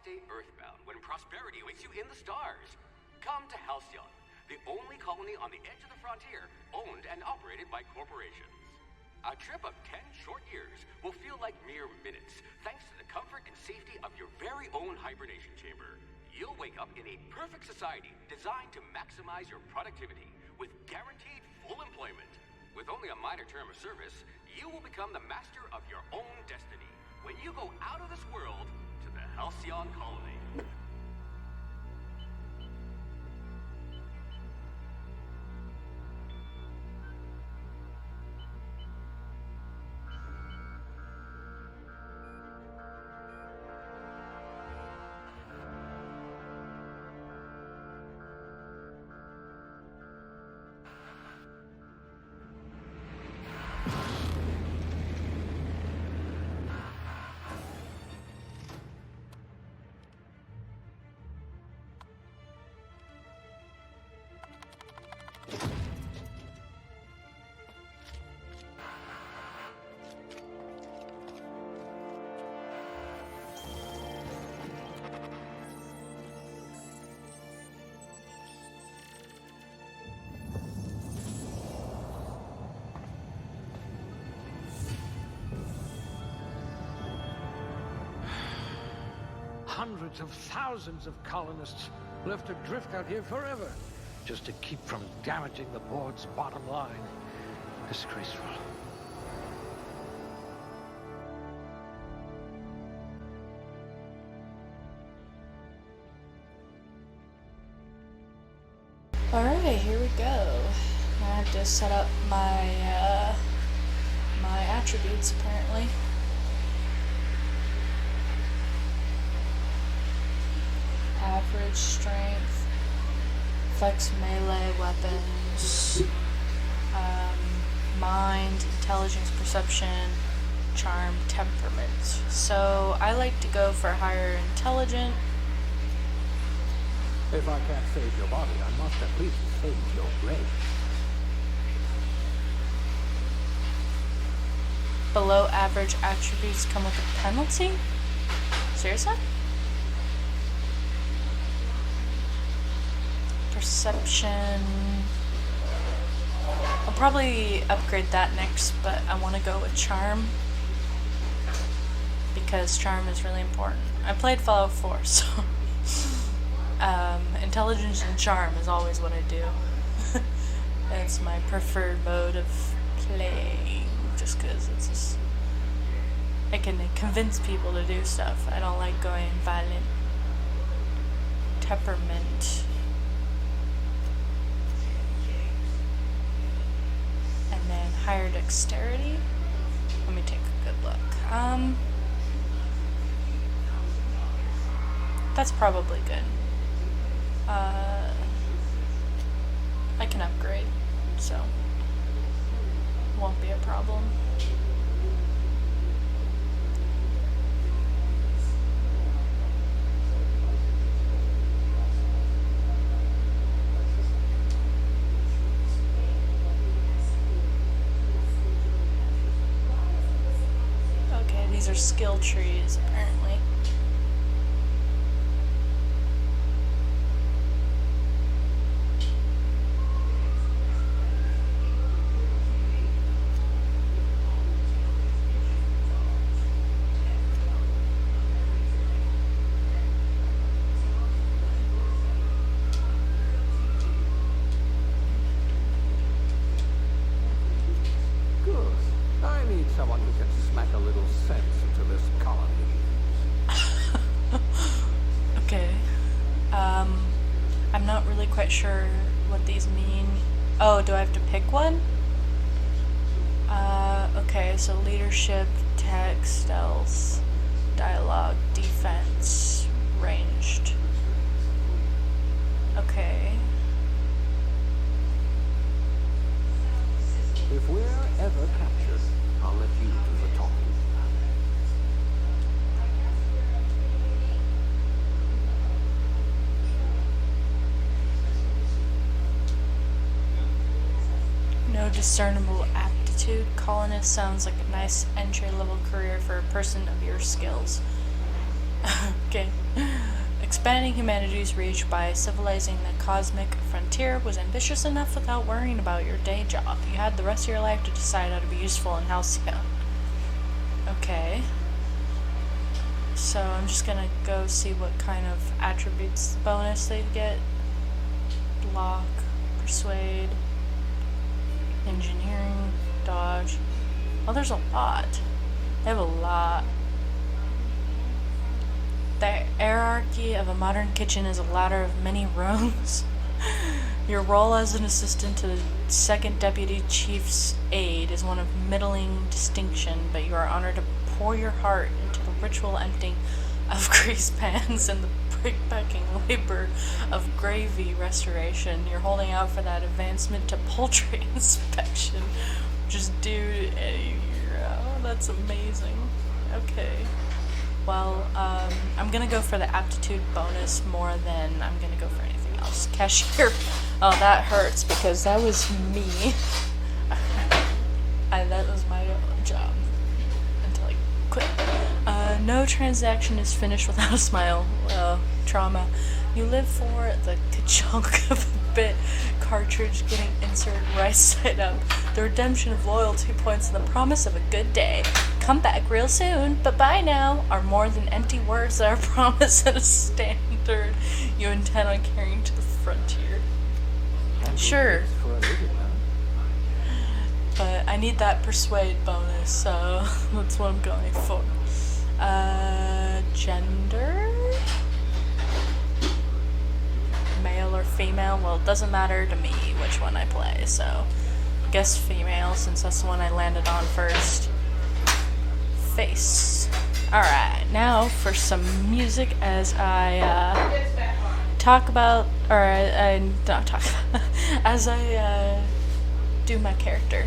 stay earthbound when prosperity awaits you in the stars. Come to Halcyon, the only colony on the edge of the frontier, owned and operated by corporations. A trip of 10 short years will feel like mere minutes, thanks to the comfort and safety of your very own hibernation chamber. You'll wake up in a perfect society designed to maximize your productivity with guaranteed full employment. With only a minor term of service, you will become the master of your own destiny when you go out of this world to the Halcyon colony. Hundreds of thousands of colonists left adrift out here forever, just to keep from damaging the board's bottom line. Disgraceful. Alright, here we go. I have to set up my my attributes apparently. Average strength, affects melee weapons, mind, intelligence, perception, charm, temperament. So I like to go for higher intelligent. If I can't save your body, I must at least save your brain. Below average attributes come with a penalty? Seriously? Perception. I'll probably upgrade that next, but I want to go with charm because charm is really important. I played Fallout 4, so intelligence and charm is always what I do. It's my preferred mode of playing, just because it's just, I can convince people to do stuff. I don't like going violent. Temperament. And then higher dexterity. Let me take a good look. That's probably good. I can upgrade, so won't be a problem. Okay, these are skill trees, apparently. Someone who can smack a little sense into this colony. Okay. I'm not really quite sure what these mean. Oh, do I have to pick one? Okay, so leadership, tech, stealth, dialogue, defense, ranged. Okay. If we're ever captured, I'll let you do the talking. No discernible aptitude. Colonist sounds like a nice entry-level career for a person of your skills. Okay. expanding humanity's reach by civilizing the cosmic frontier was ambitious enough without worrying about your day job. You had the rest of your life to decide how to be useful in Halcyon. Okay. So I'm just gonna go see what kind of attributes bonus they get. Block, persuade, engineering, dodge. Oh, there's a lot. They have a lot. The hierarchy of a modern kitchen is a ladder of many rungs. Your role as an assistant to the second deputy chief's aide is one of middling distinction, but you are honored to pour your heart into the ritual emptying of grease pans and the break-packing labor of gravy restoration. You're holding out for that advancement to poultry inspection. Just dude, oh, that's amazing. Okay. Well, I'm gonna go for the aptitude bonus more than I'm gonna go for anything else. Cashier. Oh, that hurts because that was me. That was my job until I quit. No transaction is finished without a smile. Trauma. You live for the ka-chunk of a bit cartridge getting inserted right side up, the redemption of loyalty points, and the promise of a good day. Come back real soon, but bye now, are more than empty words that are promised and a standard you intend on carrying to the frontier. Sure. But I need that persuade bonus, so that's what I'm going for. Gender? Male or female? Well, it doesn't matter to me which one I play, so I guess female since that's the one I landed on first. Face. Alright, now for some music as I talk about, or I not talk about, as I do my character.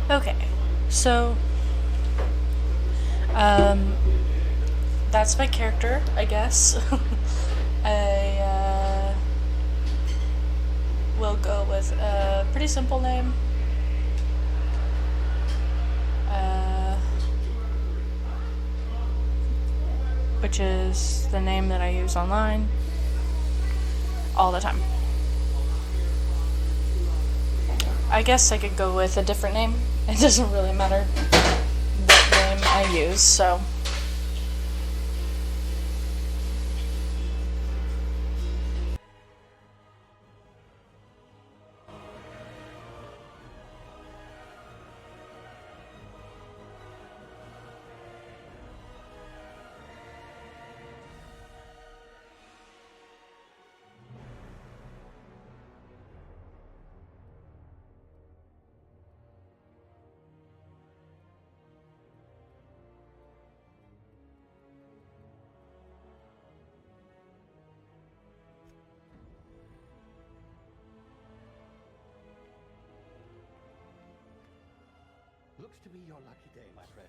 Okay, so that's my character, I guess. I will go with a pretty simple name. Which is the name that I use online all the time. I guess I could go with a different name. It doesn't really matter what name I use, so. Looks to be your lucky day, my friend.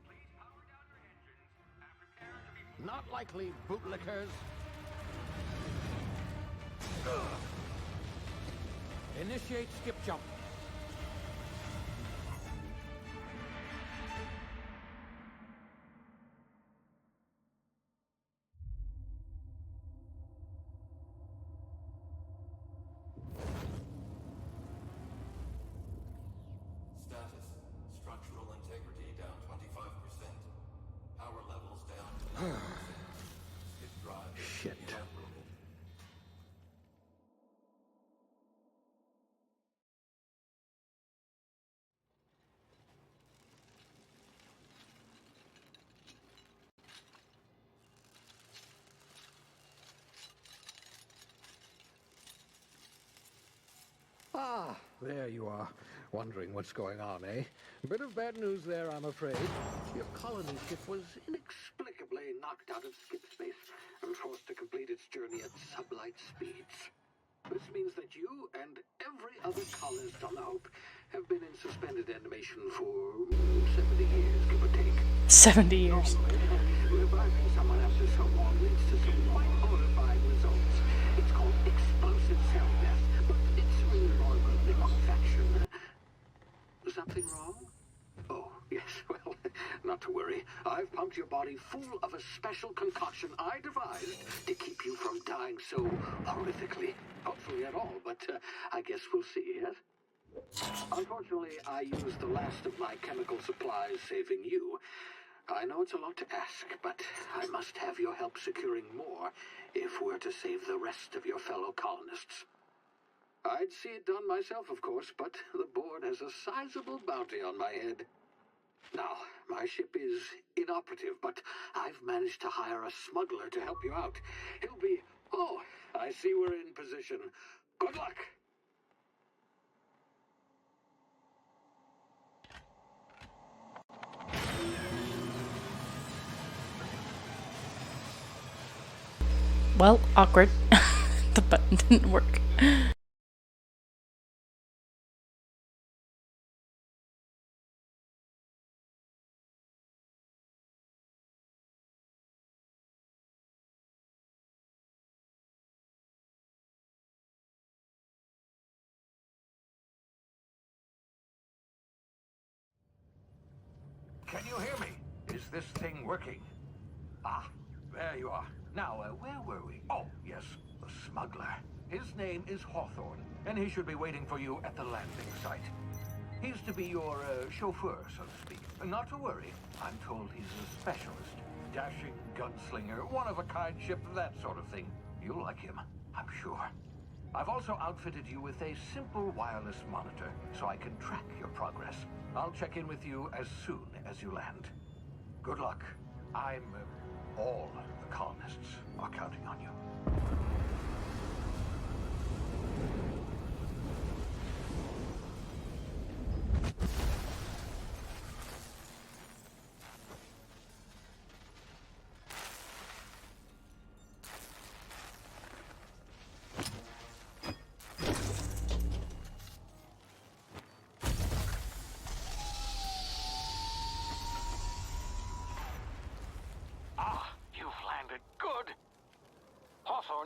Please power down your engines and prepare to be... Not likely, bootlickers. Initiate skip jump. Status. Structural integrity down 25%. Power levels down to 9%. Skip drive Shit. inoperable. Ah, there you are. Wondering what's going on, eh? Bit of bad news there, I'm afraid. Your colony ship was inexplicably knocked out of skip space and forced to complete its journey at sublight speeds. This means that you and every other colonist on the Hope have been in suspended animation for 70 years, give or take. 70 years. Reviving someone after so long leads to some quite horrifying results. It's called explosive cell death, but it's really more of a liquefaction. Something wrong? Oh, yes, well, not to worry. I've pumped your body full of a special concoction I devised to keep you from dying so horrifically. Hopefully at all, but I guess we'll see, yes? Unfortunately, I used the last of my chemical supplies saving you. I know it's a lot to ask, but I must have your help securing more if we're to save the rest of your fellow colonists. I'd see it done myself, of course, but the board has a sizable bounty on my head. Now, my ship is inoperative, but I've managed to hire a smuggler to help you out. He'll be... Oh, I see we're in position. Good luck! Well, awkward. The button didn't work. Can you hear me? Is this thing working? Ah, there you are. Now, where were we? Oh, yes, the smuggler. His name is Hawthorne, and he should be waiting for you at the landing site. He's to be your chauffeur, so to speak. Not to worry. I'm told he's a specialist. Dashing gunslinger, one-of-a-kind ship, that sort of thing. You'll like him, I'm sure. I've also outfitted you with a simple wireless monitor, so I can track your progress. I'll check in with you as soon as you land. Good luck. All the colonists are counting on you.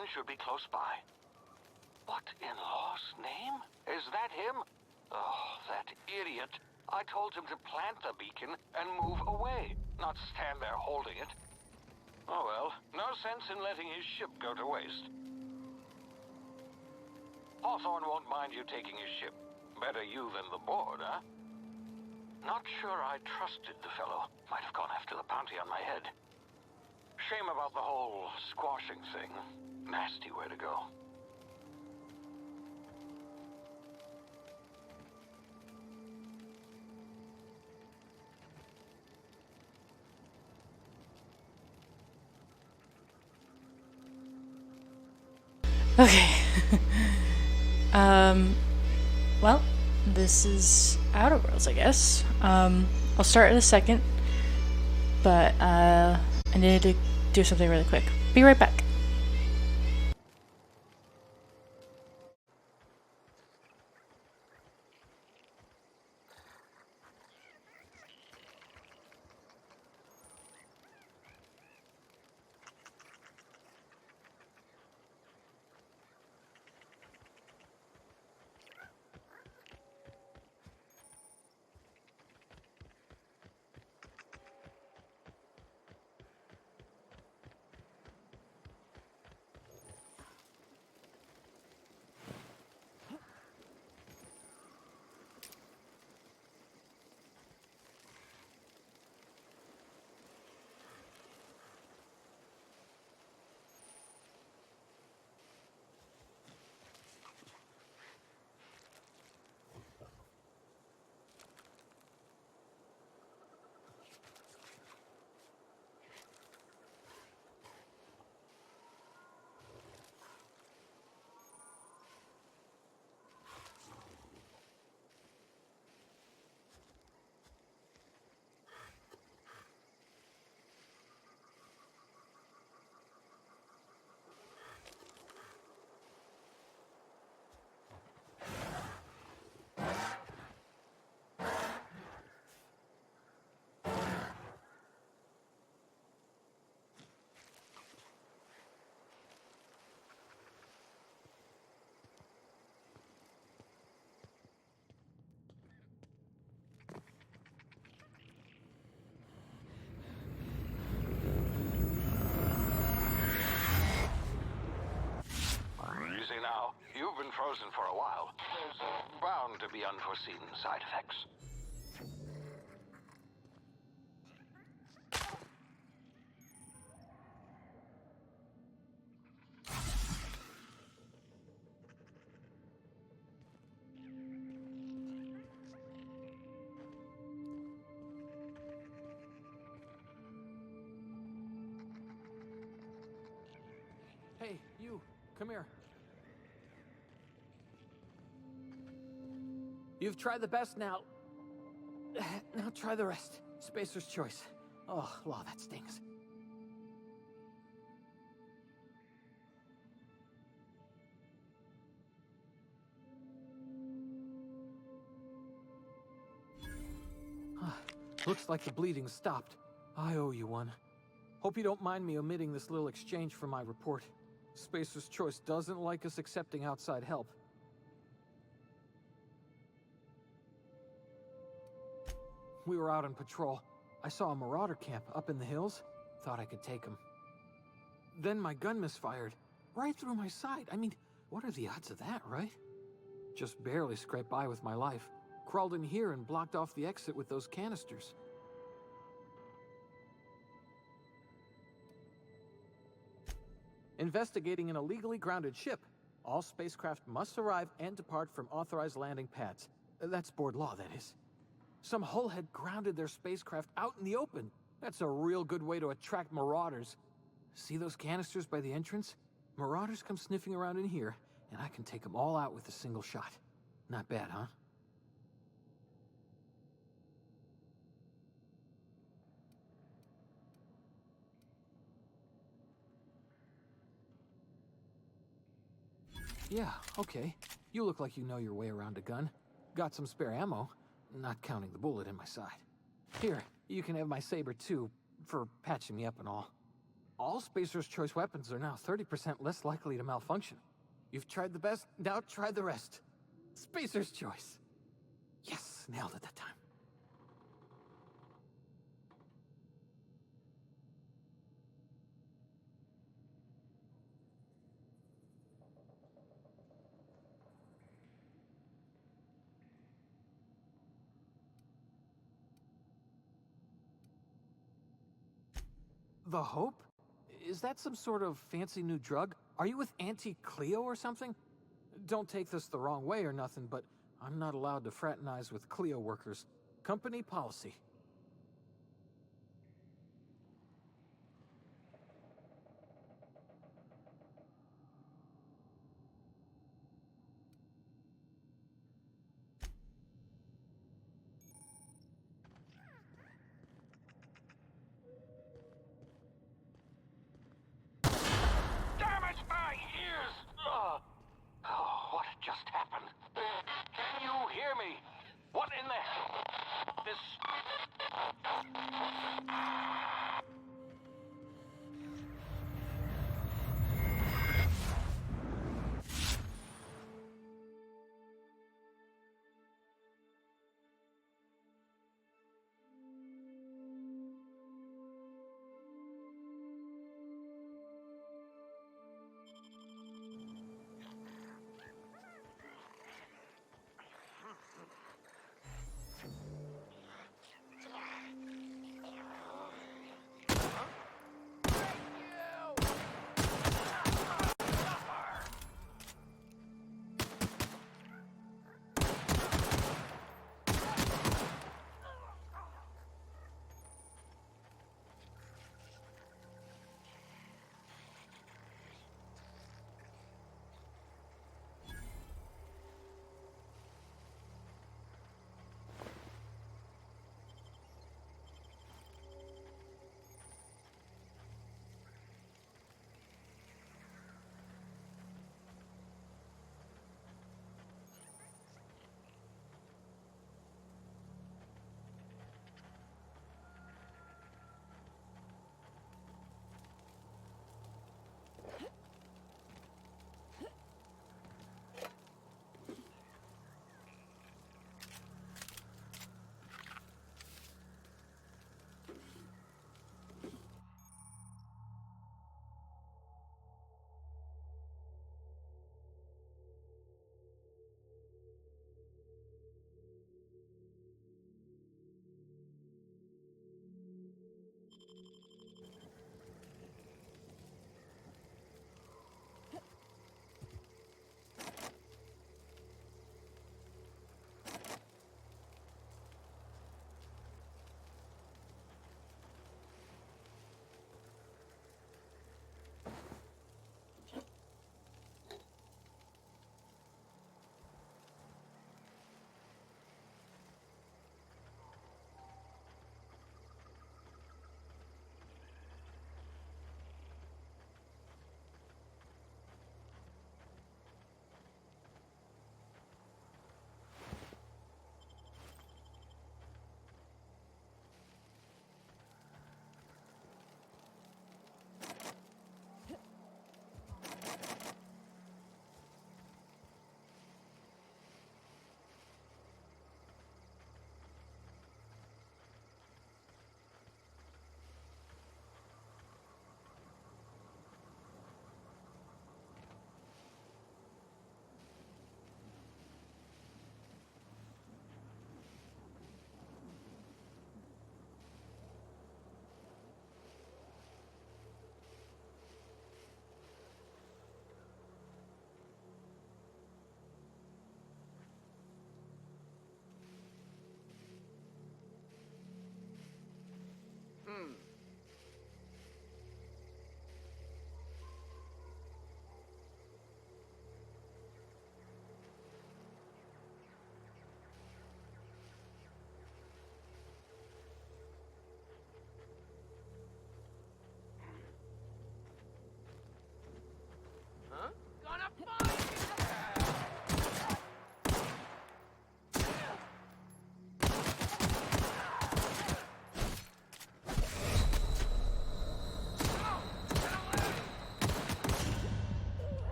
one should be close by. What in law's name? Is that him? Oh, that idiot. I told him to plant the beacon and move away, not stand there holding it. Oh well, no sense in letting his ship go to waste. Hawthorne won't mind you taking his ship. Better you than the board, huh? Not sure I trusted the fellow. Might have gone after the bounty on my head. Shame about the whole squashing thing. Nasty way to go. Okay. Well, this is Outer Worlds, I guess. I'll start in a second, but I need to do something really quick. Be right back. Easy now. You've been frozen for a while. There's bound to be unforeseen side effects. Hey, you, come here. You've tried the best now. Now try the rest. Spacer's choice. Oh, law, that stings. Looks like the bleeding stopped. I owe you one. Hope you don't mind me omitting this little exchange from my report. Spacer's Choice doesn't like us accepting outside help. We were out on patrol. I saw a marauder camp up in the hills. Thought I could take him. Then my gun misfired. Right through my side. I mean, what are the odds of that, right? Just barely scraped by with my life. Crawled in here and blocked off the exit with those canisters. Investigating an illegally grounded ship. All spacecraft must arrive and depart from authorized landing pads. That's board law, that is. Some hull had grounded their spacecraft out in the open. That's a real good way to attract marauders. See those canisters by the entrance? Marauders come sniffing around in here, and I can take them all out with a single shot. Not bad, huh? Yeah, okay. You look like you know your way around a gun. Got some spare ammo, not counting the bullet in my side. Here, you can have my saber too, for patching me up and all. All Spacer's Choice weapons are now 30% less likely to malfunction. You've tried the best, now try the rest. Spacer's Choice. Yes, nailed it that time. The Hope? Is that some sort of fancy new drug? Are you with Auntie Cleo or something? Don't take this the wrong way or nothing, but I'm not allowed to fraternize with Cleo workers. Company policy. Damn it, my ears! Oh, what just happened? Can you hear me? What in the hell? This...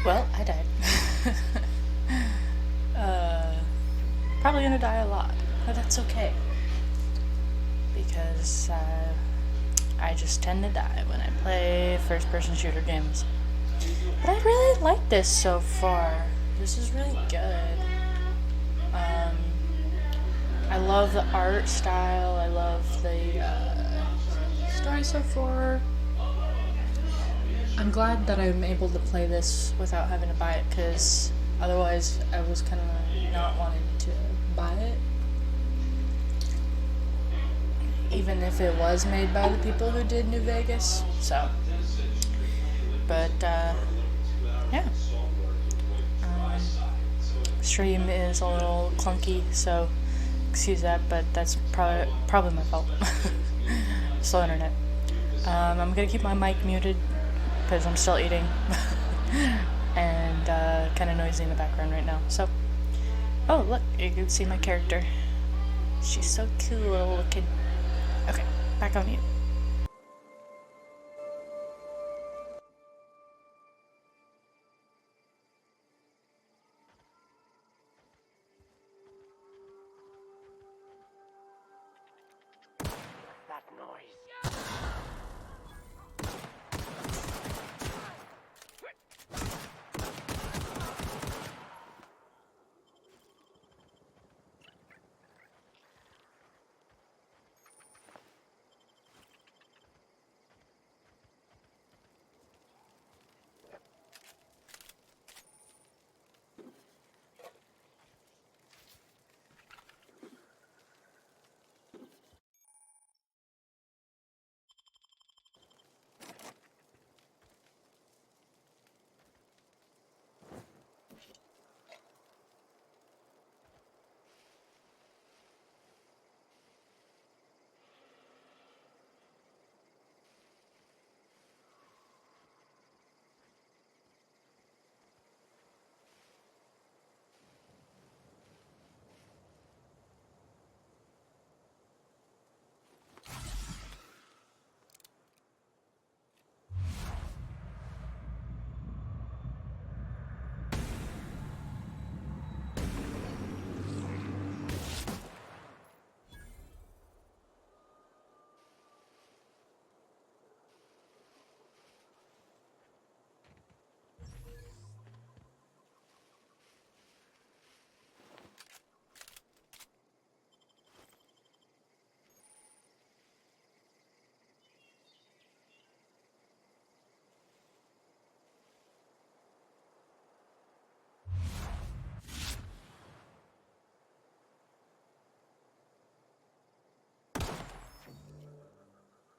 Well, I died. Probably gonna die a lot, but that's okay. Because I just tend to die when I play first-person shooter games. But I really like this so far. This is really good. I love the art style. I love the story so far. I'm glad that I'm able to play this without having to buy it, because otherwise I was kind of not wanting to buy it. Even if it was made by the people who did New Vegas. So, but yeah. Stream is a little clunky, so excuse that, but that's probably my fault. Slow internet. I'm gonna keep my mic muted because I'm still eating and kind of noisy in the background right now. So, oh look, you can see my character. She's so cool looking. Okay, back on mute. That noise.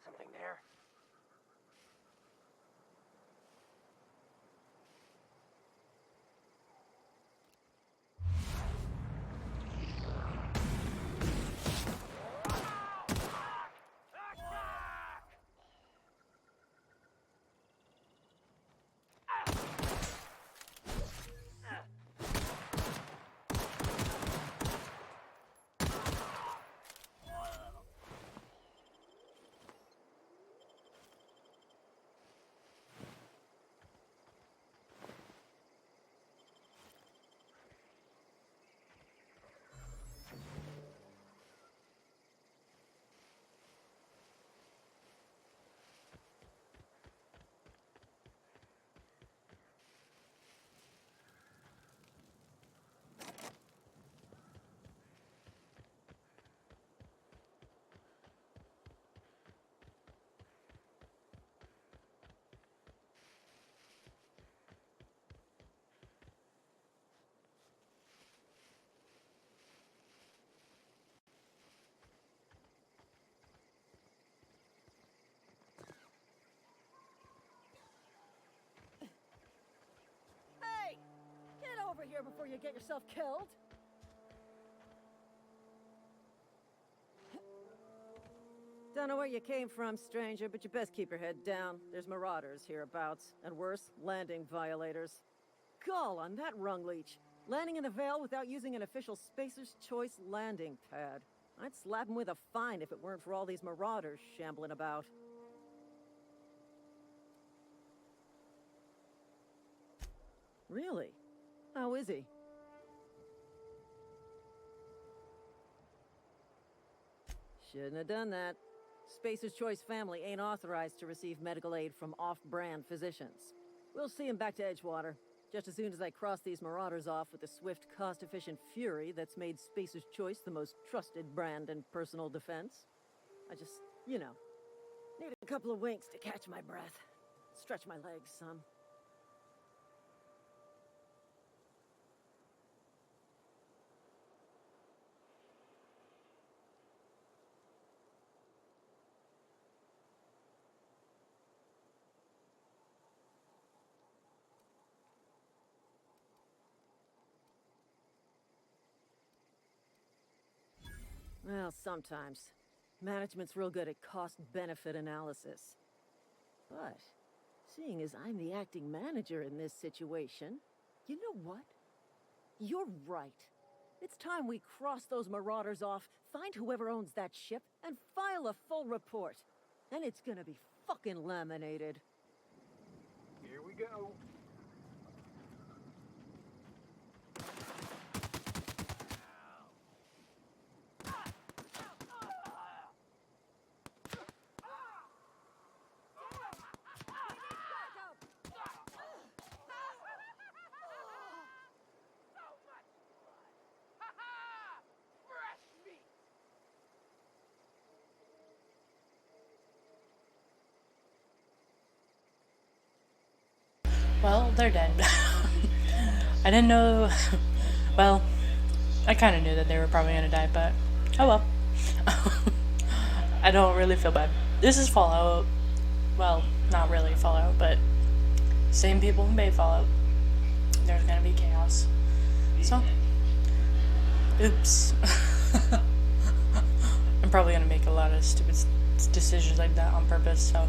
Something there. Hey! Get over here before you get yourself killed! Don't know where you came from, stranger, but you best keep your head down. There's marauders hereabouts, and worse, landing violators. Gall on that rung leech. Landing in the Vale without using an official Spacer's Choice landing pad. I'd slap him with a fine if it weren't for all these marauders shambling about. Really? How is he? Shouldn't have done that. Spacer's Choice family ain't authorized to receive medical aid from off-brand physicians. We'll see him back to Edgewater, just as soon as I cross these marauders off with the swift, cost-efficient fury that's made Spacer's Choice the most trusted brand in personal defense. I just, need a couple of winks to catch my breath. Stretch my legs some. Well, sometimes. Management's real good at cost-benefit analysis. But, seeing as I'm the acting manager in this situation, you know what? You're right. It's time we cross those marauders off, find whoever owns that ship, and file a full report. And it's gonna be fucking laminated. Here we go. Well, they're dead. I didn't know. Well, I kind of knew that they were probably gonna die, but oh well. I don't really feel bad. This is Fallout. Well, not really Fallout, but same people who made Fallout. There's gonna be chaos. So, oops. I'm probably gonna make a lot of stupid decisions like that on purpose, so.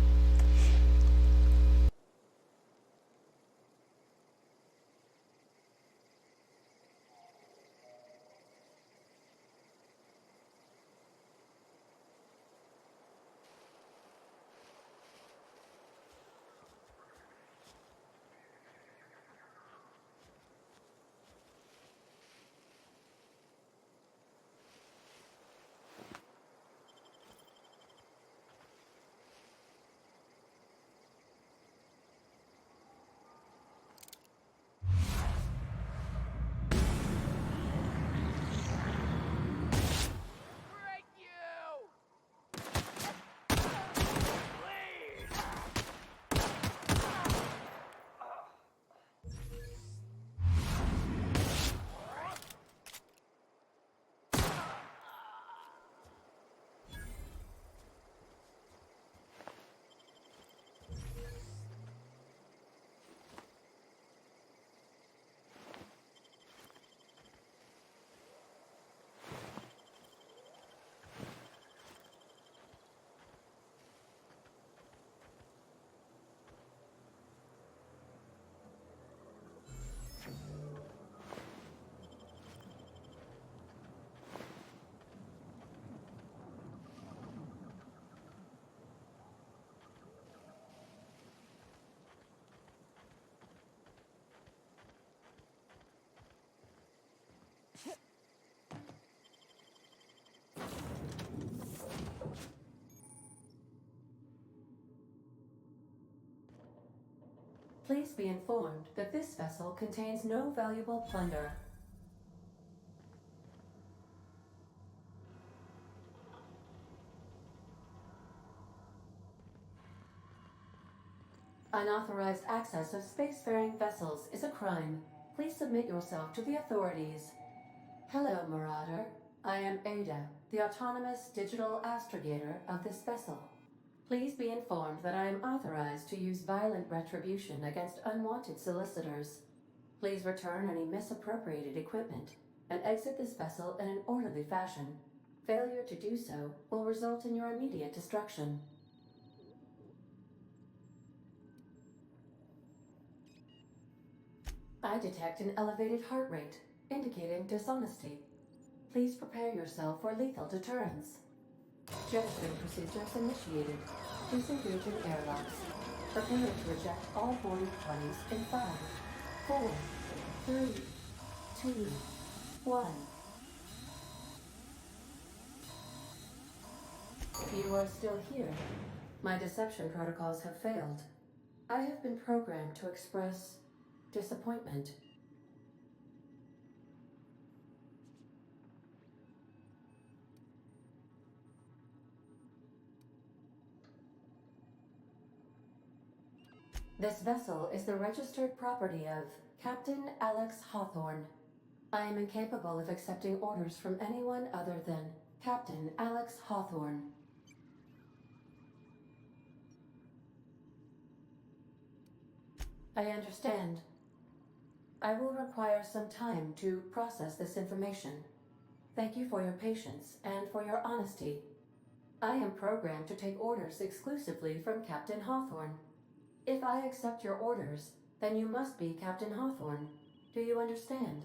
Please be informed that this vessel contains no valuable plunder. Unauthorized access of spacefaring vessels is a crime. Please submit yourself to the authorities. Hello, Marauder. I am Ada, the autonomous digital astrogator of this vessel. Please be informed that I am authorized to use violent retribution against unwanted solicitors. Please return any misappropriated equipment and exit this vessel in an orderly fashion. Failure to do so will result in your immediate destruction. I detect an elevated heart rate, indicating dishonesty. Please prepare yourself for lethal deterrence. Jetstream procedures initiated. Disengage in airlocks. Prepare to eject all boarding parties in 5, 4, 3, 2, 1. You are still here. My deception protocols have failed. I have been programmed to express disappointment. This vessel is the registered property of Captain Alex Hawthorne. I am incapable of accepting orders from anyone other than Captain Alex Hawthorne. I understand. I will require some time to process this information. Thank you for your patience and for your honesty. I am programmed to take orders exclusively from Captain Hawthorne. If I accept your orders, then you must be Captain Hawthorne. Do you understand?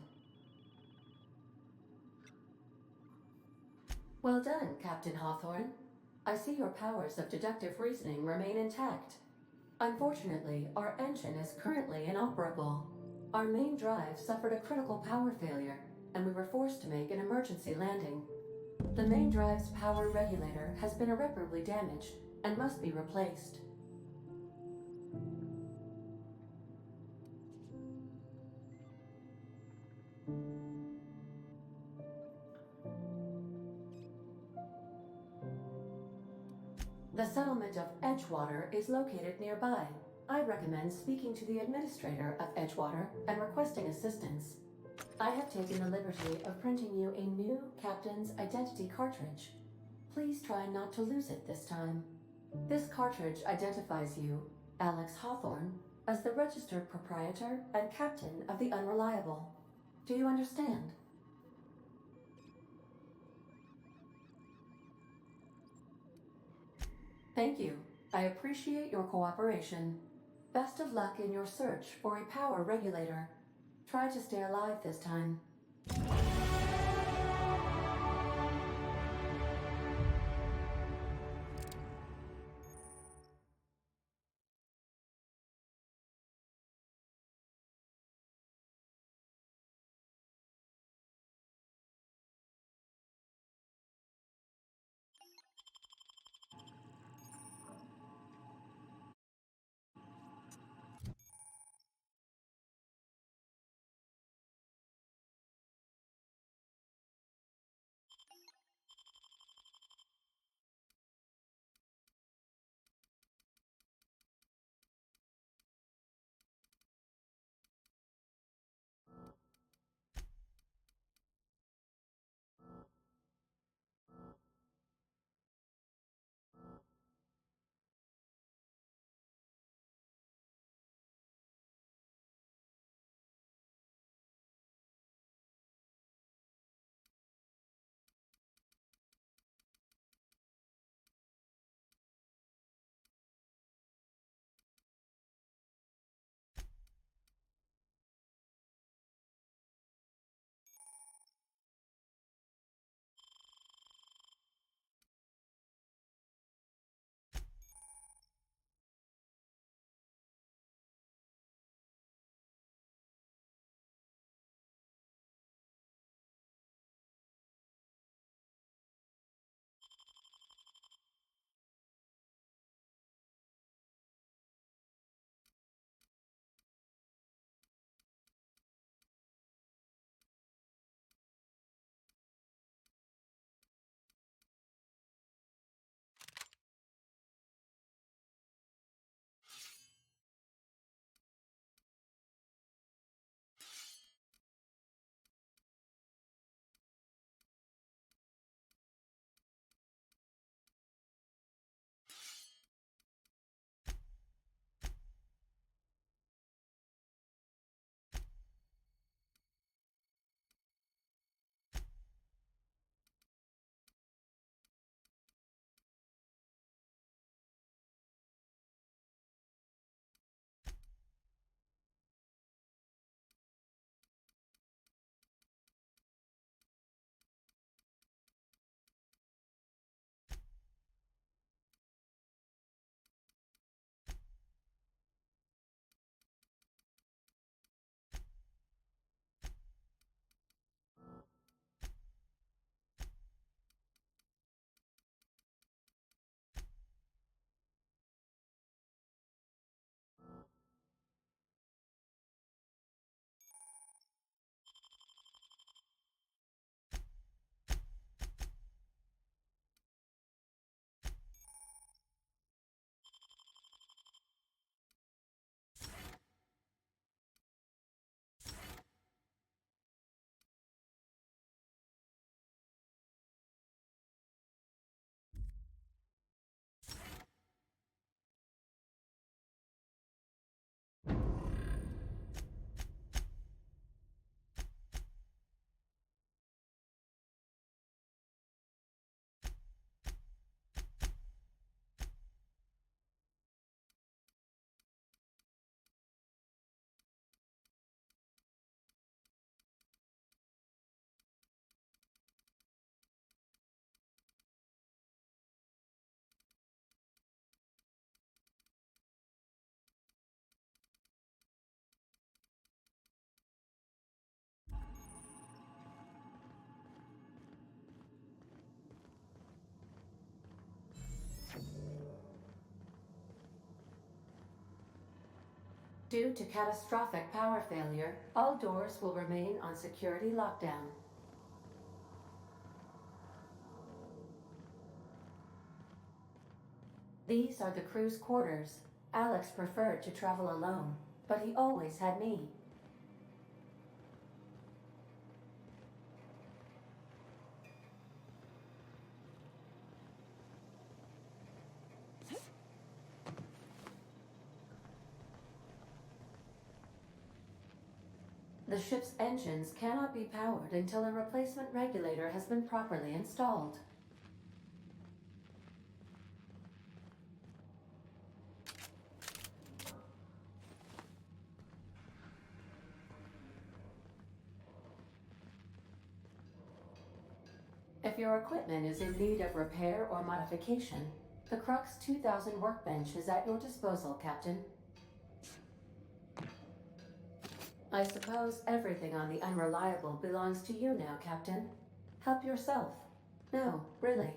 Well done, Captain Hawthorne. I see your powers of deductive reasoning remain intact. Unfortunately, our engine is currently inoperable. Our main drive suffered a critical power failure, and we were forced to make an emergency landing. The main drive's power regulator has been irreparably damaged and must be replaced. The settlement of Edgewater is located nearby. I recommend speaking to the administrator of Edgewater and requesting assistance. I have taken the liberty of printing you a new captain's identity cartridge. Please try not to lose it this time. This cartridge identifies you, Alex Hawthorne, as the registered proprietor and captain of the Unreliable. Do you understand? Thank you. I appreciate your cooperation. Best of luck in your search for a power regulator. Try to stay alive this time. Due to catastrophic power failure, all doors will remain on security lockdown. These are the crew's quarters. Alex preferred to travel alone, but he always had me. The ship's engines cannot be powered until a replacement regulator has been properly installed. If your equipment is in need of repair or modification, the Crux 2000 workbench is at your disposal, Captain. I suppose everything on the Unreliable belongs to you now, Captain. Help yourself. No, really.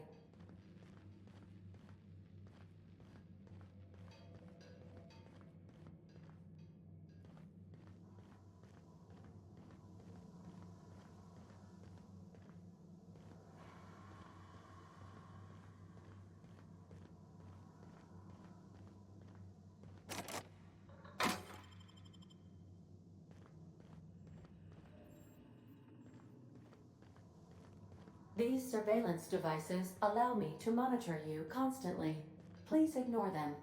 These surveillance devices allow me to monitor you constantly. Please ignore them.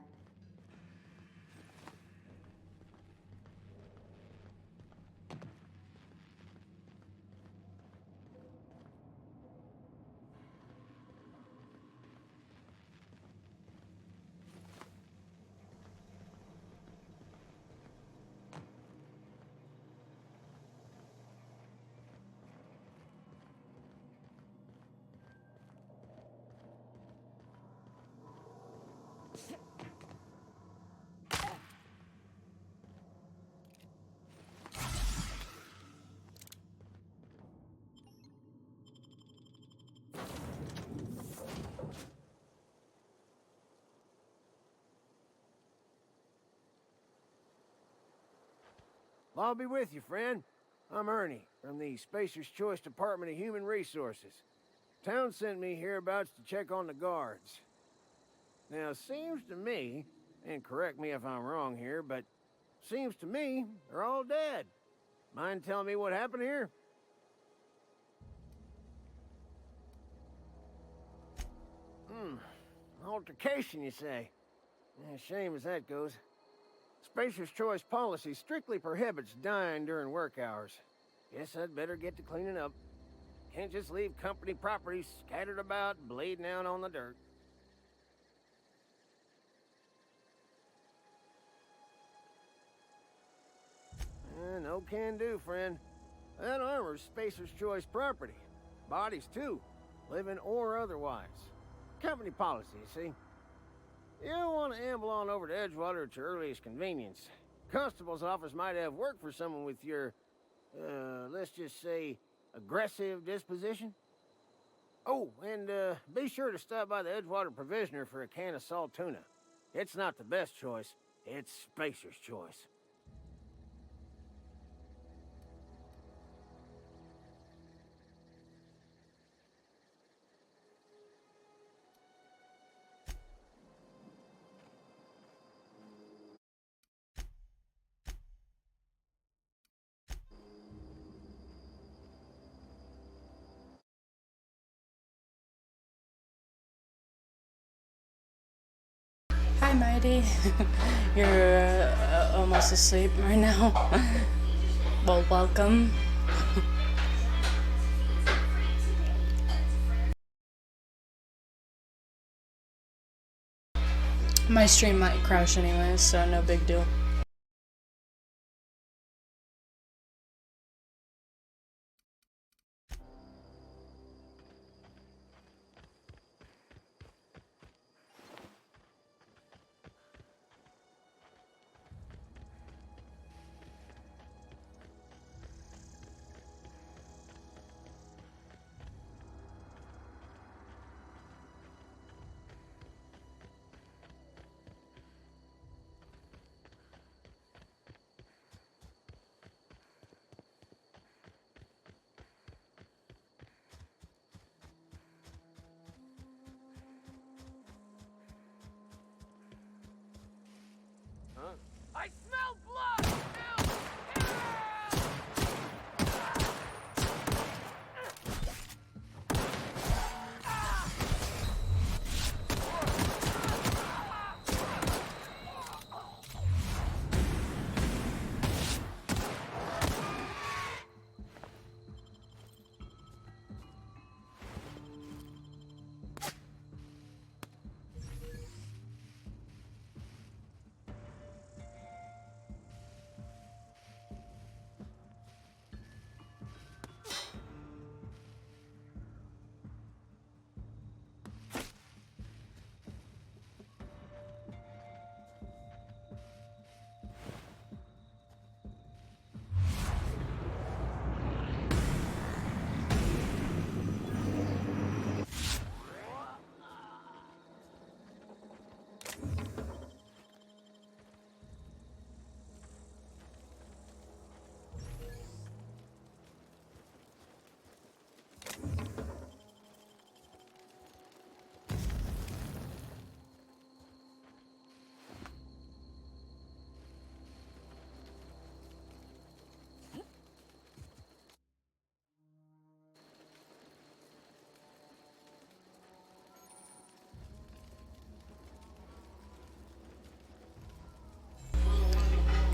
I'll be with you, friend. I'm Ernie, from the Spacer's Choice Department of Human Resources. Town sent me hereabouts to check on the guards. Now, seems to me, and correct me if I'm wrong here, but seems to me they're all dead. Mind telling me what happened here? Altercation, you say? Shame as that goes. Spacer's Choice policy strictly prohibits dying during work hours. Guess I'd better get to cleaning up. Can't just leave company property scattered about, bleeding out on the dirt. No can do, friend. That armor's Spacer's Choice property. Bodies, too. Living or otherwise. Company policy, you see. You don't want to amble on over to Edgewater at your earliest convenience. Constable's office might have work for someone with your, let's just say, aggressive disposition. Oh, and be sure to stop by the Edgewater Provisioner for a can of salt tuna. It's not the best choice, it's Spacer's Choice. Hi, Mighty. You're almost asleep right now. Well, welcome. My stream might crash anyways, so no big deal.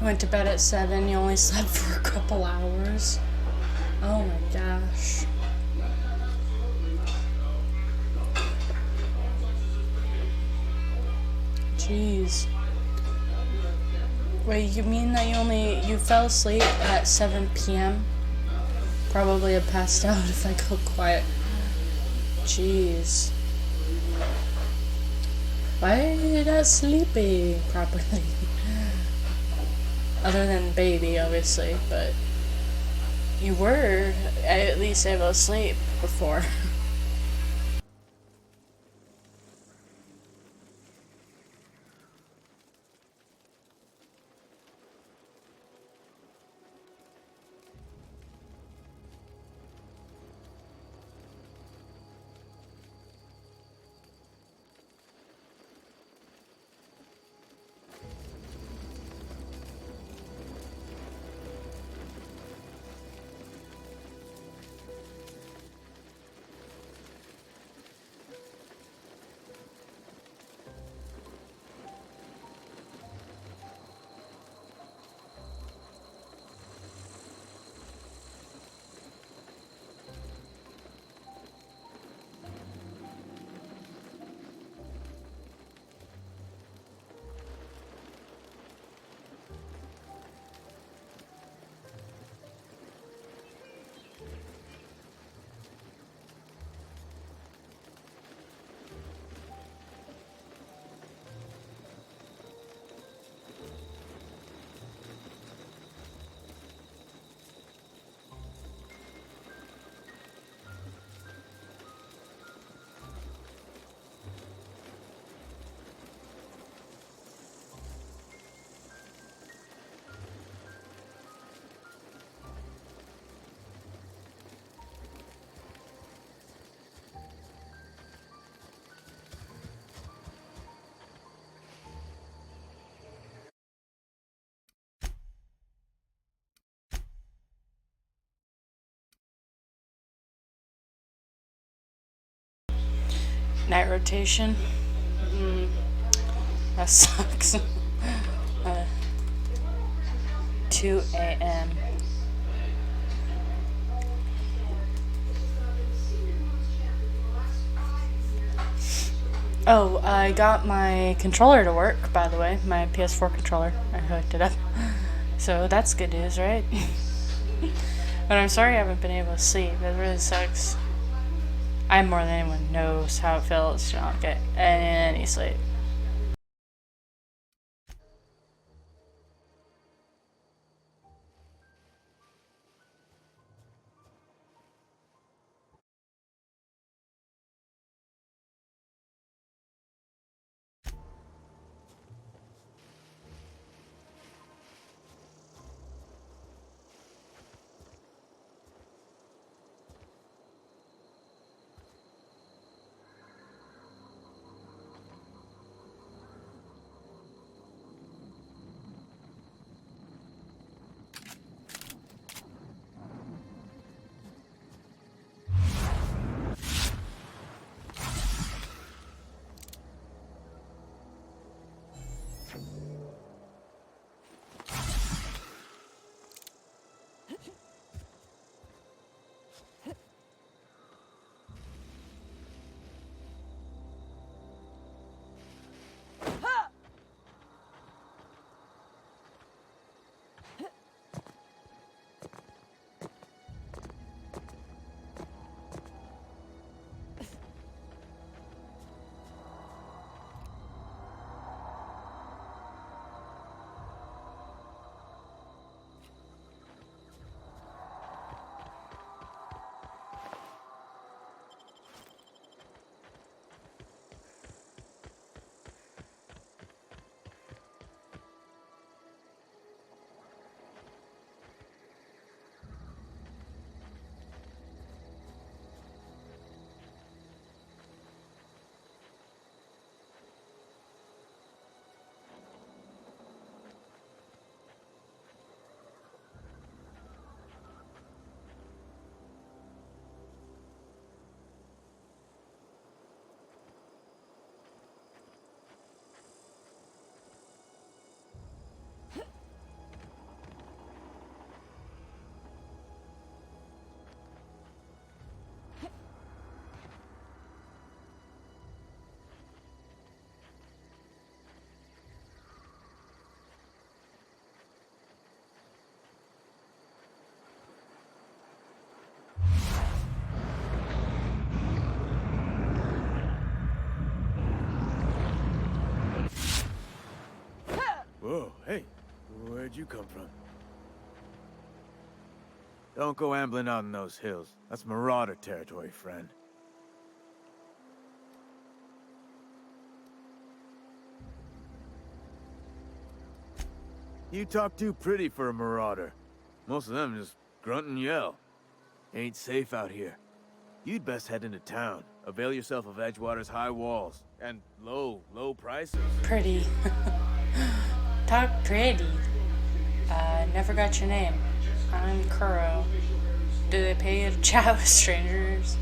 Went to bed at 7. You only slept for a couple hours. Oh my gosh. Jeez. Wait, you mean that you fell asleep at 7 p.m.? Probably have passed out if I go quiet. Jeez. Why are you not sleeping properly? Other than baby, obviously, but you were at least able to sleep before. Night rotation. That sucks. 2 a.m. Oh, I got my controller to work, by the way. My PS4 controller. I hooked it up. So that's good news, right? But I'm sorry I haven't been able to sleep. It really sucks. I more than anyone knows how it feels to not get any sleep. Oh, hey. Where'd you come from? Don't go ambling out in those hills. That's Marauder territory, friend. You talk too pretty for a Marauder. Most of them just grunt and yell. Ain't safe out here. You'd best head into town. Avail yourself of Edgewater's high walls. And low prices. Pretty. Talk pretty. Never got your name. I'm Kuro. Do they pay you to chat with strangers?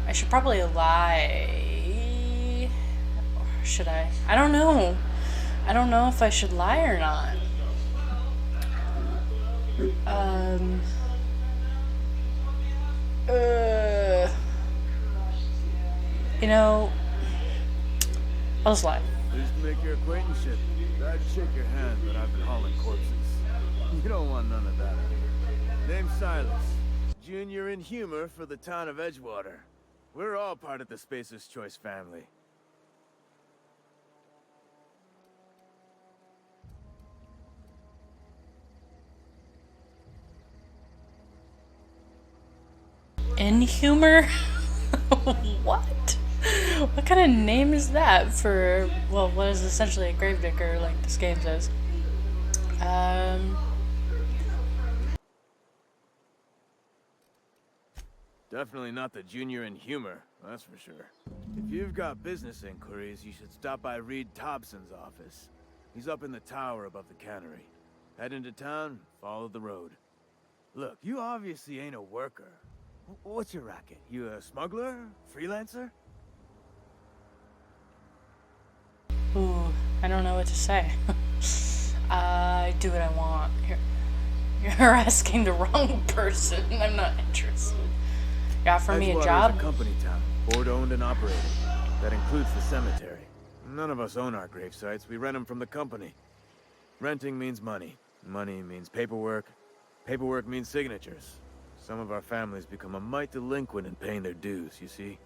I should probably lie. Or should I? I don't know. I don't know if I should lie or not. You know, I'll just lie. Pleased to make your acquaintanceship. I'd shake your hand, but I've been hauling corpses. You don't want none of that. Name's Silas. Junior in humor for the town of Edgewater. We're all part of the Spacer's Choice family. In humor? What? What kind of name is that for, well, what is essentially a gravedigger, like this game says? Definitely not the junior in humor, that's for sure. If you've got business inquiries, you should stop by Reed Thompson's office. He's up in the tower above the cannery. Head into town, follow the road. Look, you obviously ain't a worker. What's your racket? You a smuggler? Freelancer? Ooh, I don't know what to say. I do what I want. You're asking the wrong person. I'm not interested. You offer me a job? Edgewater is a company town, board-owned and operated. That includes the cemetery. None of us own our grave sites. We rent them from the company. Renting means money. Money means paperwork. Paperwork means signatures. Some of our families become a mite delinquent in paying their dues, you see?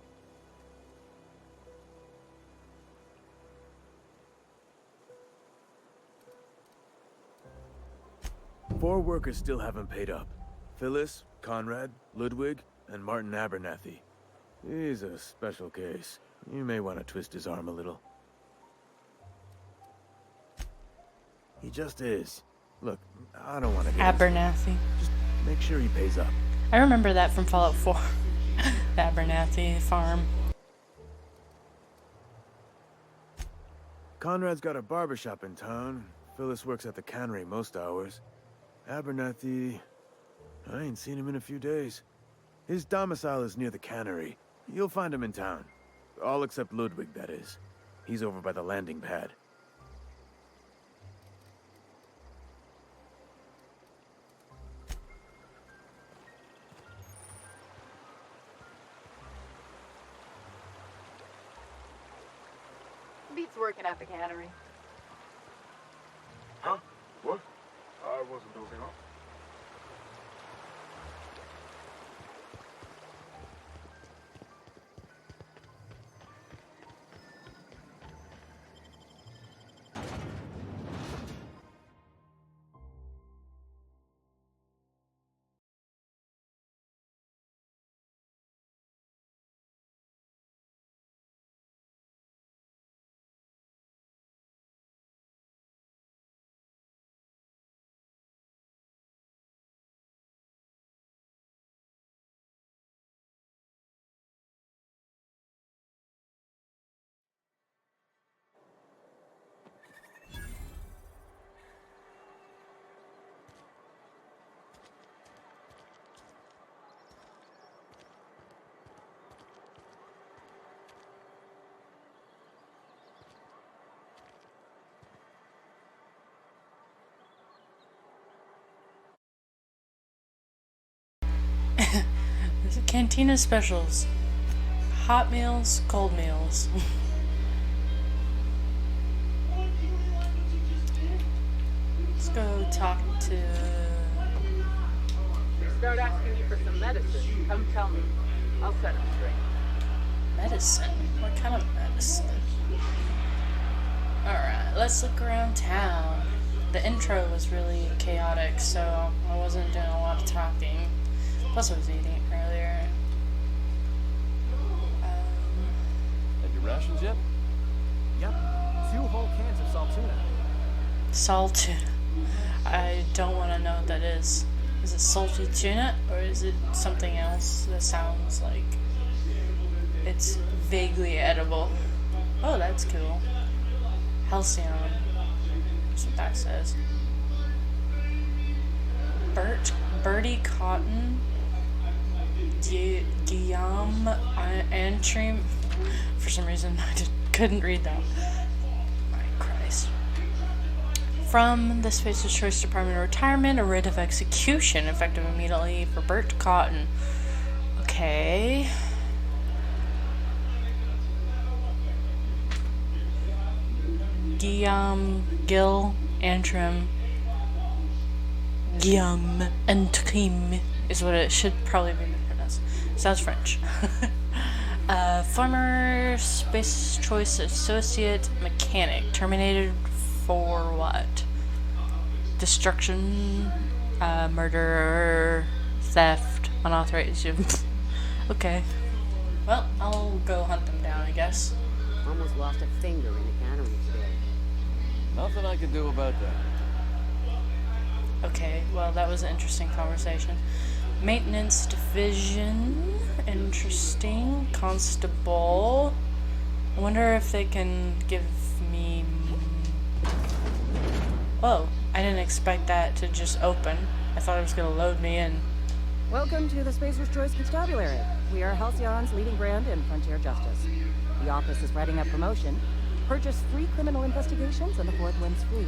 Four workers still haven't paid up. Phyllis, Conrad, Ludwig, and Martin Abernathy. He's a special case. You may want to twist his arm a little. He just is. Look, I don't want to get Abernathy. Just make sure he pays up. I remember that from Fallout 4. The Abernathy farm. Conrad's got a barbershop in town. Phyllis works at the cannery most hours. Abernathy... I ain't seen him in a few days. His domicile is near the cannery. You'll find him in town. All except Ludwig, that is. He's over by the landing pad. Beats working at the cannery. Huh? What? I wasn't dozing off. Cantina specials. Hot meals, cold meals. Let's go talk to... They start asking you for some medicine. Come tell me. I'll set them straight. Medicine? What kind of medicine? Alright, let's look around town. The intro was really chaotic, so I wasn't doing a lot of talking. Plus I was eating earlier. Had your rations yet? Yep. 2 whole cans of saltuna. Salt. I don't want to know what that is. Is it salty tuna, or is it something else that sounds like it's vaguely edible? Oh, that's cool. Halcyon. That's what that says. Bertie Cotton. Guillaume Antrim. For some reason, I couldn't read that. My Christ. From the Spacer's Choice Department of Retirement, a writ of execution effective immediately for Bert Cotton. Okay. Gil Antrim. Guillaume Antrim is what it should probably be pronounced. Sounds French. Former Space Choice Associate Mechanic. Terminated for what? Destruction, murder, theft, unauthorized. Okay. Well, I'll go hunt them down, I guess. Almost lost a finger in the cannery today. Nothing I can do about that. Okay, well, that was an interesting conversation. Maintenance division. Interesting. Constable. I wonder if they can give me... Whoa, I didn't expect that to just open. I thought it was going to load me in. Welcome to the Spacer's Choice Constabulary. We are Halcyon's leading brand in frontier justice. The office is writing up promotion. Purchase 3 criminal investigations and the 4th wins free.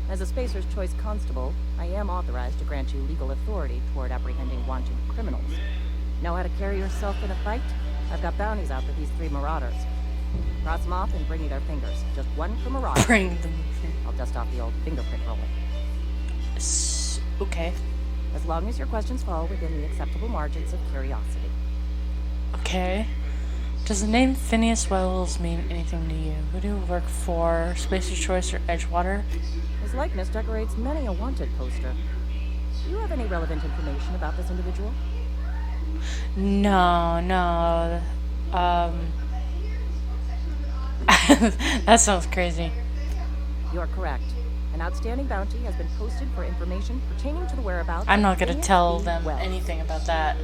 As a Spacer's Choice Constable, I am authorized to grant you legal authority toward apprehending wanted criminals. Know how to carry yourself in a fight? I've got bounties out for these 3 marauders. Cross them off and bring me their fingers. Just 1 per marauder. Bring them. I'll dust off the old fingerprint roller. Okay. As long as your questions fall within the acceptable margins of curiosity. Okay. Does the name Phineas Wells mean anything to you? Who do you work for? Spacer's Choice or Edgewater? His likeness decorates many a wanted poster. Do you have any relevant information about this individual? No. That sounds crazy. You are correct. An outstanding bounty has been posted for information pertaining to the whereabouts. I'm not gonna tell them Wells. anything about that.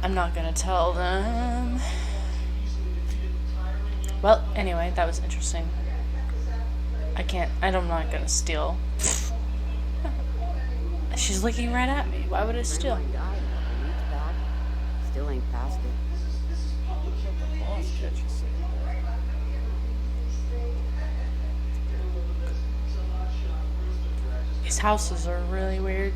I'm not gonna tell them. Well, anyway, that was interesting. I'm not gonna steal. She's looking right at me. Why would I steal? Still ain't past it. These houses are really weird.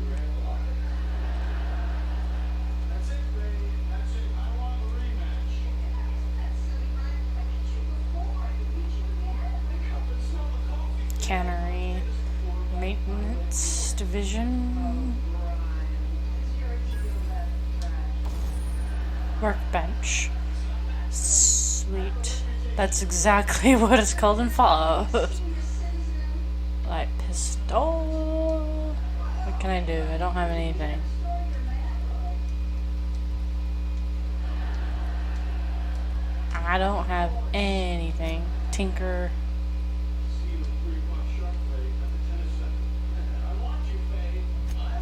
Cannery, maintenance division, workbench. Sweet. That's exactly what it's called in Fallout. Light pistol. What can I do? I don't have anything. I don't have anything. Tinker.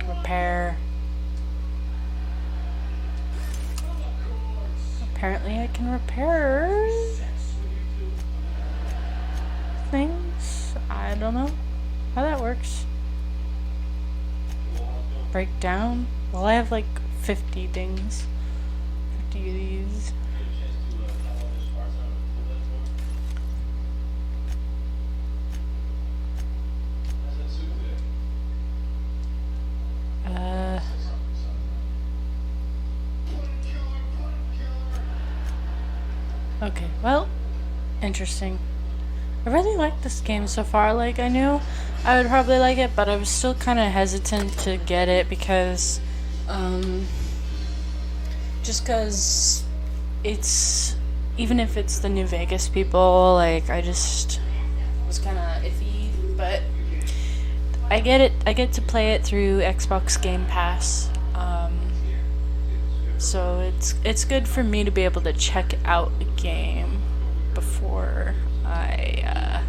Repair. Apparently I can repair things. I don't know how that works. Breakdown. Well, I have like 50 things. 50 of these. Okay, well, interesting. I really like this game so far. Like, I knew I would probably like it, but I was still kind of hesitant to get it because, just because it's, even if it's the New Vegas people, like, I just was kind of iffy, but I get it. I get to play it through Xbox Game Pass, so it's good for me to be able to check out the game before I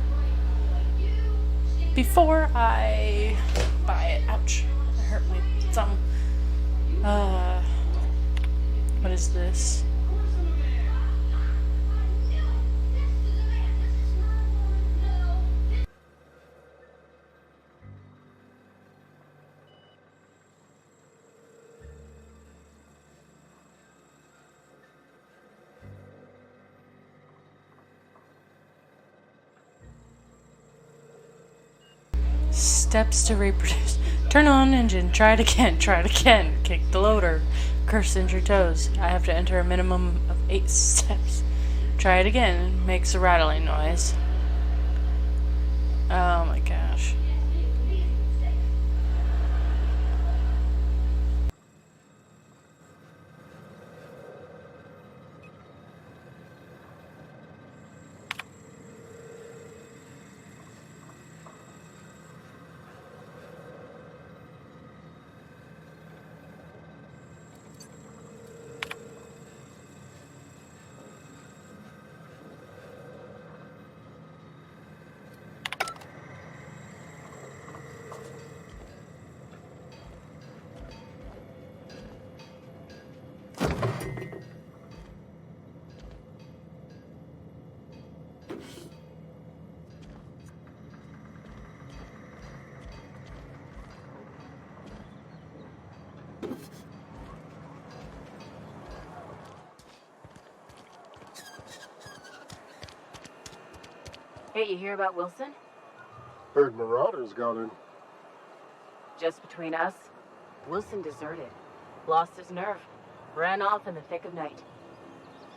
buy it. Ouch! I hurt my thumb. What is this? Steps to reproduce. Turn on engine. Try it again. Try it again. Kick the loader. Curse injure toes. I have to enter a minimum of 8 steps. Try it again. Makes a rattling noise. Oh my gosh. Hey, you hear about Wilson? Heard Marauders got in. Just between us, Wilson deserted. Lost his nerve. Ran off in the thick of night.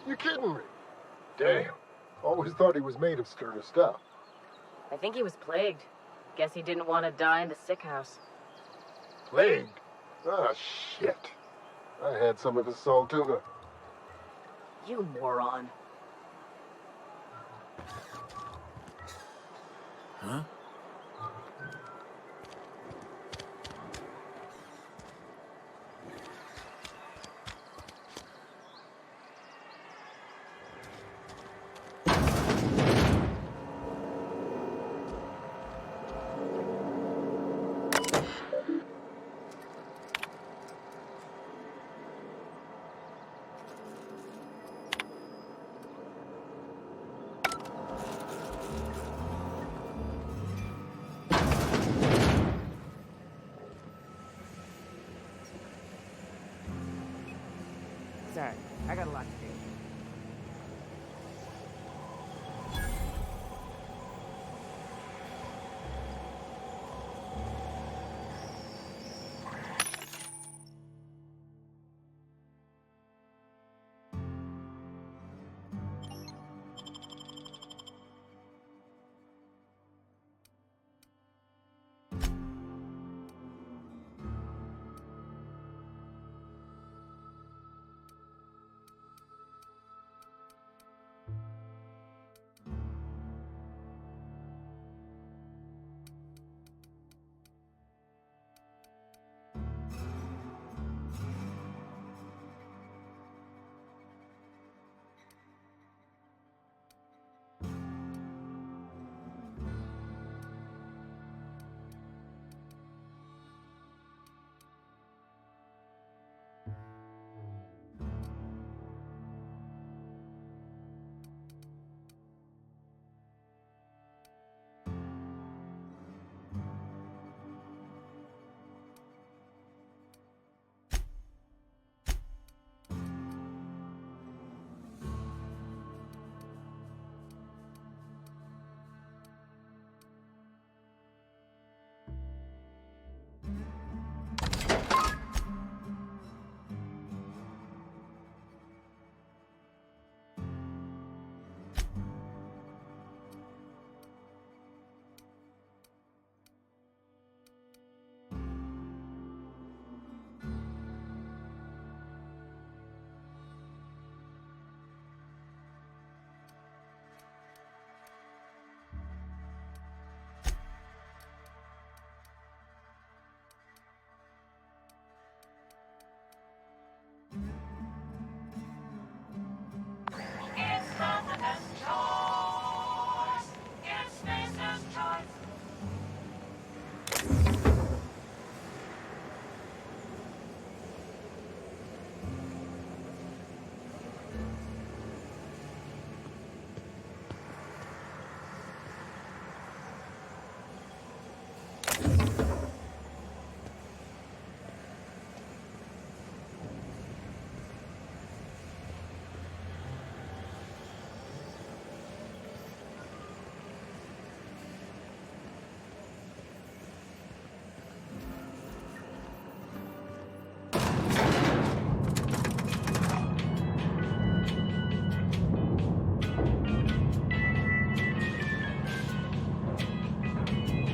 You kidding me? Damn. Always thought he was made of sterner stuff. I think he was plagued. Guess he didn't want to die in the sick house. Plagued? Ah, shit. I had some of his salt tuna. You moron. Huh? Sorry, I got a lot to do.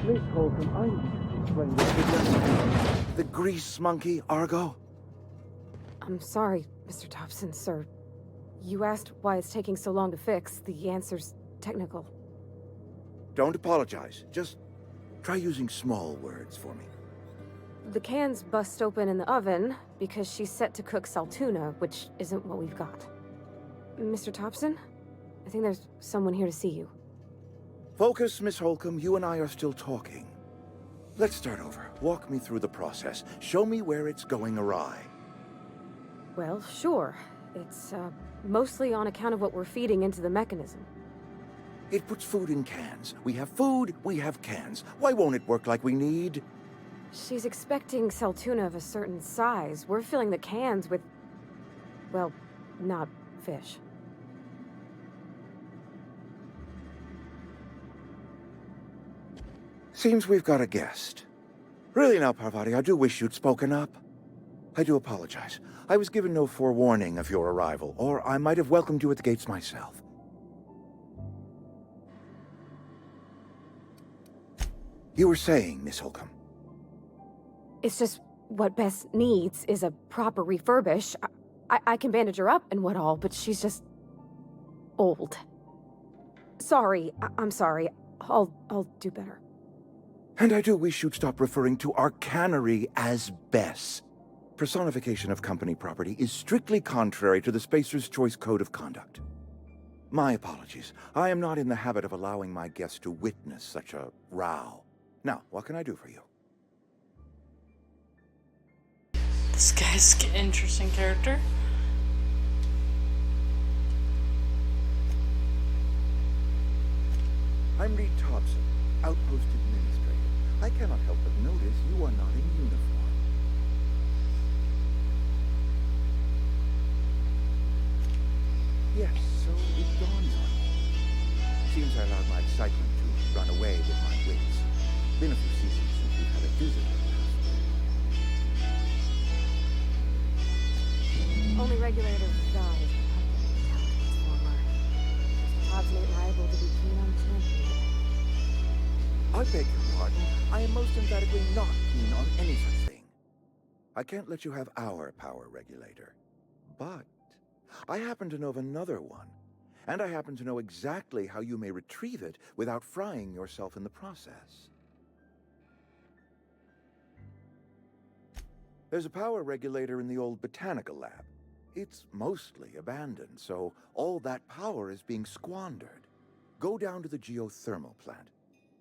Miss Holcomb, I need you to explain this to the grease monkey, Argo? I'm sorry, Mr. Thompson, sir. You asked why it's taking so long to fix. The answer's technical. Don't apologize. Just try using small words for me. The can's bust open in the oven because she's set to cook saltuna, which isn't what we've got. Mr. Thompson? I think there's someone here to see you. Focus, Miss Holcomb. You and I are still talking. Let's start over. Walk me through the process. Show me where it's going awry. Well, sure. It's, mostly on account of what we're feeding into the mechanism. It puts food in cans. We have food, we have cans. Why won't it work like we need? She's expecting saltuna of a certain size. We're filling the cans with, well, not fish. Seems we've got a guest. Really now, Parvati, I do wish you'd spoken up. I do apologize. I was given no forewarning of your arrival, or I might have welcomed you at the gates myself. You were saying, Miss Holcomb. It's just what Bess needs is a proper refurbish. I can bandage her up and what all, but she's just old. Sorry, I'm sorry. I'll do better. And I do wish you'd stop referring to our cannery as Bess. Personification of company property is strictly contrary to the Spacer's Choice Code of Conduct. My apologies. I am not in the habit of allowing my guests to witness such a row. Now, what can I do for you? This guy's an interesting character. I'm Reed Thompson, Outpost Administrator. I cannot help but notice you are not in uniform. Yes, so it dawns on me. Seems I allowed my excitement to run away with my wits. Been a few seasons since we've had a visitor. Only regulator died. Mr. Thompson ain't liable to be keen on championing. I beg your pardon. I am most emphatically not keen on any such thing. I can't let you have our power regulator. But I happen to know of another one. And I happen to know exactly how you may retrieve it without frying yourself in the process. There's a power regulator in the old botanical lab. It's mostly abandoned, so all that power is being squandered. Go down to the geothermal plant.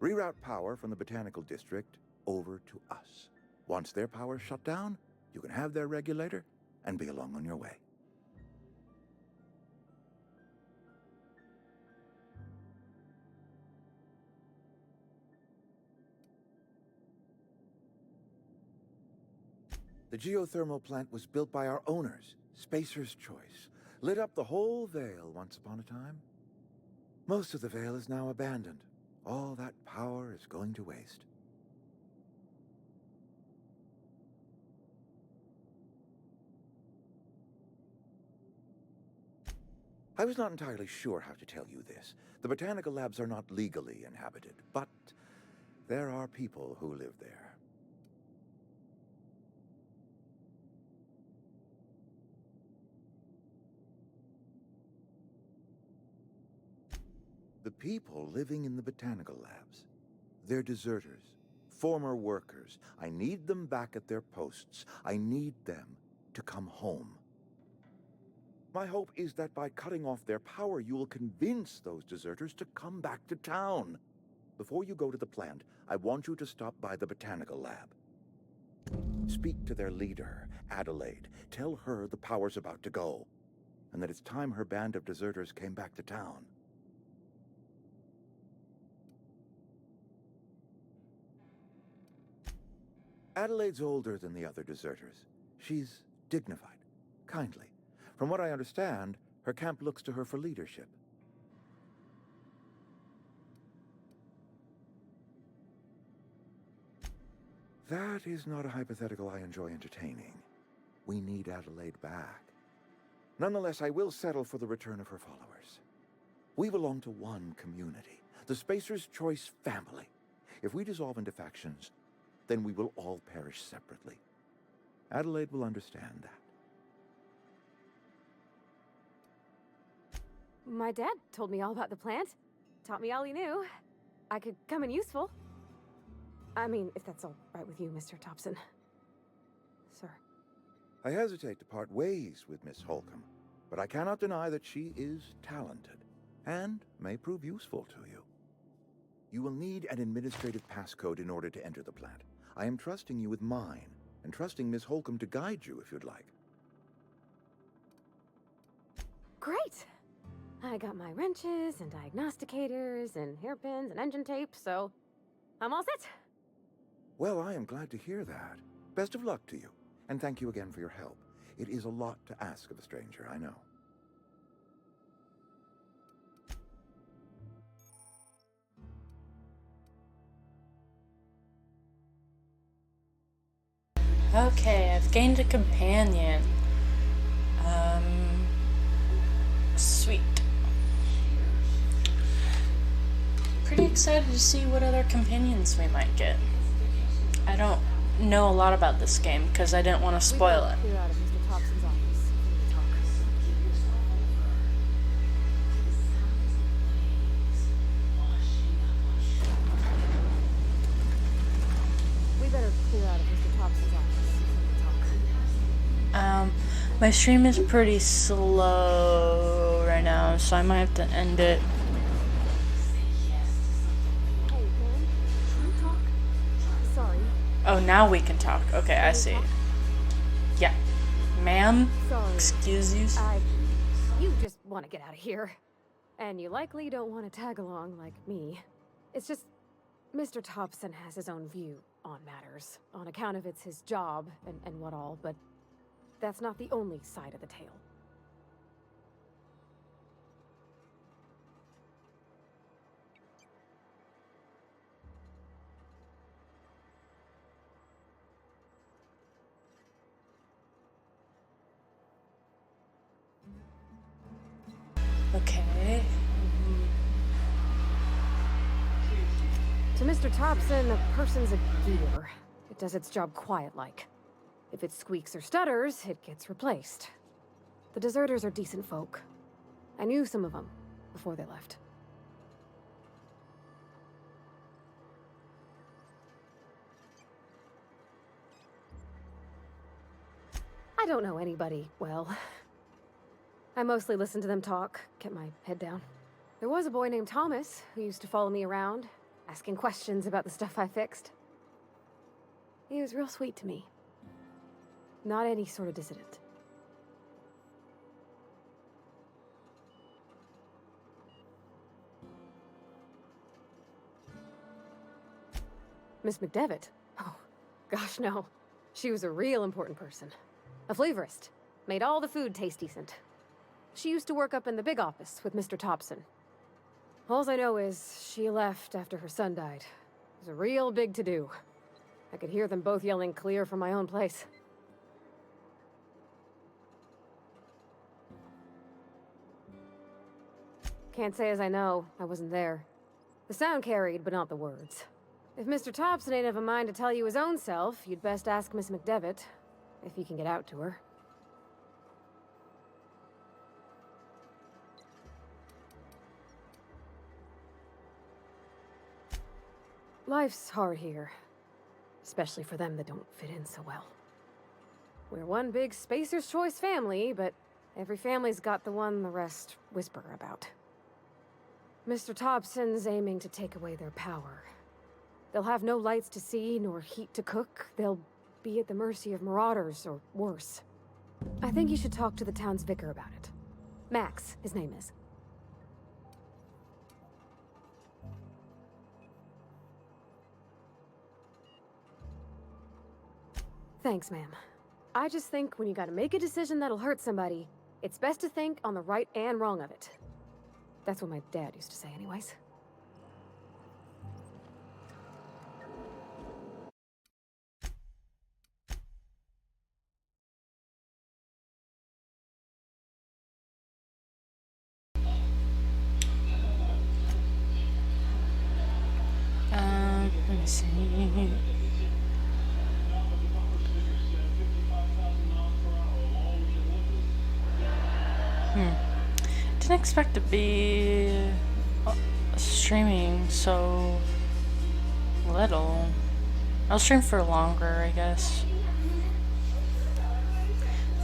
Reroute power from the botanical district over to us. Once their power's shut down, you can have their regulator and be along on your way. The geothermal plant was built by our owners, Spacer's Choice. Lit up the whole Vale once upon a time. Most of the Vale is now abandoned. All that power is going to waste. I was not entirely sure how to tell you this. The botanical labs are not legally inhabited, but there are people who live there. The people living in the botanical labs, they're deserters, former workers. I need them back at their posts. I need them to come home. My hope is that by cutting off their power, you will convince those deserters to come back to town. Before you go to the plant, I want you to stop by the botanical lab. Speak to their leader, Adelaide. Tell her the power's about to go, and that it's time her band of deserters came back to town. Adelaide's older than the other deserters. She's dignified, kindly. From what I understand, her camp looks to her for leadership. That is not a hypothetical I enjoy entertaining. We need Adelaide back. Nonetheless, I will settle for the return of her followers. We belong to one community, the Spacer's Choice family. If we dissolve into factions, then we will all perish separately. Adelaide will understand that. My dad told me all about the plant. Taught me all he knew. I could come in useful. I mean, if that's all right with you, Mr. Thompson. Sir. I hesitate to part ways with Miss Holcomb, but I cannot deny that she is talented and may prove useful to you. You will need an administrative passcode in order to enter the plant. I am trusting you with mine, and trusting Miss Holcomb to guide you if you'd like. Great! I got my wrenches and diagnosticators and hairpins and engine tape, so I'm all set. Well, I am glad to hear that. Best of luck to you, and thank you again for your help. It is a lot to ask of a stranger, I know. Okay, I've gained a companion. Sweet. Pretty excited to see what other companions we might get. I don't know a lot about this game because I didn't want to spoil it. Clear out of Mr. Thompson's office. We better clear out of Mr. Thompson's office. My stream is pretty slow right now, so I might have to end it. Hey, man, can you talk? Sorry. Oh, now we can talk. Okay, I see. Yeah. Ma'am? Sorry. Excuse you? You just want to get out of here. And you likely don't want to tag along like me. It's just, Mr. Thompson has his own view on matters, on account of it's his job and what all, but that's not the only side of the tale. Okay. To Mr. Thompson, a person's a gear. It does its job quiet-like. If it squeaks or stutters, it gets replaced. The deserters are decent folk. I knew some of them before they left. I don't know anybody well. I mostly listened to them talk, kept my head down. There was a boy named Thomas who used to follow me around, asking questions about the stuff I fixed. He was real sweet to me. Not any sort of dissident. Miss McDevitt? Oh, gosh, no. She was a real important person. A flavorist. Made all the food taste decent. She used to work up in the big office with Mr. Thompson. All I know is she left after her son died. It was a real big to-do. I could hear them both yelling clear from my own place. Can't say as I know. I wasn't there. The sound carried, but not the words. If Mr. Thompson ain't of a mind to tell you his own self, you'd best ask Miss McDevitt, if you can get out to her. Life's hard here. Especially for them that don't fit in so well. We're one big Spacer's Choice family, but every family's got the one the rest whisper about. Mr. Thompson's aiming to take away their power. They'll have no lights to see, nor heat to cook. They'll be at the mercy of marauders, or worse. I think you should talk to the town's vicar about it. Max, his name is. Thanks, ma'am. I just think when you gotta make a decision that'll hurt somebody, it's best to think on the right and wrong of it. That's what my dad used to say anyways. see. Didn't expect to be streaming so little. I'll stream for longer, I guess.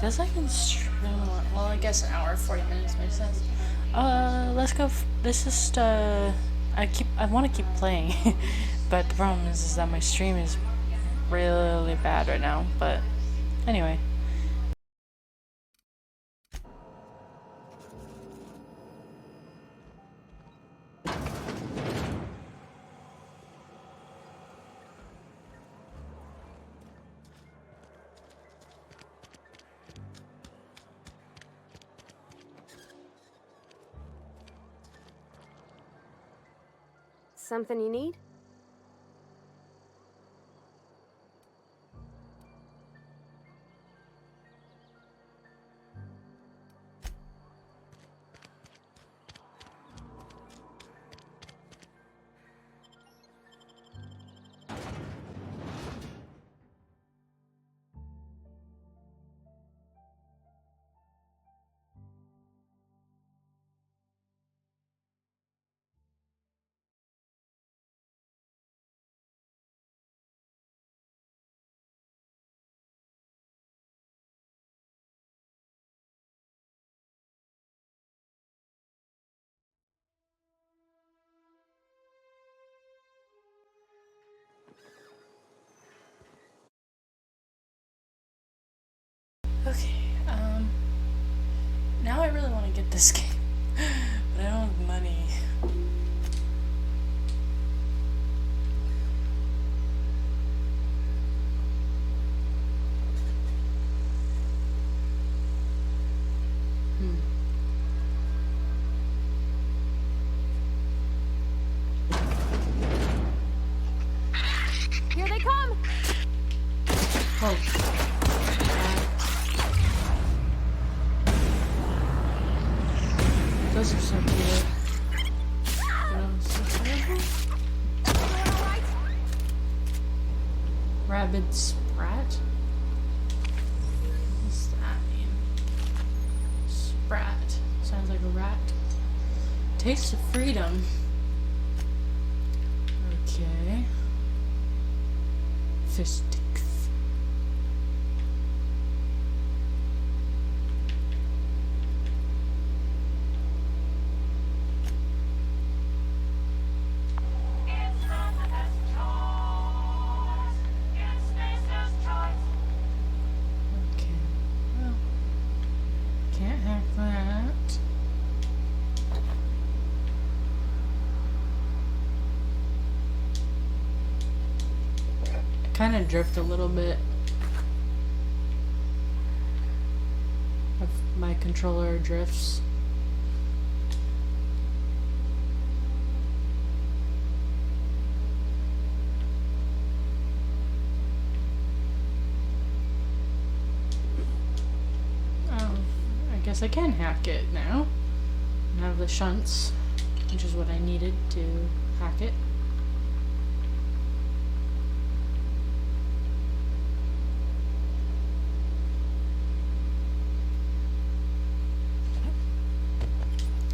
Feels like I can stream, well, I guess an hour, 40 minutes makes sense. Let's go, this is, I want to keep playing, but the problem is that my stream is really bad right now, but anyway. Something you need? Okay, now I really want to get this game, but I don't have money. Here they come! Oh. Those are so cute. Rabid Sprat? What does that mean? Sprat. Sounds like a rat. Taste of freedom. Okay. Fish sticks. Kind of drift a little bit of my controller drifts. Oh, I guess I can hack it now. I have the shunts, which is what I needed to hack it.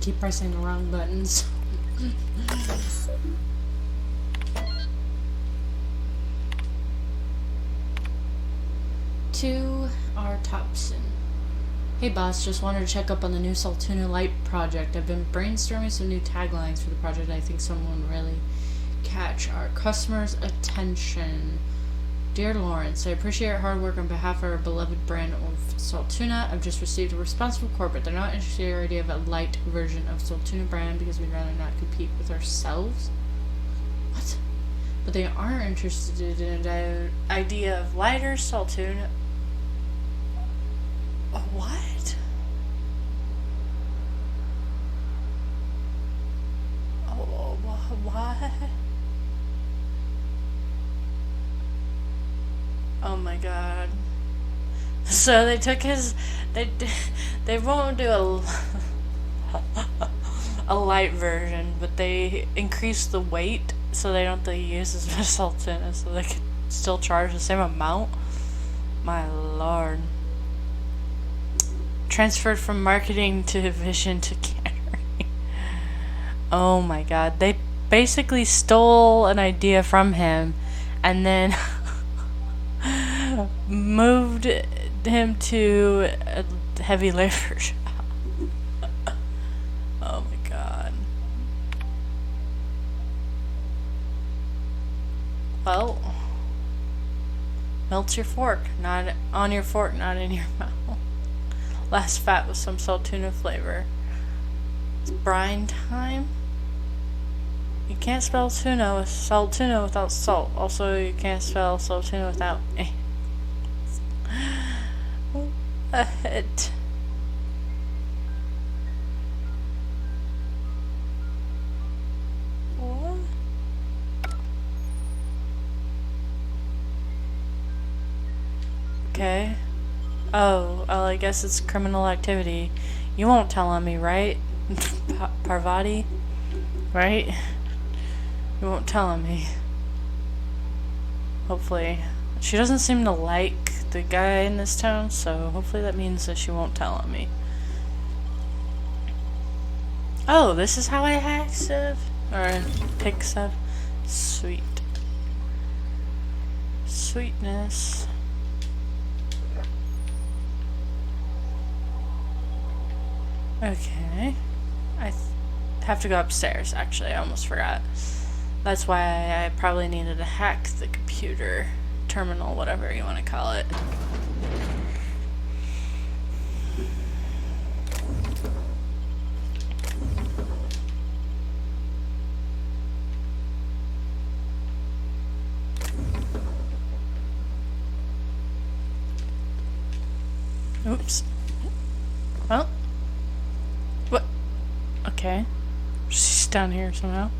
Keep pressing the wrong buttons. To R. Thompson. Hey boss, just wanted to check up on the new Saltuna Light project. I've been brainstorming some new taglines for the project I think someone will really catch our customers' attention. Dear Lawrence, I appreciate your hard work on behalf of our beloved brand of Saltuna. I've just received a response from corporate. They're not interested in the idea of a light version of Saltuna brand because we'd rather not compete with ourselves. What? But they are interested in the idea of lighter Saltuna. What? Oh, what? Oh my god. So they took his, they won't do a light version, but they increased the weight so they don't have to use as much Sultana, so they can still charge the same amount? My lord. Transferred from marketing to vision to cannery. Oh my god. They basically stole an idea from him and then moved him to a heavy labor shop. Oh my god. Well, melt your fork, not on your fork, not in your mouth. Last fat with some saltuna flavor. It's brine time. You can't spell saltuna without salt. Also, you can't spell saltuna without a. What? What? Okay. Oh, I guess it's criminal activity. You won't tell on me, right? Parvati? Right? You won't tell on me. Hopefully. She doesn't seem to like the guy in this town, so hopefully that means that she won't tell on me. Oh, this is how I hack stuff? Or pick stuff? Sweet. Sweetness. Okay. I have to go upstairs, actually. I almost forgot. That's why I probably needed to hack the computer terminal, whatever you want to call it. Oops. Well. What? Okay. She's down here somehow.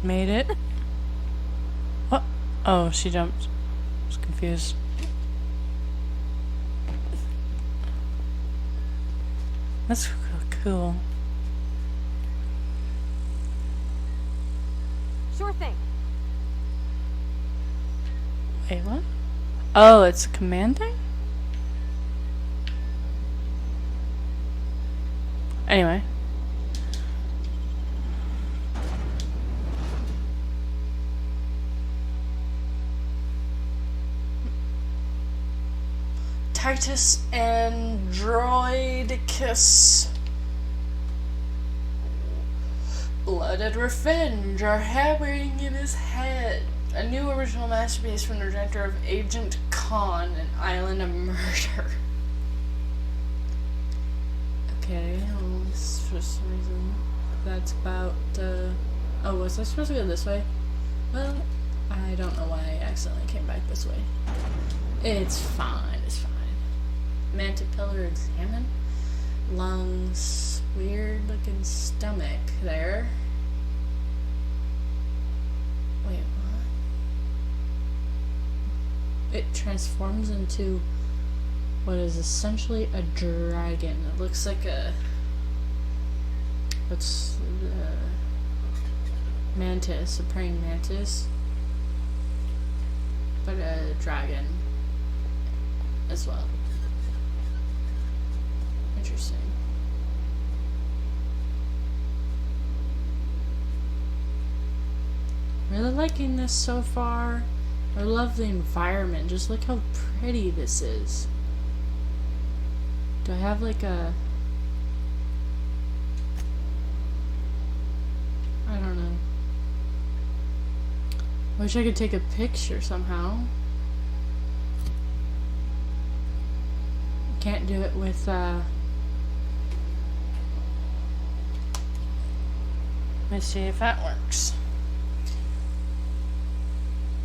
Made it. What? Oh, she jumped. I was confused. That's cool. Sure thing. Wait, what? Oh, it's a command thing? Anyway. Titus Androidicus. Blooded revenge are hammering in his head. A new original masterpiece from the director of Agent Khan, An Island of Murder. Okay, for some reason that's about, oh, was I supposed to go this way? Well, I don't know why I accidentally came back this way. It's fine, it's fine. Mantipillar examine. Lungs. Weird looking stomach there. Wait, what? It transforms into what is essentially a dragon. It looks like a... What's the... Mantis, a praying mantis. But a dragon as well. Interesting. Really liking this so far. I love the environment. Just look how pretty this is. Do I have like a... I don't know. Wish I could take a picture somehow. Can't do it with, Let's see if that works.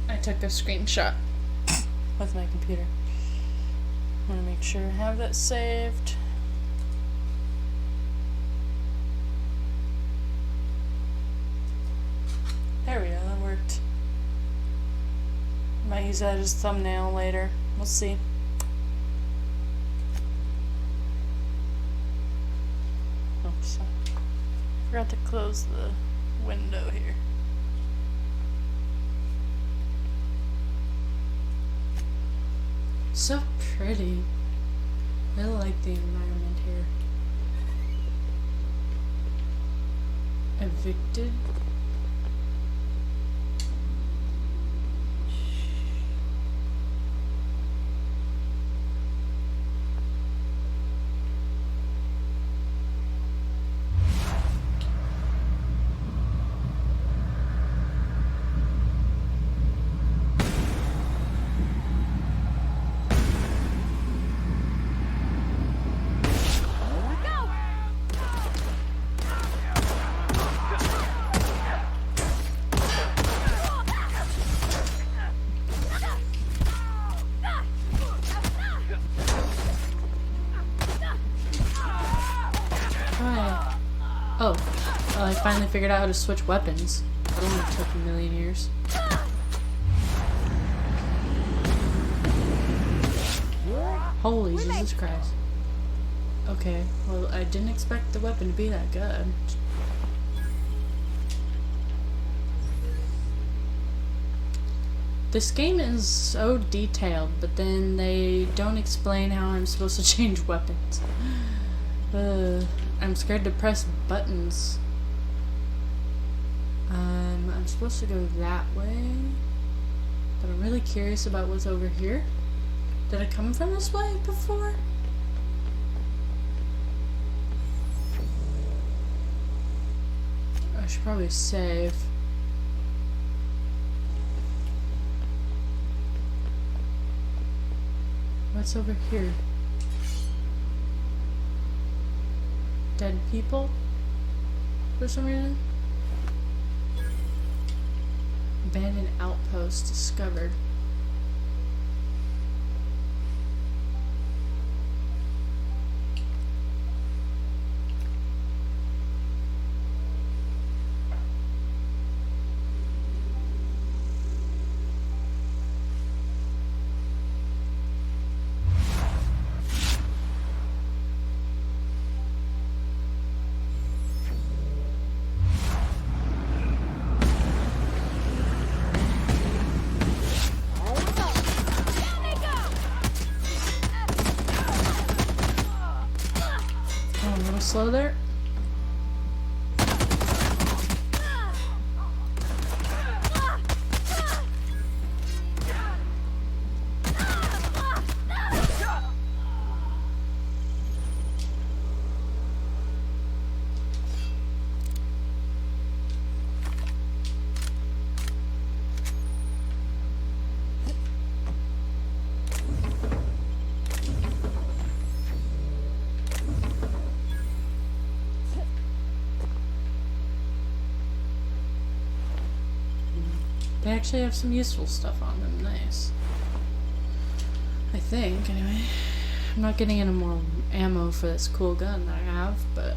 I took a screenshot with my computer. I want to make sure I have that saved. There we go, that worked. Am I use that as thumbnail later. We'll see. Oops. Forgot to close the window here. So pretty. I like the environment here. Evicted. Oh, I finally figured out how to switch weapons. That only took a million years. Holy Jesus Christ. Okay, well, I didn't expect the weapon to be that good. This game is so detailed, but then they don't explain how I'm supposed to change weapons. I'm scared to press buttons. I'm supposed to go that way, but I'm really curious about what's over here. Did I come from this way before? I should probably save. What's over here? Dead people? For some reason? Abandoned outpost discovered. Slow there. They actually have some useful stuff on them. Nice. I think, anyway. I'm not getting any more ammo for this cool gun that I have, but...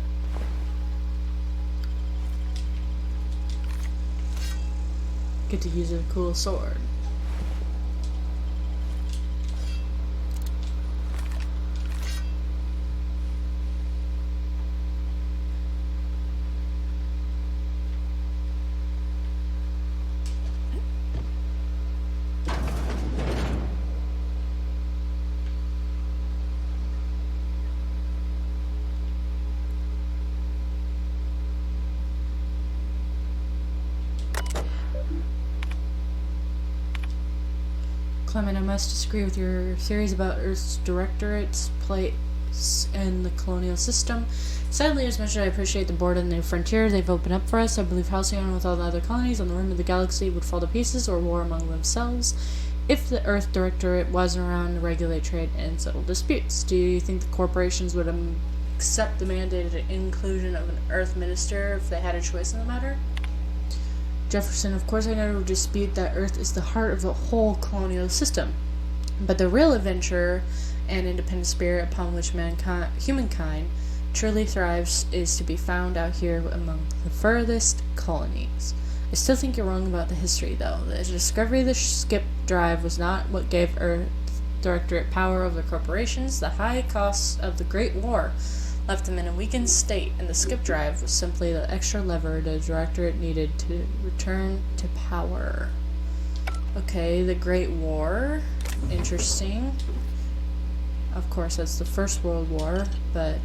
get to use a cool sword. Clement, I must disagree with your theories about Earth's directorate's place in the colonial system. Sadly, as much as I appreciate the board and the frontier they've opened up for us, I believe Halcyon, with all the other colonies on the rim of the galaxy, would fall to pieces or war among themselves if the Earth Directorate wasn't around to regulate trade and settle disputes. Do you think the corporations would accept the mandated inclusion of an Earth Minister if they had a choice in the matter? Jefferson, of course I never dispute that Earth is the heart of the whole colonial system, but the real adventure and independent spirit upon which humankind truly thrives is to be found out here among the furthest colonies. I still think you're wrong about the history, though. The discovery of the skip drive was not what gave Earth Directorate power over corporations. The high costs of the Great War left them in a weakened state, and the skip drive was simply the extra lever the Directorate needed to return to power. Okay, the Great War. Interesting. Of course, that's the First World War, but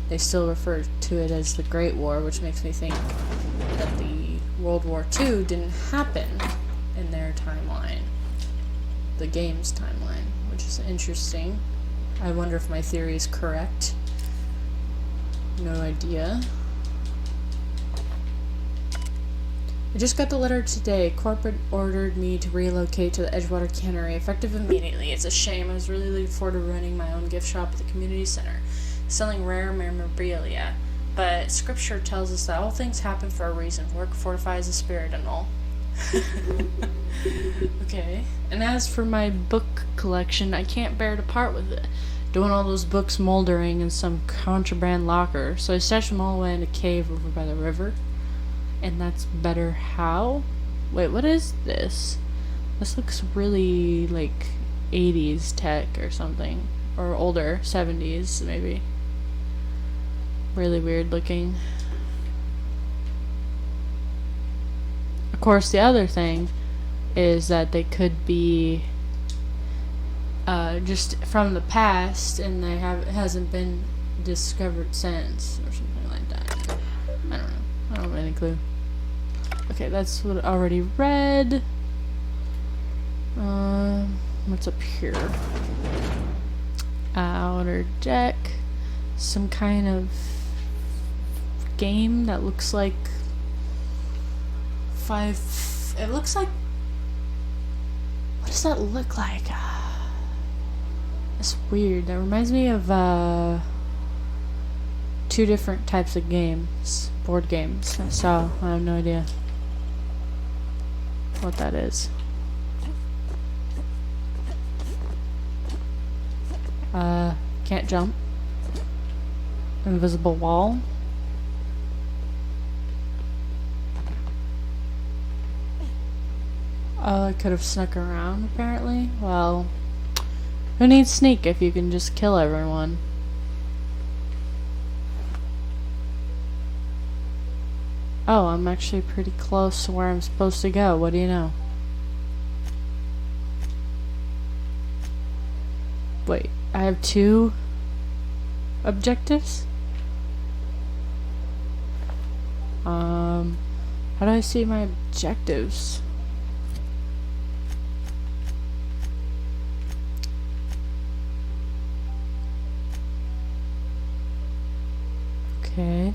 they still refer to it as the Great War, which makes me think that the World War II didn't happen in their timeline. The game's timeline, which is interesting. I wonder if my theory is correct. No idea. I just got the letter today. Corporate ordered me to relocate to the Edgewater Cannery, effective immediately. It's a shame. I was really looking forward to running my own gift shop at the community center, selling rare memorabilia. But scripture tells us that all things happen for a reason. Work fortifies the spirit and all. Okay. And as for my book collection, I can't bear to part with it. Doing all those books moldering in some contraband locker, so I stashed them all away in a cave over by the river. And that's better how? Wait, what is this? This looks really like 80s tech or something. Or older, 70s maybe. Really weird looking. Of course, the other thing is that they could be just from the past, and it hasn't been discovered since, or something like that. I don't know. I don't have any clue. Okay, that's what I already read. What's up here? Outer deck. Some kind of game that looks like it looks like, what does that look like? It's weird. That reminds me of two different types of games, board games. So I have no idea what that is. Can't jump. Invisible wall. Oh, I could have snuck around, apparently. Well, who needs sneak if you can just kill everyone? Oh, I'm actually pretty close to where I'm supposed to go. What do you know? Wait, I have 2 objectives? How do I see my objectives? Okay.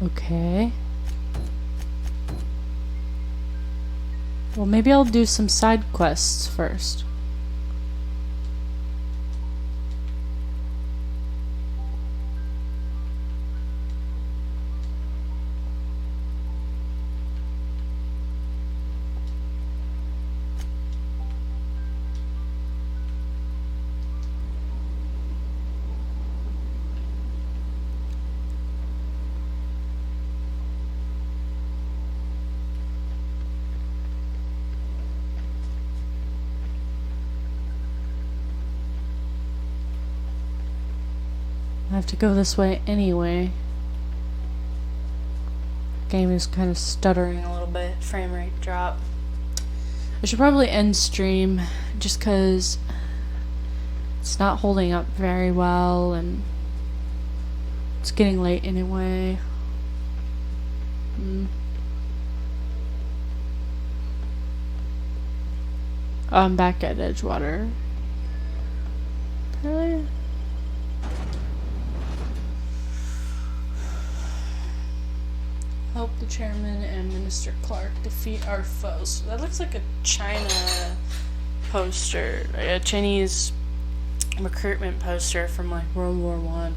Okay. Well, maybe I'll do some side quests first. I have to go this way anyway. Game is kind of stuttering a little bit. Frame rate drop. I should probably end stream just because it's not holding up very well and it's getting late anyway. I'm back at Edgewater. Really? Help the chairman and Minister Clark defeat our foes. That looks like a China poster, like a Chinese recruitment poster from like World War I.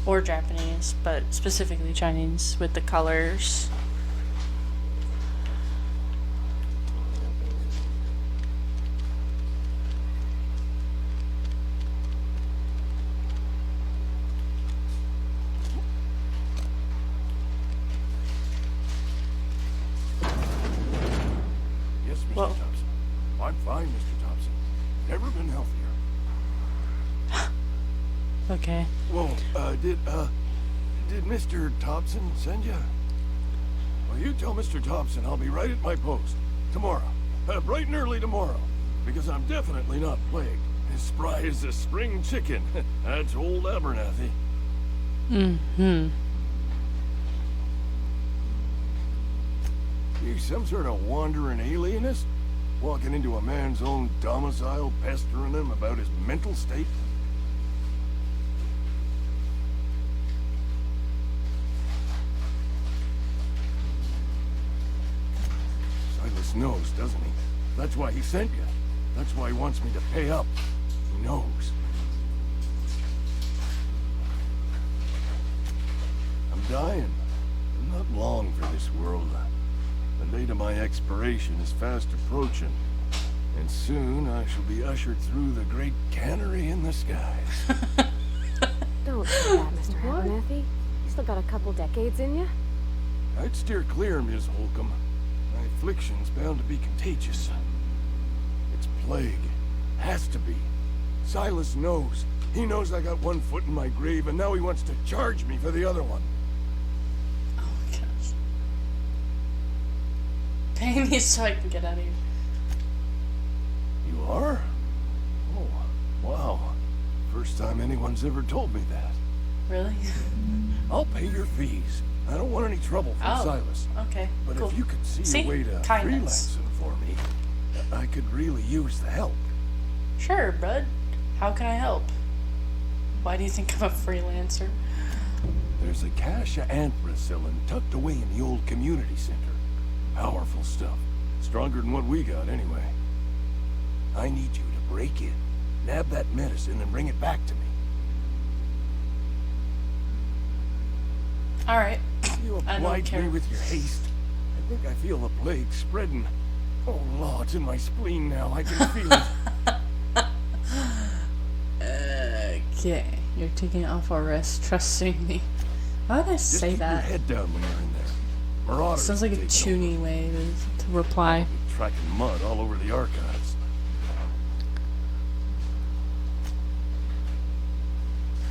or Japanese, but specifically Chinese with the colors. Yes, Mr. Whoa. Thompson. I'm fine, Mr. Thompson. Never been healthier. Okay. Whoa, did Mr. Thompson send you? Well, you tell Mr. Thompson I'll be right at my post. Tomorrow. Bright and early tomorrow. Because I'm definitely not plagued. As spry as a spring chicken. That's old Abernathy. Mm-hmm. You some sort of wandering alienist? Walking into a man's own domicile, pestering him about his mental state? Silas knows, doesn't he? That's why he sent you. That's why he wants me to pay up. He knows. I'm dying. I'm not long for this world. The date of my expiration is fast approaching. And soon I shall be ushered through the great cannery in the skies. Don't say that, Mr. Abernathy. You still got a couple decades in you. I'd steer clear, Ms. Holcomb. My affliction's bound to be contagious. It's plague. Has to be. Silas knows. He knows I got one foot in my grave, and now he wants to charge me for the other one. Oh my gosh. Pay me so I can get out of here. You are? Oh, wow. First time anyone's ever told me that. Really? I'll pay your fees. I don't want any trouble from Silas. Okay. But cool. if you could see a way to Kindness. freelancing for me, I could really use the help. Sure, bud. How can I help? Why do you think I'm a freelancer? There's a cache of anthracillin tucked away in the old community center. Powerful stuff. Stronger than what we got, anyway. I need you to break in, nab that medicine, and bring it back to me. Alright. You I don't oblige care. me with your haste. I think I feel the plague spreading. Oh, Lord, it's in my spleen now. I can feel it. Okay. You're taking off a rest, trusting me. Why would I Just say keep that? your head down when you're in there. Marauders Sounds like a will take chuny way to reply. over. Tracking mud all over the archives.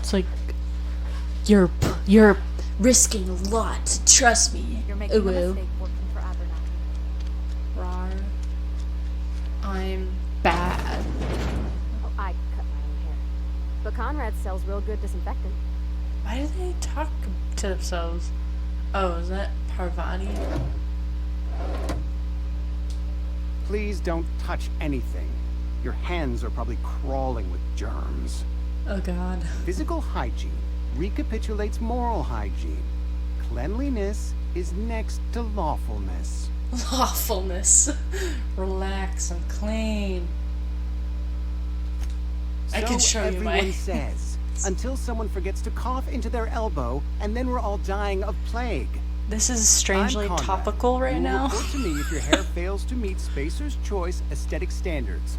It's like you're risking a lot. Trust me. You're making a Ooh. mistake working for Abernathy. Rar. I'm bad. Oh, I cut my own hair. But Conrad sells real good disinfectant. Why do they talk to themselves? Oh, is that Parvati? Please don't touch anything. Your hands are probably crawling with germs. Oh god. Physical hygiene recapitulates moral hygiene. Cleanliness is next to lawfulness. Lawfulness. Relax, I'm clean. I can show you my... everyone says, until someone forgets to cough into their elbow, and then we're all dying of plague. This is strangely I'm Conrad. topical right You will now. report to me if your hair fails to meet Spacer's Choice aesthetic standards.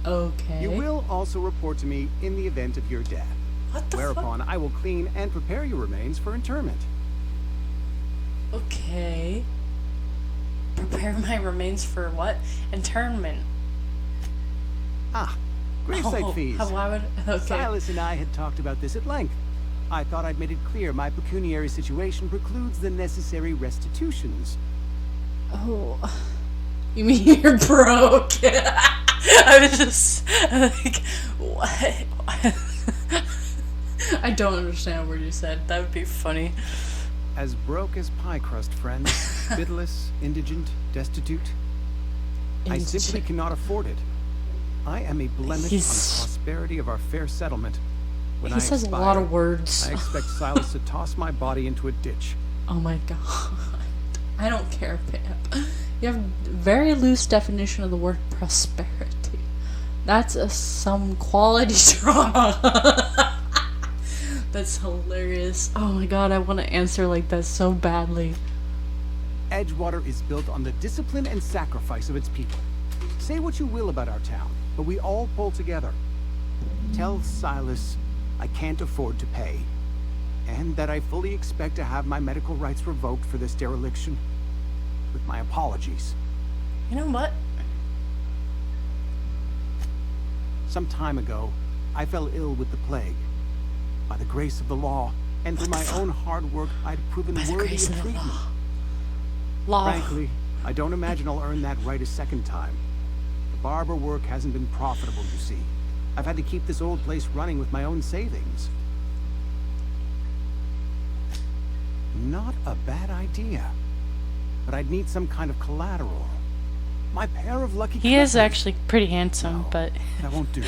Okay. You will also report to me in the event of your death. What the Whereupon I will clean and prepare your remains for interment. Okay. Prepare my remains for what? Internment. Ah, gravesite fees. Why would... Okay. Silas and I had talked about this at length. I thought I'd made it clear my pecuniary situation precludes the necessary restitutions. Oh. You mean you're broke? I was just like, what? I don't understand a word you said. That would be funny. As broke as pie crust, friends. Bidless, indigent, destitute. I simply cannot afford it. I am a blemish on the prosperity of our fair settlement. When He I says expire, a lot of words. I expect Silas to toss my body into a ditch. Oh my god. I don't care, Pip. You have a very loose definition of the word prosperity. That's some quality trauma. That's hilarious. Oh my god, I want to answer like that so badly. Edgewater is built on the discipline and sacrifice of its people. Say what you will about our town, but we all pull together. Tell Silas I can't afford to pay, and that I fully expect to have my medical rights revoked for this dereliction. With my apologies. You know what? Some time ago, I fell ill with the plague. By the grace of the law, and through my own hard work, I'd proven worthy of treatment. Frankly, I don't imagine I'll earn that right a second time. The barber work hasn't been profitable, you see. I've had to keep this old place running with my own savings. Not a bad idea. But I'd need some kind of collateral. My pair of lucky He is actually pretty handsome, but that won't do.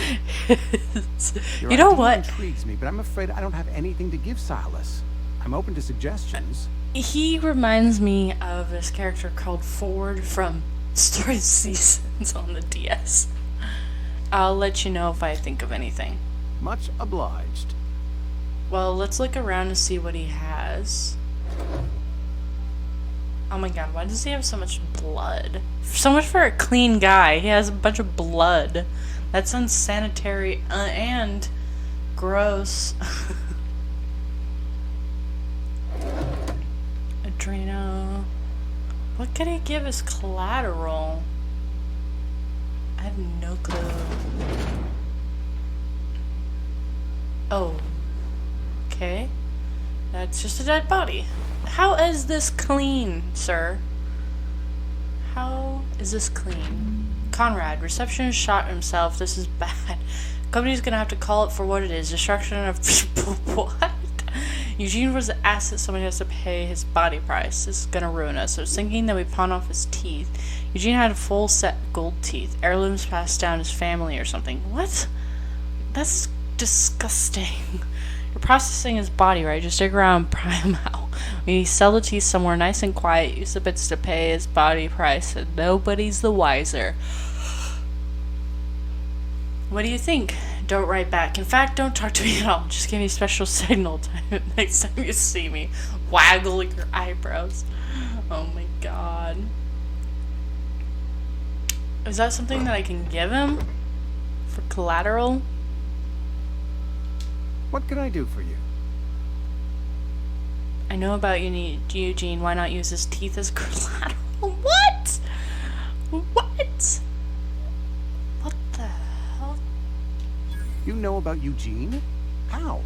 You know what? Intrigues me, but I'm afraid I don't have anything to give Silas. I'm open to suggestions. He reminds me of this character called Ford from Story Seasons on the DS. I'll let you know if I think of anything. Much obliged. Well, let's look around to see what he has. Oh my god, why does he have so much blood? So much for a clean guy. He has a bunch of blood. That's unsanitary and gross. Adreno. What could he give as collateral? I have no clue. Oh. Okay. That's just a dead body. How is this clean, sir? How is this clean? Conrad, receptionist shot himself. This is bad. Company's gonna have to call it for what it is. Destruction of people. What? Eugene was the asset. Somebody has to pay his body price. This is gonna ruin us. I was thinking that we pawn off his teeth. Eugene had a full set of gold teeth. Heirlooms passed down his family or something. What? That's disgusting. You're processing his body, right? Just dig around and pry him out. We sell the teeth somewhere nice and quiet, use the bits to pay his body price, and nobody's the wiser. What do you think? Don't write back. In fact, don't talk to me at all. Just give me special signal time next time you see me. Waggle your eyebrows. Oh my god. Is that something that I can give him? For collateral? What can I do for you? I know about Eugene. Why not use his teeth as collateral? What? What? What the hell? You know about Eugene? How?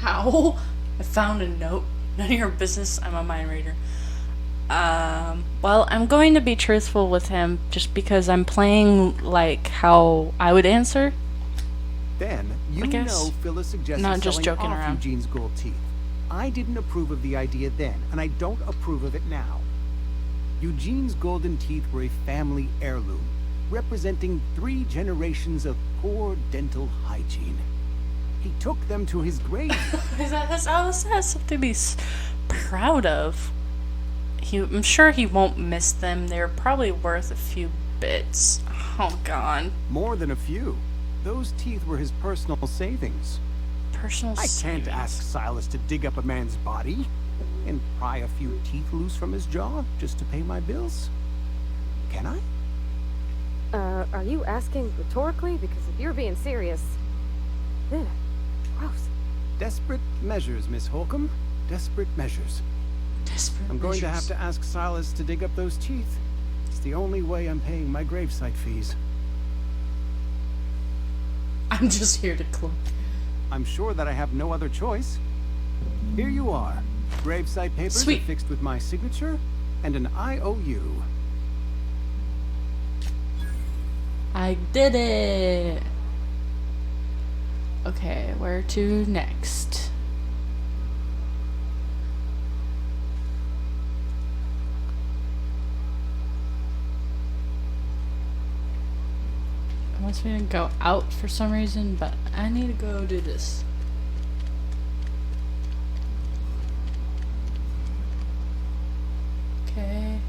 How? I found a note. None of your business. I'm a mind reader. Well, I'm going to be truthful with him just because I'm playing like how I would answer. Then, you know Phyllis suggested not just selling joking off around. Eugene's gold teeth. I didn't approve of the idea then, and I don't approve of it now. Eugene's golden teeth were a family heirloom, representing 3 generations of poor dental hygiene. He took them to his grave. That's something to be proud of. I'm sure he won't miss them. They're probably worth a few bits. Oh god. More than a few. Those teeth were his personal savings. I can't ask Silas to dig up a man's body and pry a few teeth loose from his jaw just to pay my bills. Can I? Are you asking rhetorically? Because if you're being serious... Ugh, gross. Desperate measures, Miss Holcomb. Desperate measures. I'm going to have to ask Silas to dig up those teeth. It's the only way I'm paying my gravesite fees. I'm just here to clue. I'm sure that I have no other choice. Here you are. Gravesite papers Sweet. affixed with my signature and an IOU. I did it! Okay, where to next? It wants me to go out for some reason, but I need to go do this. Okay.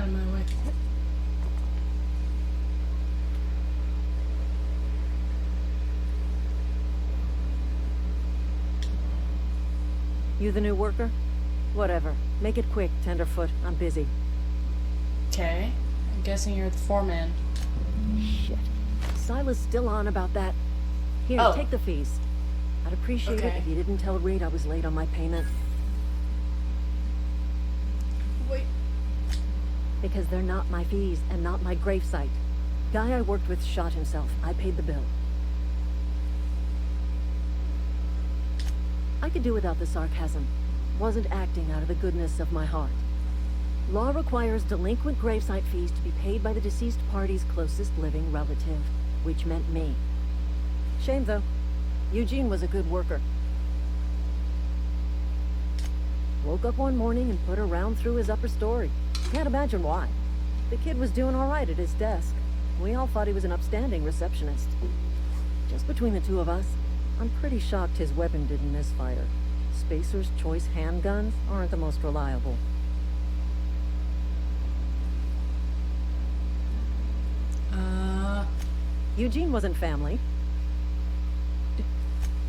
out of my way. You the new worker? Whatever. Make it quick, Tenderfoot. I'm busy. Okay. I'm guessing you're the foreman. Shit. Silas still on about that. Here, Oh. take the fees. I'd appreciate it Okay. if you didn't tell Reed I was late on my payment. Wait. Because they're not my fees and not my gravesite. Guy I worked with shot himself. I paid the bill. I could do without the sarcasm. Wasn't acting out of the goodness of my heart. Law requires delinquent gravesite fees to be paid by the deceased party's closest living relative, which meant me. Shame, though. Eugene was a good worker. Woke up one morning and put a round through his upper story. Can't imagine why. The kid was doing all right at his desk. We all thought he was an upstanding receptionist. Just between the two of us, I'm pretty shocked his weapon didn't misfire. Spacer's Choice handguns aren't the most reliable. Eugene wasn't family.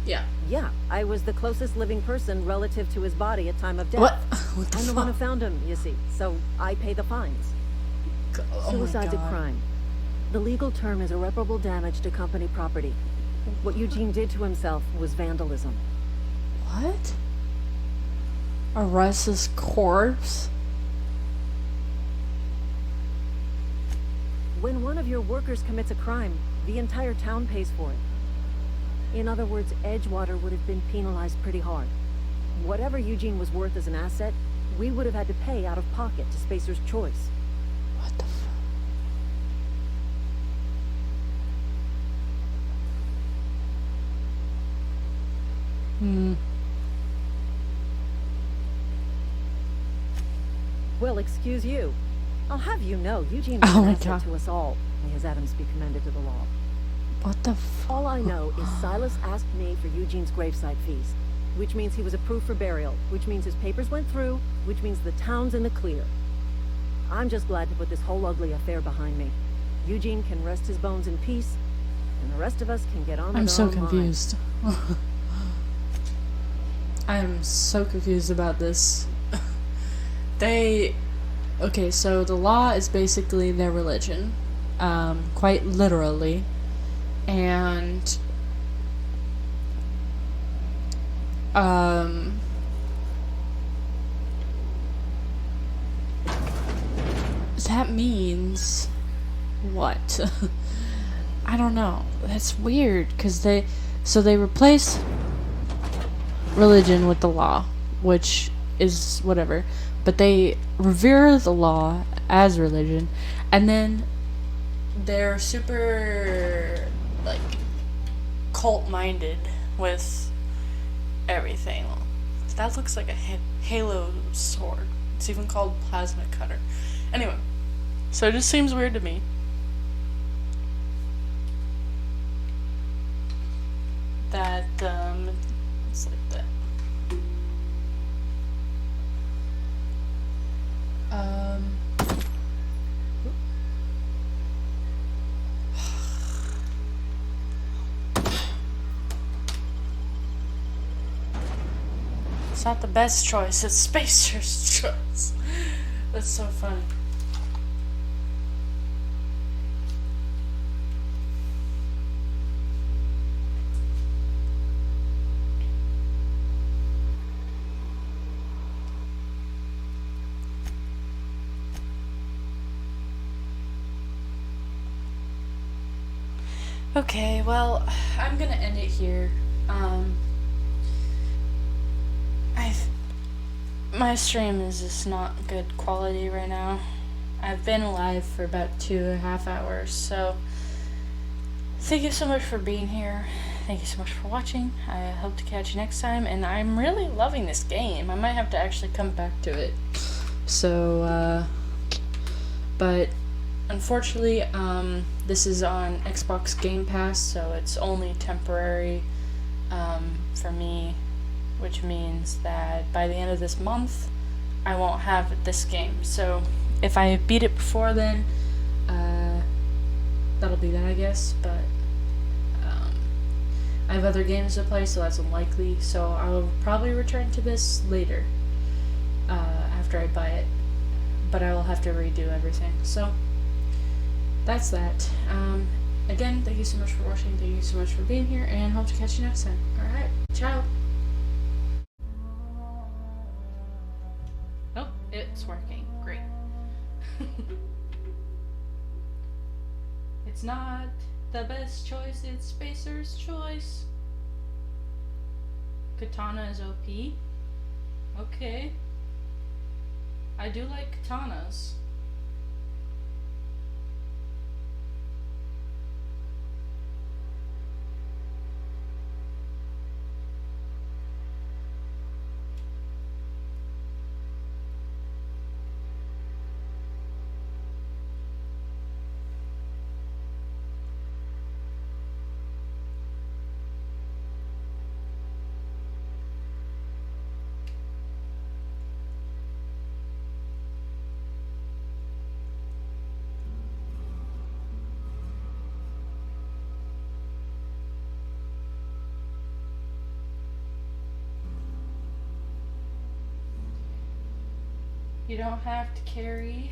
Yeah. Yeah, I was the closest living person relative to his body at time of death. What? What the I'm the fuck? one who found him, you see, so I pay the fines. Oh my Suicide's a God. crime. The legal term is irreparable damage to company property. What Eugene did to himself was vandalism. What? Arrest his corpse? When one of your workers commits a crime, the entire town pays for it. In other words, Edgewater would have been penalized pretty hard. Whatever Eugene was worth as an asset, we would have had to pay out of pocket to Spacer's Choice. What the fuck? Well, excuse you. I'll have you know, Eugene was Oh an my asset God. to us all. May his Adams be commended to the law. What the fuck? All I know is Silas asked me for Eugene's gravesite fees, which means he was approved for burial, which means his papers went through, which means the town's in the clear. I'm just glad to put this whole ugly affair behind me. Eugene can rest his bones in peace, and the rest of us can get on I'm with so our own lives. confused. I'm so confused about this. Okay, so the law is basically their religion, quite literally, and that means what? I don't know. That's weird because they replace religion with the law, which is whatever, but they revere the law as religion, and then they're super like cult-minded with everything. That looks like a halo sword. It's even called plasma cutter. Anyway, so it just seems weird to me. That it's like that. It's not the best choice, it's Spacer's choice. That's so funny. Okay, well, I'm gonna end it here. My stream is just not good quality right now. I've been live for about 2.5 hours, so thank you so much for being here. Thank you so much for watching. I hope to catch you next time, and I'm really loving this game. I might have to actually come back to it. So, but unfortunately, this is on Xbox Game Pass, so it's only temporary for me, which means that by the end of this month, I won't have this game. So if I beat it before then, that'll be that, I guess. But I have other games to play, so that's unlikely. So I'll probably return to this later, after I buy it. But I will have to redo everything. So that's that. Again, thank you so much for watching. Thank you so much for being here, and hope to catch you next time. Alright, ciao. Oh, it's working. Great. It's not the best choice, it's Spacer's choice. Katana is OP. Okay. I do like katanas. You don't have to carry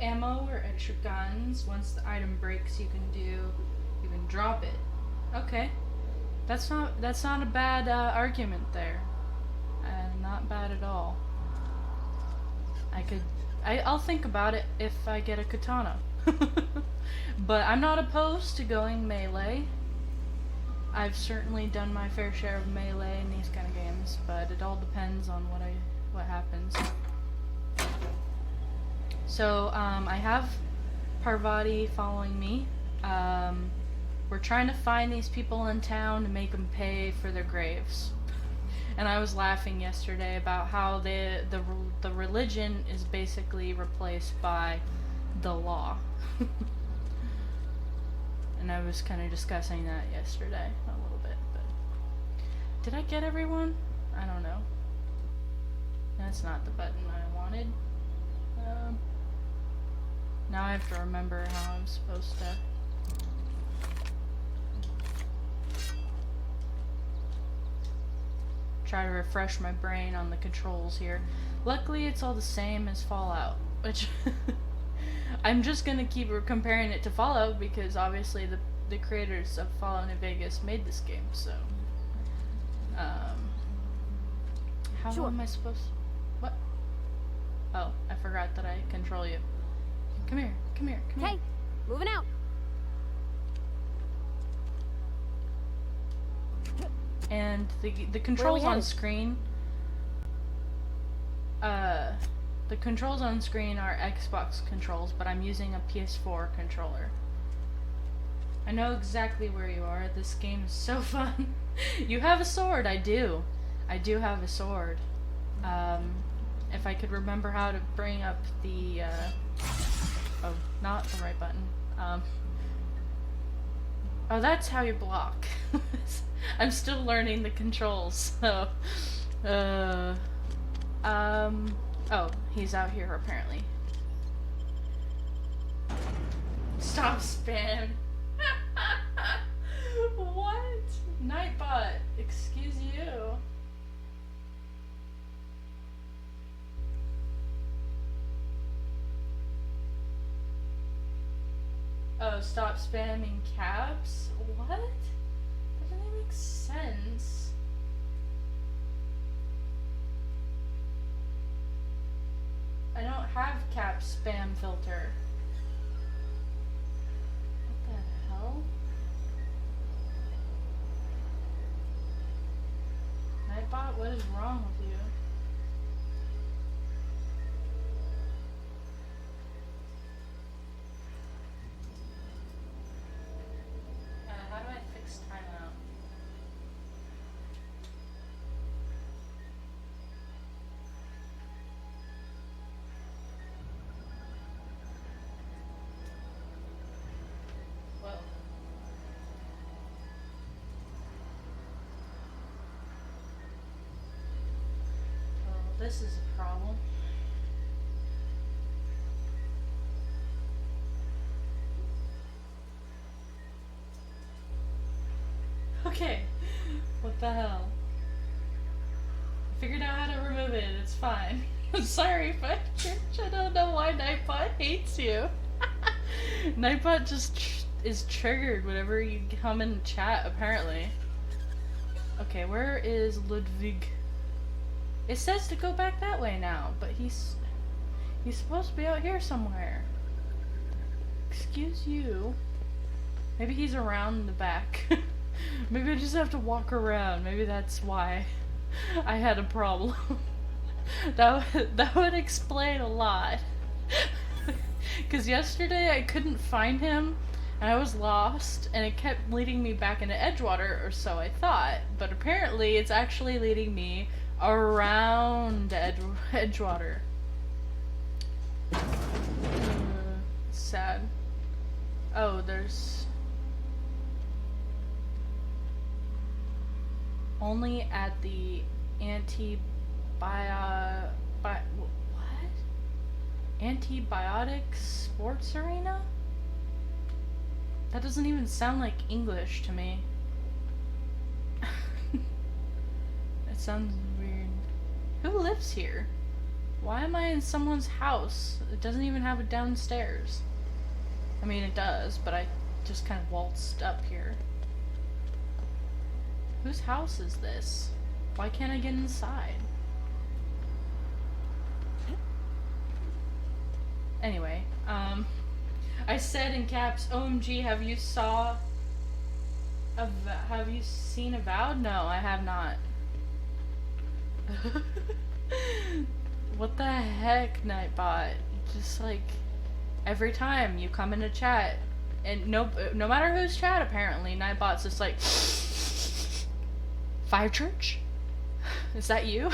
ammo or extra guns. Once the item breaks, you can drop it. Okay, that's not a bad argument there. Not bad at all. I'll think about it if I get a katana. But I'm not opposed to going melee. I've certainly done my fair share of melee in these kind of games, but it all depends on what happens. So, I have Parvati following me. We're trying to find these people in town to make them pay for their graves. And I was laughing yesterday about how the religion is basically replaced by the law. And I was kind of discussing that yesterday a little bit. But did I get everyone? I don't know. That's not the button I wanted. Now I have to remember how I'm supposed to. Try to refresh my brain on the controls here. Luckily, it's all the same as Fallout, which I'm just gonna keep comparing it to Fallout because obviously the creators of Fallout New Vegas made this game. So, how am I supposed? What? Oh, I forgot that I control you. Come here, come here, come here. Hey, moving out. And the controls on screen, the controls on screen are Xbox controls, but I'm using a PS4 controller. I know exactly where you are. This game is so fun. You have a sword. I do have a sword. If I could remember how to bring up the oh, not the right button. Oh, that's how you block. I'm still learning the controls, so oh, he's out here apparently. Stop spam. What? Nightbot, excuse you. Oh, stop spamming caps? What? That doesn't make sense. I don't have cap spam filter. What the hell? Nightbot, what is wrong with you? How do I fix timeout? Well, this is a problem. Okay. What the hell? I figured out how to remove it. It's fine. I'm sorry, but I don't know why Nightbot hates you. Nightbot just is triggered whenever you come in chat, apparently. Okay, where is Ludwig? It says to go back that way now, but he's supposed to be out here somewhere. Excuse you. Maybe he's around the back. Maybe I just have to walk around. Maybe that's why I had a problem. that would explain a lot. Because yesterday I couldn't find him and I was lost and it kept leading me back into Edgewater, or so I thought. But apparently it's actually leading me around Edgewater. Sad. Oh, there's only at the antibiotic sports arena? That doesn't even sound like English to me. It sounds weird. Who lives here? Why am I in someone's house? It doesn't even have a downstairs. I mean, it does, but I just kind of waltzed up here. Whose house is this? Why can't I get inside? Anyway, I said in caps, OMG, have you seen Avowed? No, I have not. What the heck, Nightbot? Just like every time you come into chat, and no matter whose chat, apparently, Nightbot's just like, Fire Church? Is that you?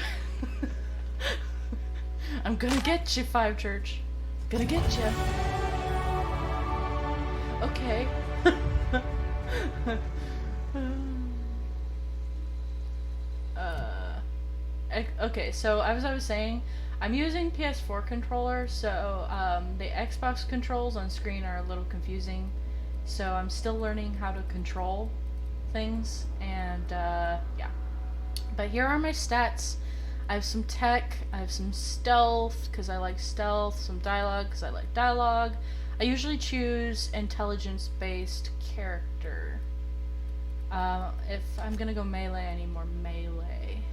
I'm gonna get you, Five Church. Gonna get you. Okay. Okay, so as I was saying, I'm using PS4 controller, so the Xbox controls on screen are a little confusing. So I'm still learning how to control things, and yeah. But here are my stats. I have some tech, I have some stealth, because I like stealth, some dialogue, because I like dialogue. I usually choose intelligence-based character. If I'm gonna go melee, I need more melee.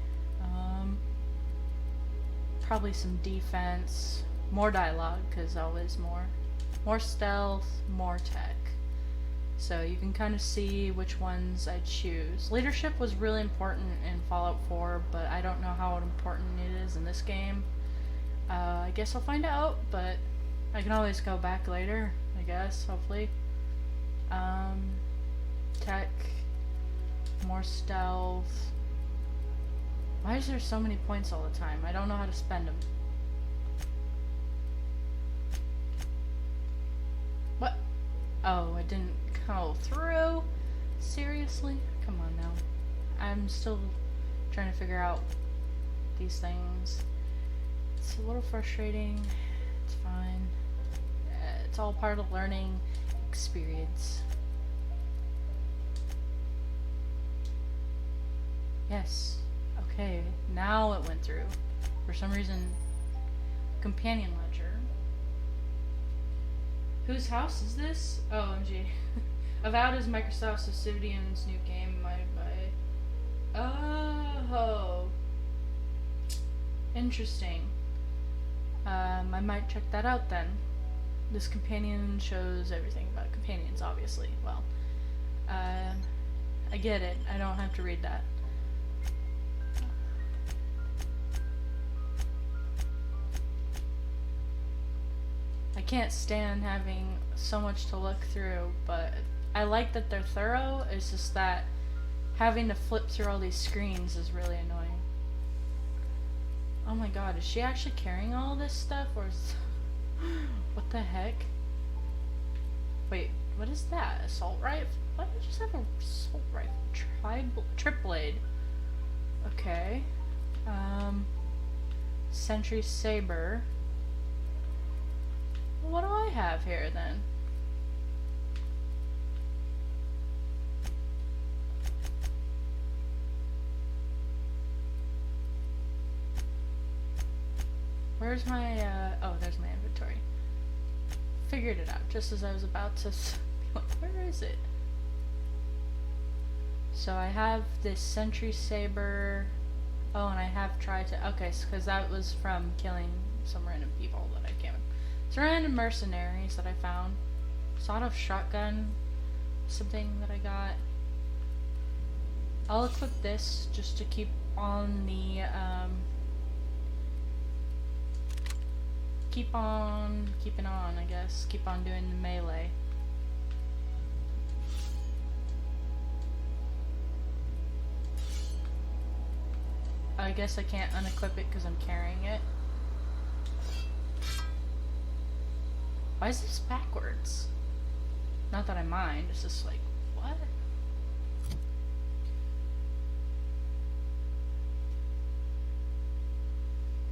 Probably some defense, more dialogue, because always more stealth, more tech. So you can kind of see which ones I choose. Leadership was really important in Fallout 4, but I don't know how important it is in this game. I guess I'll find out, but I can always go back later, I guess, hopefully. Tech, more stealth. Why is there so many points all the time? I don't know how to spend them. What? Oh, I didn't go through? Seriously? Come on now. I'm still trying to figure out these things. It's a little frustrating. It's fine. It's all part of learning experience. Yes. Okay, now it went through. For some reason, companion ledger. Whose house is this? OMG. Avowed is Microsoft Obsidian's new game by... Oh. Interesting. I might check that out then. This companion shows everything about companions, obviously. Well, I get it. I don't have to read that. I can't stand having so much to look through, but I like that they're thorough. It's just that having to flip through all these screens is really annoying. Oh my god, is she actually carrying all this stuff, or is... What the heck? Wait, what is that? Assault rifle? Why did I just have an assault rifle? Triplade. Okay. Sentry saber. What do I have here then? Where's my, oh, there's my inventory. Figured it out just as I was about to be like, where is it? So I have this sentry saber. Oh, and I have tried to, okay, because that was from killing some random people that I came in. Some random mercenaries that I found. Sawed-off shotgun, something that I got. I'll equip this just to keep on the, keep on keeping on, I guess. Keep on doing the melee. I guess I can't unequip it because I'm carrying it. Why is this backwards? Not that I mind, it's just like, what?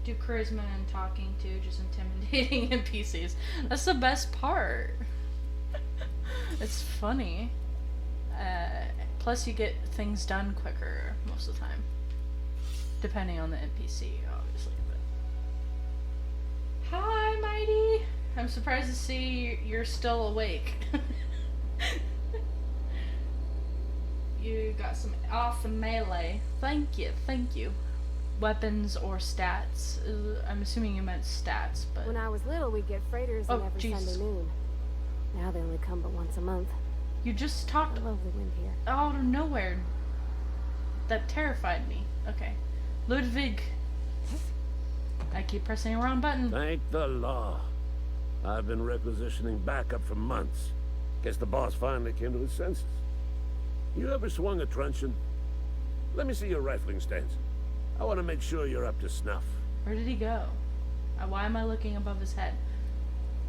Do charisma and talking too, just intimidating NPCs. That's the best part. It's funny. Plus you get things done quicker most of the time. Depending on the NPC, obviously. But... Hi, Mighty! I'm surprised to see you're still awake. You got some awesome melee. Thank you, thank you. Weapons or stats? I'm assuming you meant stats, but... When I was little, we'd get freighters in every Jesus. Sunday noon. Now they only come but once a month. You just talked... I love the wind here. Out of nowhere. That terrified me. Okay. Ludwig. I keep pressing the wrong button. Thank the law. I've been requisitioning backup for months. Guess the boss finally came to his senses. You ever swung a truncheon? Let me see your rifling stance. I want to make sure you're up to snuff. Where did he go? Why am I looking above his head?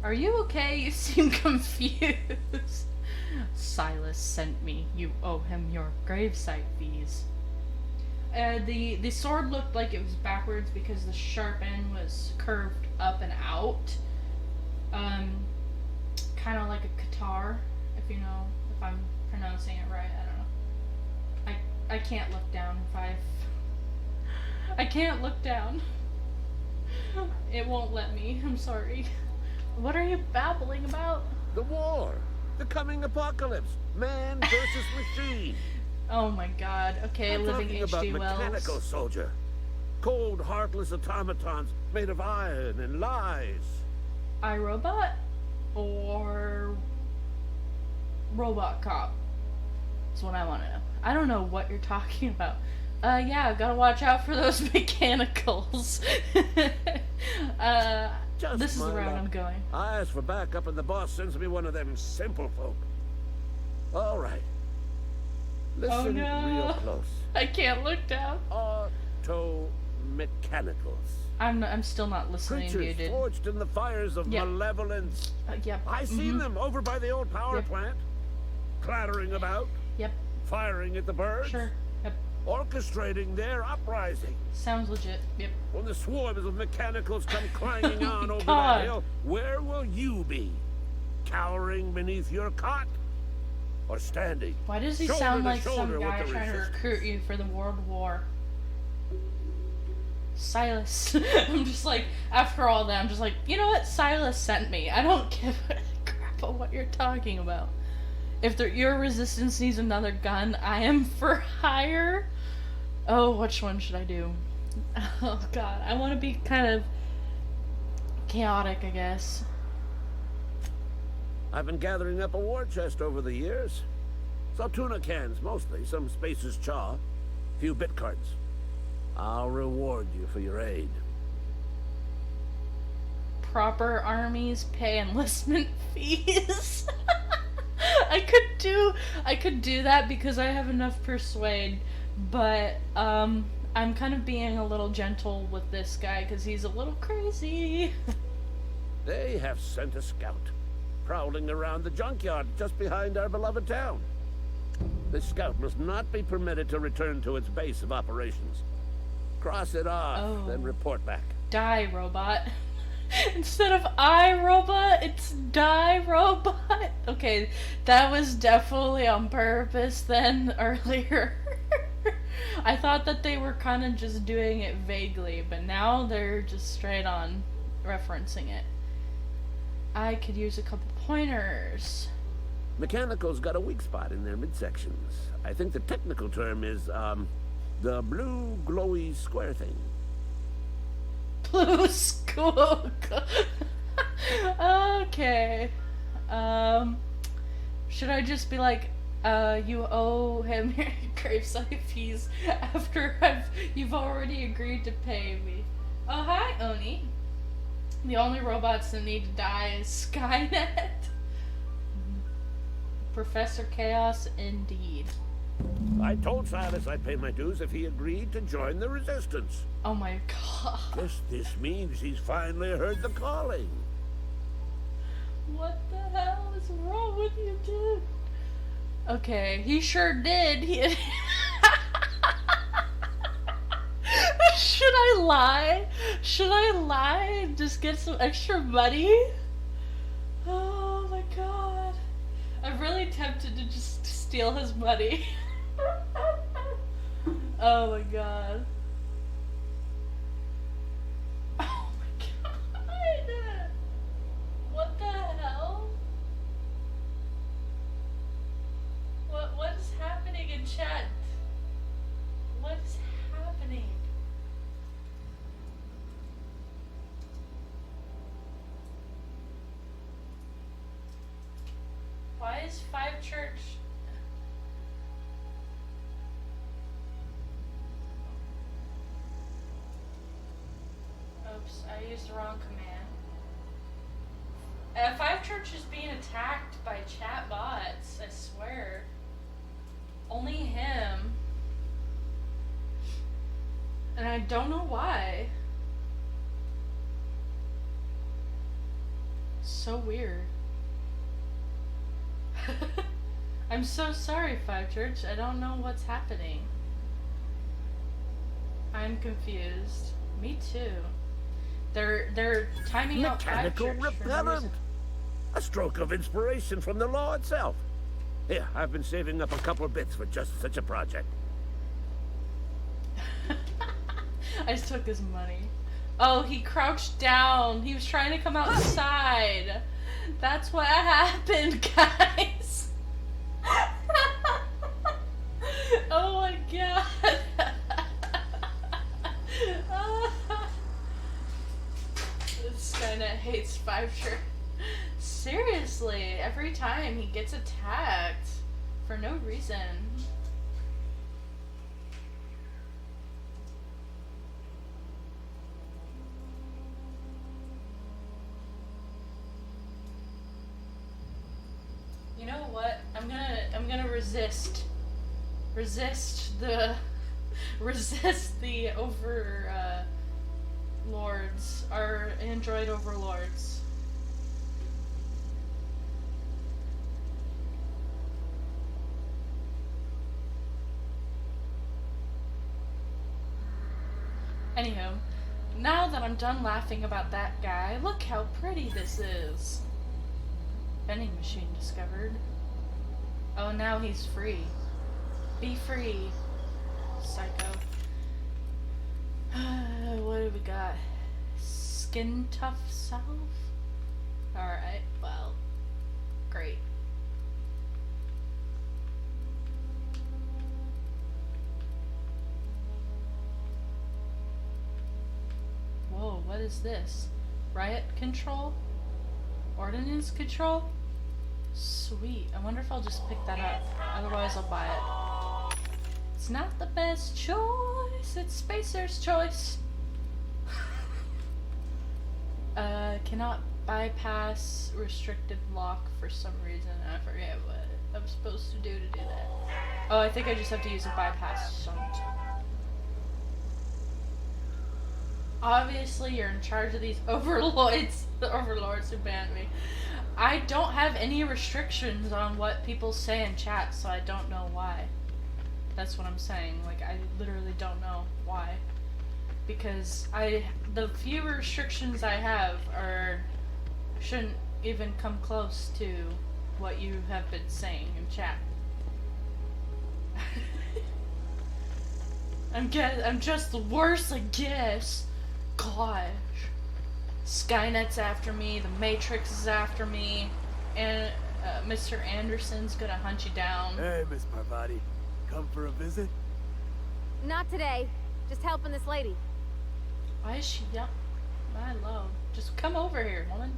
Are you okay? You seem confused. Silas sent me. You owe him your gravesite fees. The sword looked like it was backwards because the sharp end was curved up and out. Kind of like a guitar, if you know, if I'm pronouncing it right. I don't know. I can't look down I can't look down. It won't let me. I'm sorry. What are you babbling about? The war. The coming apocalypse. Man versus machine. Oh my god. Okay, I'm living talking H.G. about Wells. mechanical soldier. Cold, heartless automatons made of iron and lies. iRobot? Or Robot Cop? That's what I want to know. I don't know what you're talking about. Yeah, gotta watch out for those mechanicals. This is the route I'm going. I asked for backup and the boss sends me one of them simple folk. All right. Listen Oh no. real close. I can't look down. Auto mechanicals. I'm still not listening to you, Creatures dude. forged in the fires of Yep. malevolence. Yep. I seen them over by the old power plant, clattering about. Yep. Firing at the birds. Sure. Yep. Orchestrating their uprising. Sounds legit. Yep. When the swarms of mechanicals come clanging on over God. that hill, where will you be? Cowering beneath your cot? Or standing? Why does he shoulder sound to like some shoulder with guy the trying to resistance? recruit you for the World War? Silas. I'm just like, after all that, I'm just like, you know what? Silas sent me. I don't give a crap about what you're talking about. If your resistance needs another gun, I am for hire. Oh, which one should I do? Oh god, I want to be kind of chaotic, I guess. I've been gathering up a war chest over the years. Saw tuna cans, mostly. Some Spacer's chaw. Few bit cards. I'll reward you for your aid. Proper armies pay enlistment fees. I could do that because I have enough persuade, but I'm kind of being a little gentle with this guy because he's a little crazy. They have sent a scout, prowling around the junkyard just behind our beloved town. This scout must not be permitted to return to its base of operations. Cross it off, then report back. Die, robot. Instead of iRobot, it's Die Robot. Okay, that was definitely on purpose then, earlier. I thought that they were kind of just doing it vaguely, but now they're just straight on referencing it. I could use a couple pointers. Mechanical's got a weak spot in their midsections. I think the technical term is, the blue glowy square thing. Blue school. Okay. Should I just be like, you owe him your gravesite fees after you've already agreed to pay me? Oh, hi, Oni. The only robots that need to die is Skynet. Professor Chaos, indeed. I told Silas I'd pay my dues if he agreed to join the Resistance. Oh my god. Guess this means he's finally heard the calling. What the hell is wrong with you, dude? Okay, he sure did. Should I lie? Should I lie and just get some extra money? Oh my god. I'm really tempted to just steal his money. Oh my god. Oh my god. What the hell? What is happening in chat? What is happening? Why is Five Church? Oops, I used the wrong command. Five Church is being attacked by chat bots, I swear. Only him. And I don't know why. So weird. I'm so sorry, Five Church. I don't know what's happening. I'm confused. Me too. They're timing out Five Mechanical Church for no repellent! reason. A stroke of inspiration from the law itself. Here, I've been saving up a couple of bits for just such a project. I just took his money. Oh, he crouched down. He was trying to come outside. That's what happened, guys. Oh my god. This Skynet hates Five Church. Seriously, every time he gets attacked for no reason. You know what? I'm gonna resist the overlords, our android overlords. Anywho, now that I'm done laughing about that guy, look how pretty this is. Vending machine discovered. Oh, now he's free. Be free, psycho. What do we got? Skin tough salve? Alright, well, great. Whoa, what is this? Riot control? Ordnance control? Sweet. I wonder if I'll just pick that up. Otherwise I'll buy it. It's not the best choice. It's Spacer's choice. Cannot bypass restricted lock for some reason. I forget what I'm supposed to do that. Oh, I think I just have to use a bypass shunt. Obviously, you're in charge of these overlords, the overlords who banned me. I don't have any restrictions on what people say in chat, so I don't know why. That's what I'm saying. Like, I literally don't know why. Because the few restrictions I have shouldn't even come close to what you have been saying in chat. I'm just the worst, I guess. Gosh. Skynet's after me, the Matrix is after me, and Mr. Anderson's gonna hunt you down. Hey, Miss Parvati. Come for a visit? Not today. Just helping this lady. Why is she yelling? My love. Just come over here, woman.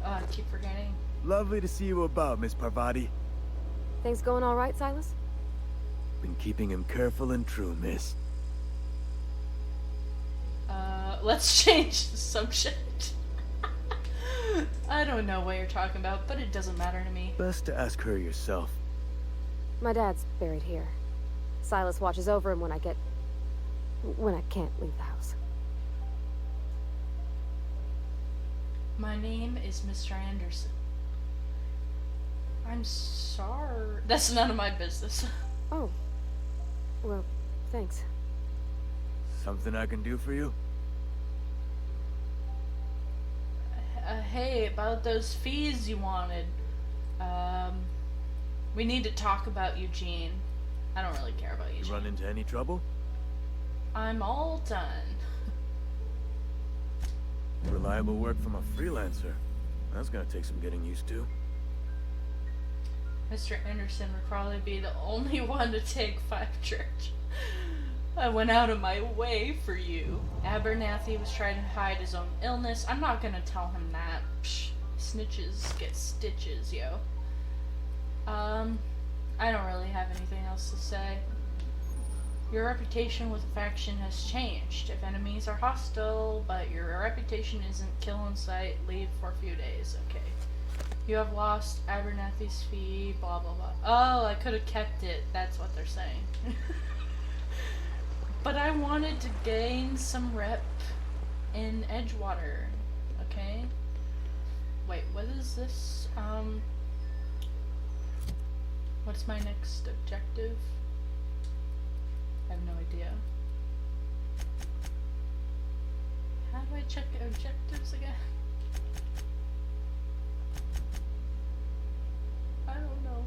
I keep forgetting. Lovely to see you about, Miss Parvati. Things going all right, Silas? Been keeping him careful and true, miss. Let's change the subject. I don't know what you're talking about, but it doesn't matter to me. Best to ask her yourself. My dad's buried here. Silas watches over him when I can't leave the house. My name is Mr. Anderson. I'm sorry. That's none of my business. Oh. Well, thanks. Something I can do for you? Hey, about those fees you wanted. We need to talk about Eugene. I don't really care about Eugene. You run into any trouble? I'm all done. Reliable work from a freelancer. That's gonna take some getting used to. Mr. Anderson would probably be the only one to take 5 church. I went out of my way for you. Abernathy was trying to hide his own illness. I'm not gonna tell him that. Psh, snitches get stitches, yo. I don't really have anything else to say. Your reputation with the faction has changed. If enemies are hostile, but your reputation isn't kill on sight, leave for a few days. Okay. You have lost Abernathy's fee, blah blah blah. Oh, I could have kept it. That's what they're saying. But I wanted to gain some rep in Edgewater. Okay? Wait, what is this? What's my next objective? I have no idea. How do I check objectives again? I don't know.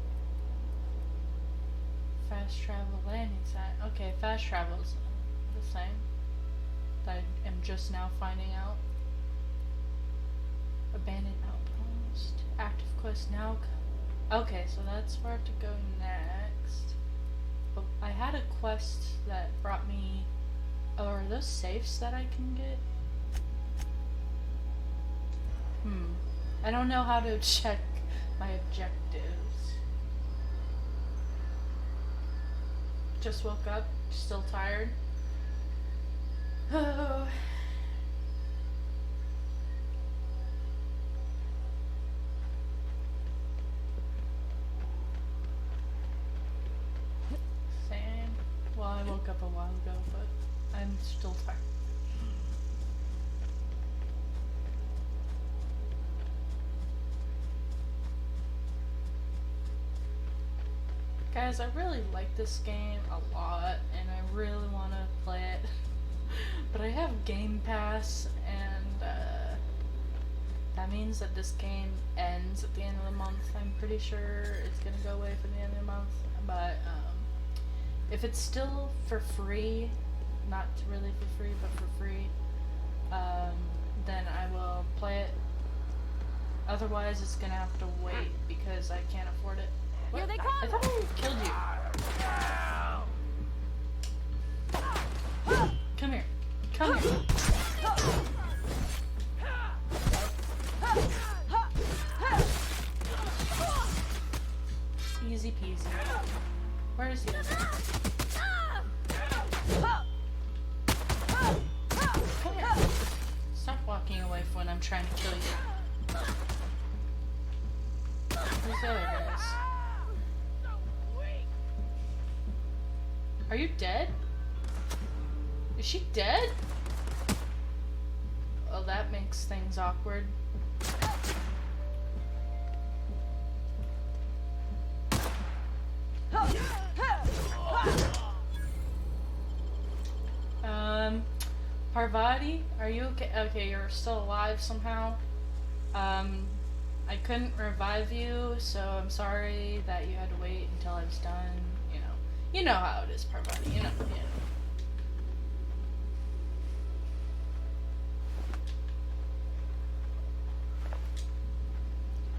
Fast travel landing site. Okay, fast travel is the same. That I am just now finding out. Abandoned outpost. Active quest now. Okay, so that's where I have to go next. But I had a quest that brought me. Oh, are those safes that I can get? I don't know how to check my objectives. Just woke up, still tired. Oh. Same. Well, I woke up a while ago, but I'm still tired. Guys, I really like this game a lot, and I really want to play it. But I have Game Pass, and that means that this game ends at the end of the month. I'm pretty sure it's gonna go away for the end of the month. But if it's still for free, not really for free, but for free, then I will play it. Otherwise, it's gonna have to wait because I can't afford it. What? Here they come! I thought I killed you. Come here. Come here. Easy peasy. Where is he? Come here. Stop walking away from when I'm trying to kill you. Who's the other guys? Are you dead? Is she dead? Oh, that makes things awkward. Parvati, are you okay? Okay, you're still alive somehow. I couldn't revive you, so I'm sorry that you had to wait until I was done. You know how it is, Parvati. You know.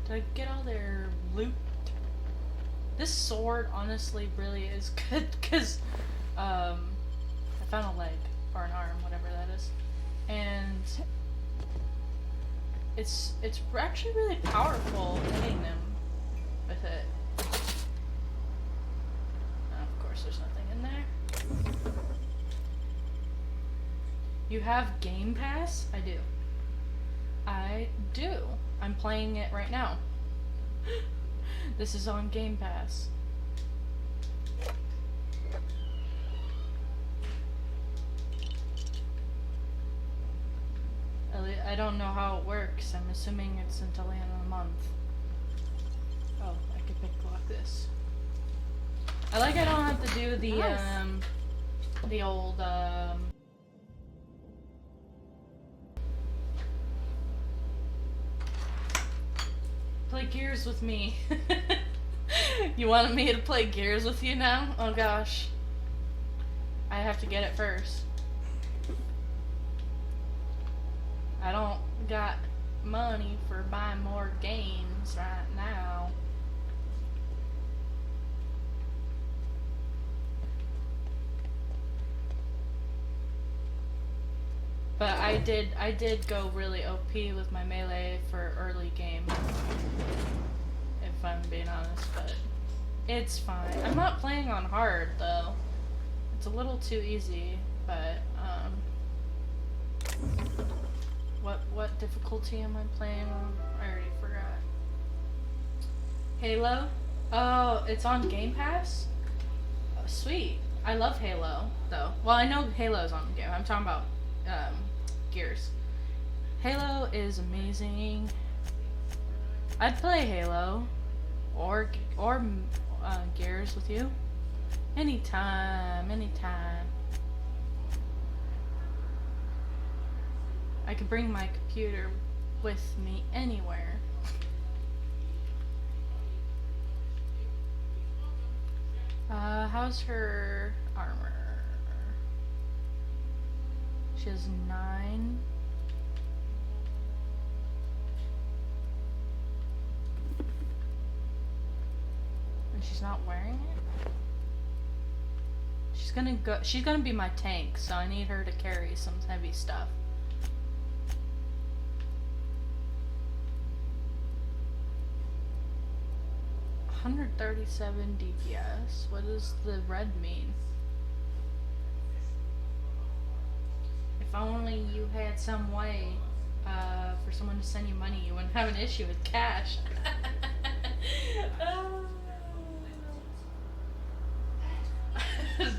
Did I get all their loot? This sword honestly really is good because I found a leg or an arm, whatever that is, and it's actually really powerful hitting them with it. Of course, there's nothing in there. You have Game Pass? I do. I do. I'm playing it right now. This is on Game Pass. I don't know how it works. I'm assuming it's until the end of the month. Oh, I could lock this. I don't have to do the old play Gears with me. You wanted me to play Gears with you now? Oh gosh. I have to get it first. I don't got money for buying more games right now. But I did go really OP with my melee for early game. If I'm being honest, but it's fine. I'm not playing on hard though. It's a little too easy, but what difficulty am I playing on? I already forgot. Halo? Oh, it's on Game Pass? Oh, sweet. I love Halo though. Well, I know Halo's on the game. I'm talking about Gears. Halo is amazing. I'd play Halo or Gears with you anytime. I could bring my computer with me anywhere. How's her armor? She has 9. And she's not wearing it? She's gonna be my tank, so I need her to carry some heavy stuff. $137 DPS. What does the red mean? If only you had some way for someone to send you money, you wouldn't have an issue with cash.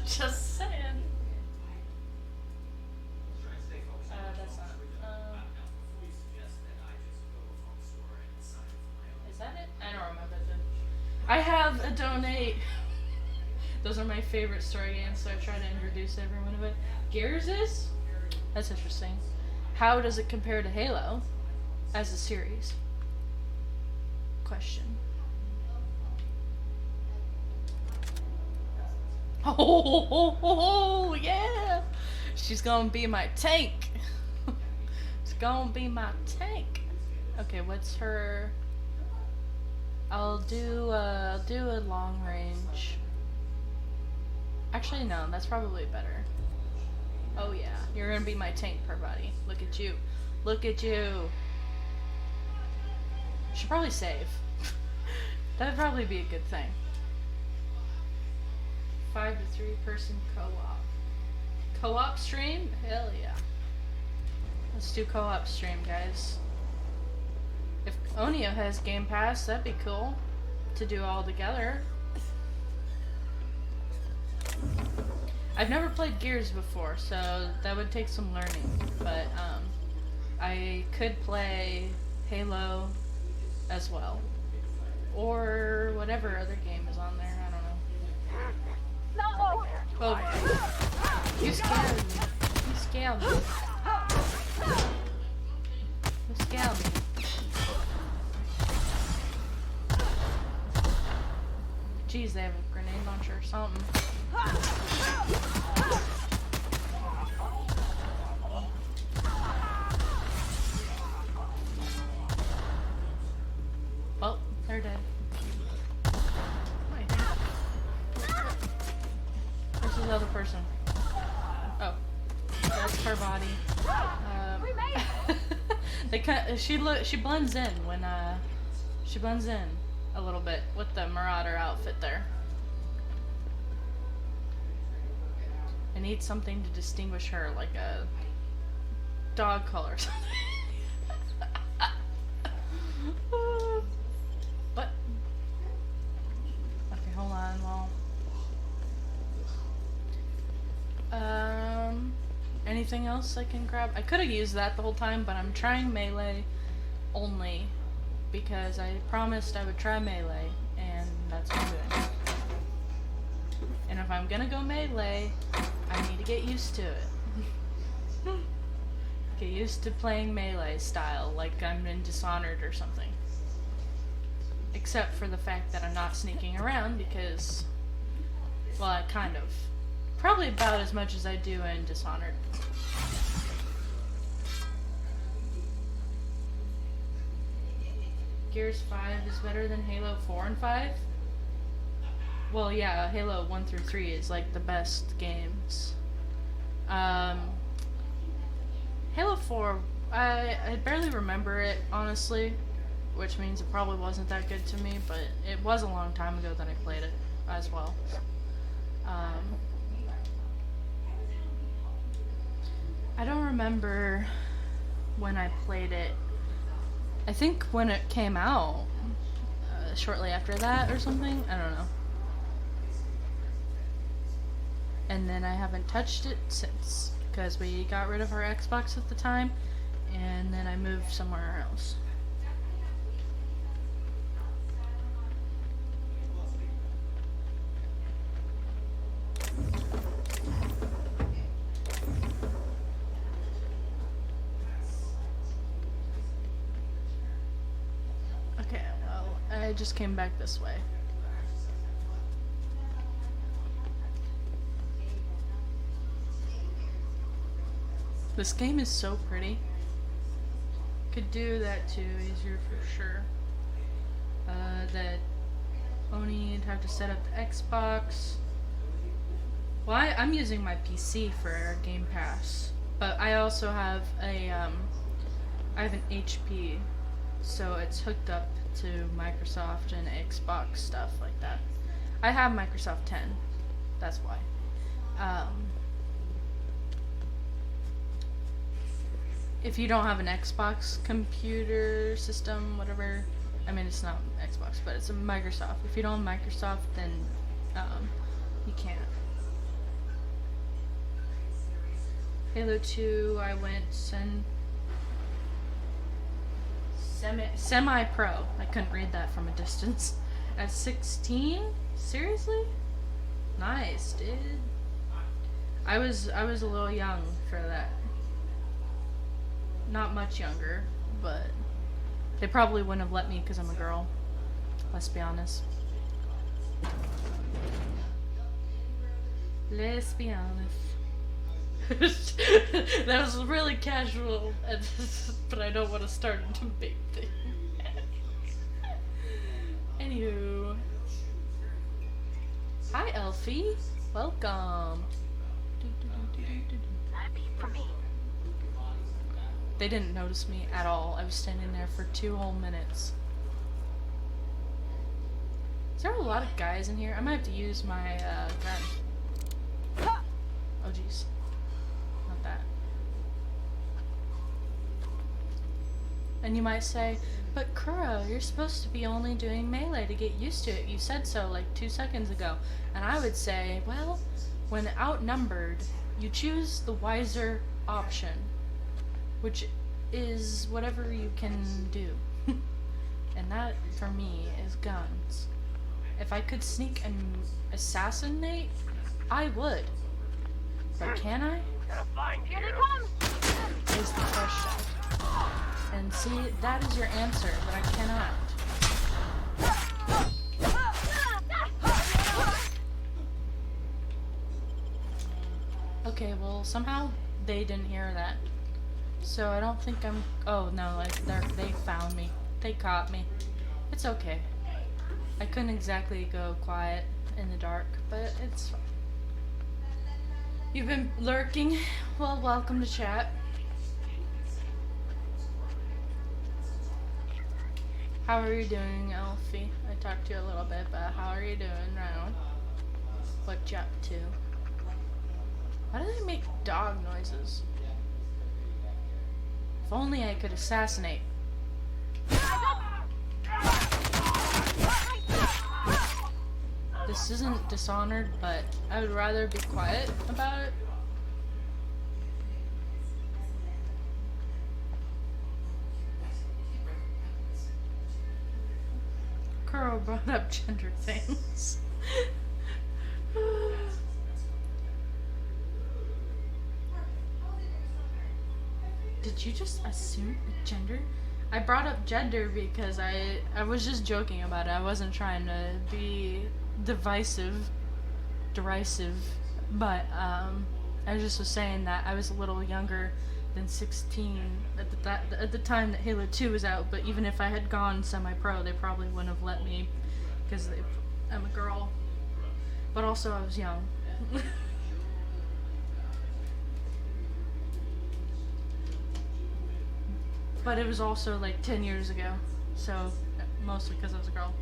Just saying. That's not. Is that it? I don't remember. I have a donate. Those are my favorite story games, so I try to introduce everyone to it. Gears is? That's interesting. How does it compare to Halo as a series? Question. Oh, yeah! She's gonna be my tank. She's gonna be my tank. Okay, what's her? I'll do a long range. Actually, no, that's probably better. Oh yeah, you're gonna be my tank, per body. Look at you. Look at you. Should probably save. That'd probably be a good thing. 5 to 3 person co-op. Co-op stream? Hell yeah. Let's do co-op stream, guys. If Onio has Game Pass, that'd be cool to do all together. I've never played Gears before, so that would take some learning, but I could play Halo as well. Or whatever other game is on there, I don't know. No! Oh, you scared me. You scared me. You scared me. Jeez, they have a grenade launcher or something. they're dead. Wait, where's this other person? Oh, that's her body. She blends in when she blends in a little bit with the Marauder outfit there. I need something to distinguish her, like a dog collar or something. But okay, hold on. Well, anything else I can grab? I could have used that the whole time, but I'm trying melee only because I promised I would try melee, and that's what I'm doing. And if I'm gonna go melee, I need to get used to it. Get used to playing melee style, like I'm in Dishonored or something. Except for the fact that I'm not sneaking around because, well, I kind of. Probably about as much as I do in Dishonored. Gears 5 is better than Halo 4 and 5? Well, yeah, Halo 1 through 3 is like the best games. Halo 4, I barely remember it, honestly, which means it probably wasn't that good to me, but it was a long time ago that I played it as well. I don't remember when I played it. I think when it came out, shortly after that or something, I don't know. And then I haven't touched it since, because we got rid of our Xbox at the time, and then I moved somewhere else. Okay, well, I just came back this way. This game is so pretty. Could do that too, easier for sure. That only you'd have to set up the Xbox. Well, I'm using my PC for Game Pass, but I also have a I have an HP, so it's hooked up to Microsoft and Xbox stuff like that. I have Microsoft 10, that's why. If you don't have an Xbox computer system, whatever, I mean, it's not Xbox, but it's a Microsoft. If you don't have Microsoft, then you can't. Halo 2, I went semi-pro. I couldn't read that from a distance. At 16? Seriously? Nice, dude. I was a little young for that. Not much younger, but they probably wouldn't have let me because I'm a girl. Let's be honest. Let's be honest. That was really casual, but I don't want to start a debate thing. Anywho. Hi, Elfie. Welcome. Happy for me. They didn't notice me at all. I was standing there for 2 whole minutes. Is there a lot of guys in here? I might have to use my gun. Oh jeez. Not that. And you might say, but Kuro, you're supposed to be only doing melee to get used to it. You said so like 2 seconds ago. And I would say, well, when outnumbered, you choose the wiser option, which is whatever you can do. And that, for me, is guns. If I could sneak and assassinate, I would. But can I? Here they come! Is the question. And see, that is your answer, but I cannot. Okay, well, somehow they didn't hear that. So I don't think I'm... Oh, no, they found me. They caught me. It's okay. I couldn't exactly go quiet in the dark, but it's fine. You've been lurking? Well, welcome to chat. How are you doing, Elfie? I talked to you a little bit, but how are you doing now? What you up to? Why do they make dog noises? If only I could assassinate. This isn't Dishonored, but I would rather be quiet about it. Kuro brought up gender things. Did you just assume gender? I brought up gender because I was just joking about it. I wasn't trying to be derisive, but I just was saying that I was a little younger than 16 at the time that Halo 2 was out, but even if I had gone semi-pro, they probably wouldn't have let me because I'm a girl. But also I was young. But it was also like 10 years ago, so mostly because I was a girl.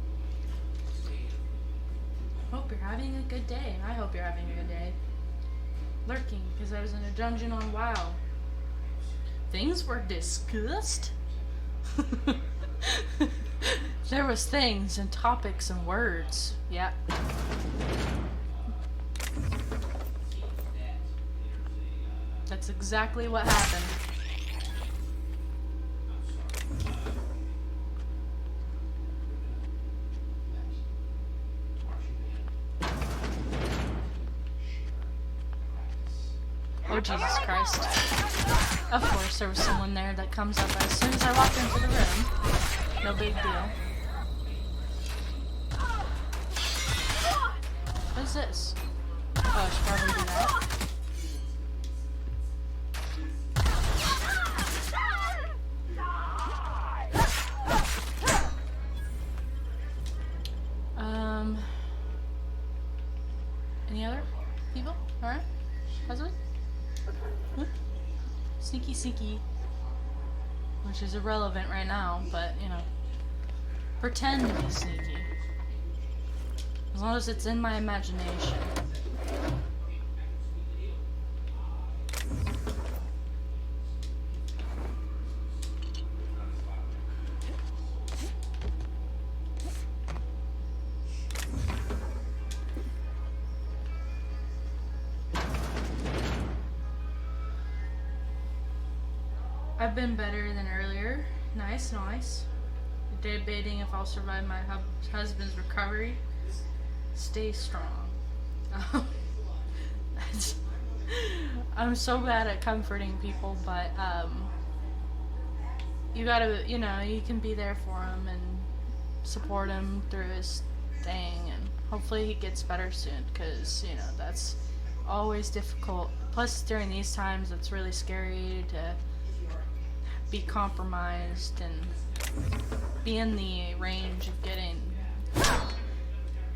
Hope you're having a good day. I hope you're having a good day. Lurking, because I was in a dungeon on WoW. Things were discussed. There was things and topics and words. Yeah. That's exactly what happened. Oh, Jesus Christ. Of course, there was someone there that comes up as soon as I walk into the room. No big deal. What is this? Oh, I should probably do that. Any other people? Alright. Husband? Sneaky sneaky. Which is irrelevant right now, but, you know. Pretend to be sneaky. As long as it's in my imagination. I've been better than earlier. Nice, nice. Debating if I'll survive my husband's recovery. Stay strong. I'm so bad at comforting people, but you gotta, you know, you can be there for him and support him through his thing, and hopefully he gets better soon, because, you know, that's always difficult. Plus, during these times, it's really scary to be compromised and be in the range of getting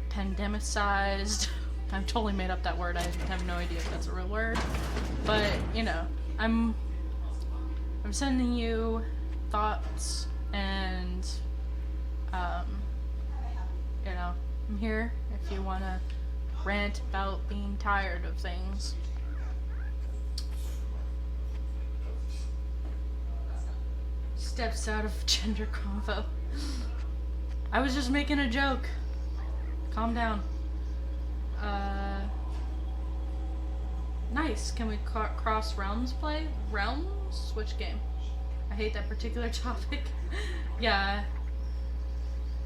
pandemicized. I've totally made up that word. I have no idea if that's a real word. But, you know, I'm sending you thoughts and, you know, I'm here if you want to rant about being tired of things. Steps out of gender convo. I was just making a joke. Calm down. Nice. Can we cross realms play? Realms? Which game? I hate that particular topic. Yeah.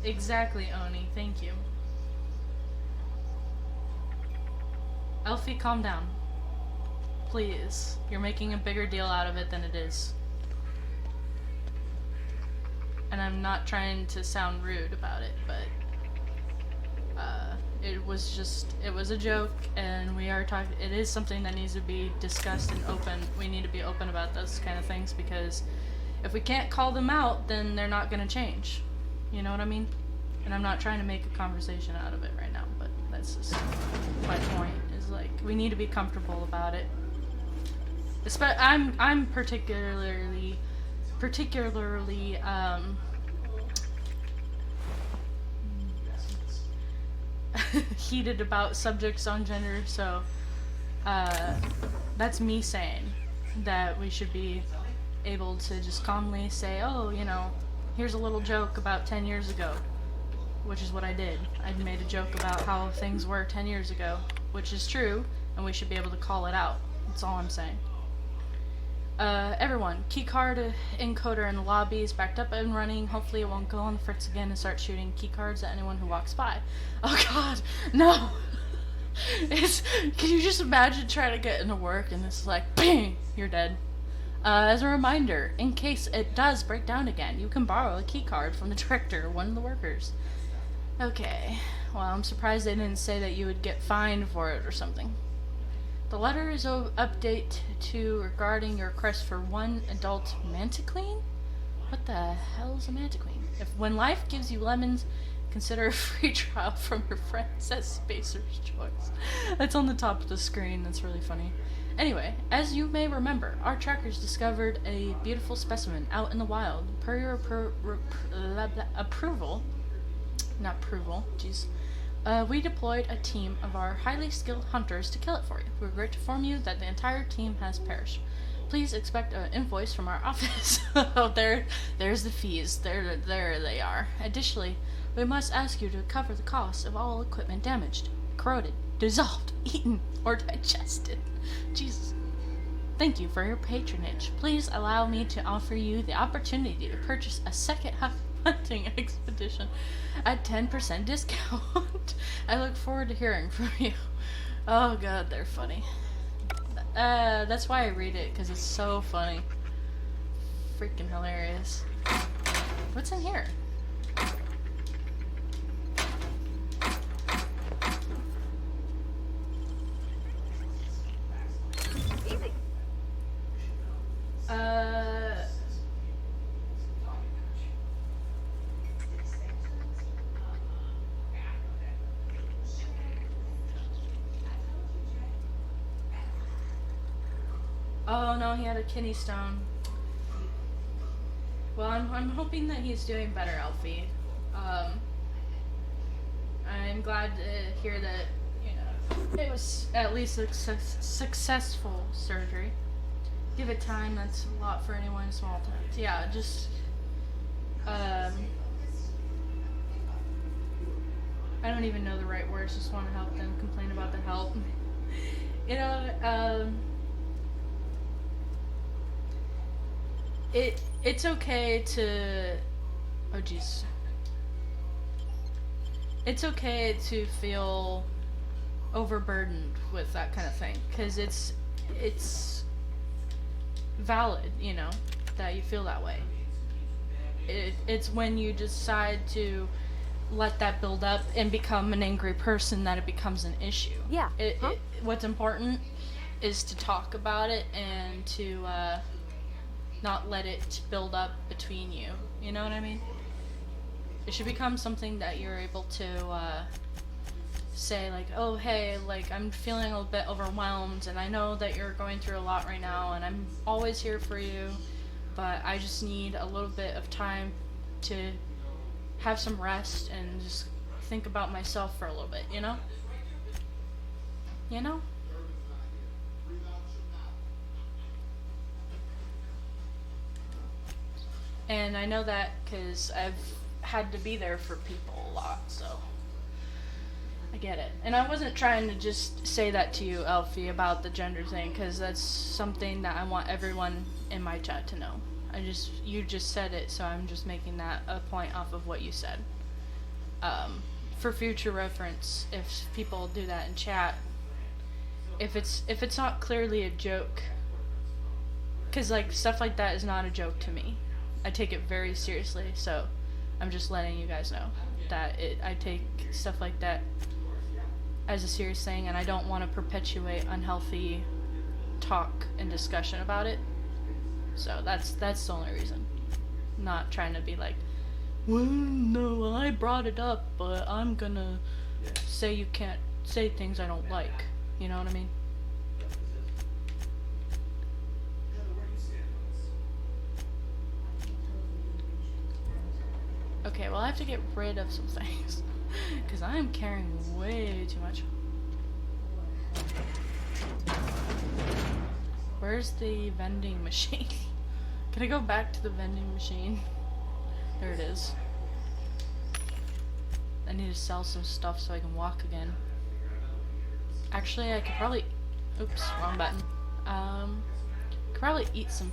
Exactly, Oni. Thank you. Elfie, calm down. Please. You're making a bigger deal out of it than it is. And I'm not trying to sound rude about it, but it was a joke, and we are talking. It is something that needs to be discussed and open. We need to be open about those kind of things, because if we can't call them out, then they're not going to change. You know what I mean? And I'm not trying to make a conversation out of it right now, but that's just my point, is like, we need to be comfortable about it. I'm particularly heated about subjects on gender, so that's me saying that we should be able to just calmly say, oh, you know, here's a little joke about 10 years ago, which is what I did. I made a joke about how things were 10 years ago, which is true, and we should be able to call it out. That's all I'm saying. Everyone, keycard encoder in the lobby is backed up and running. Hopefully it won't go on the fritz again and start shooting keycards at anyone who walks by. Oh god, no! Can you just imagine trying to get into work and it's like, bang, you're dead. As a reminder, in case it does break down again, you can borrow a keycard from the director or one of the workers. Okay, well, I'm surprised they didn't say that you would get fined for it or something. The letter is an update to regarding your request for one adult Mantiqueen? What the hell is a Mantiqueen? When life gives you lemons, consider a free trial from your friends at Spacer's Choice. That's on the top of the screen. That's really funny. Anyway, as you may remember, our trackers discovered a beautiful specimen out in the wild. Per your approval, we deployed a team of our highly skilled hunters to kill it for you. We regret to inform you that the entire team has perished. Please expect an invoice from our office. Oh, there's the fees. There they are. Additionally, we must ask you to cover the cost of all equipment damaged, corroded, dissolved, eaten, or digested. Jesus. Thank you for your patronage. Please allow me to offer you the opportunity to purchase a second hunting expedition at 10% discount. I look forward to hearing from you. Oh god, they're funny. That's why I read it, because it's so funny. Freaking hilarious. What's in here? Easy. Oh no, he had a kidney stone. Well, I'm hoping that he's doing better, Alfie. I'm glad to hear that, you know, it was at least a successful surgery. Give it time, that's a lot for anyone in small towns. Yeah, just, I don't even know the right words, just want to help them complain about the help. You know, it's okay to, oh jeez. It's okay to feel overburdened with that kind of thing, because it's valid, you know, that you feel that way. It's when you decide to let that build up and become an angry person that it becomes an issue. Yeah. What's important is to talk about it and to not let it build up between you. You know what I mean? It should become something that you're able to say, like, oh hey, like, I'm feeling a little bit overwhelmed and I know that you're going through a lot right now and I'm always here for you, but I just need a little bit of time to have some rest and just think about myself for a little bit, you know? You know? And I know that because I've had to be there for people a lot, so I get it. And I wasn't trying to just say that to you, Elfie, about the gender thing, because that's something that I want everyone in my chat to know. You just said it, so I'm just making that a point off of what you said. For future reference, if people do that in chat, if it's not clearly a joke, because like stuff like that is not a joke to me. I take it very seriously, so I'm just letting you guys know that I take stuff like that as a serious thing, and I don't want to perpetuate unhealthy talk and discussion about it. So that's the only reason. I'm not trying to be like, Well, no, well, I brought it up, but I'm gonna say you can't say things I don't like. You know what I mean? Okay, well I have to get rid of some things. Because I am carrying way too much. Where's the vending machine? Can I go back to the vending machine? There it is. I need to sell some stuff so I can walk again. Actually, I could probably... Oops, wrong button. Could probably eat some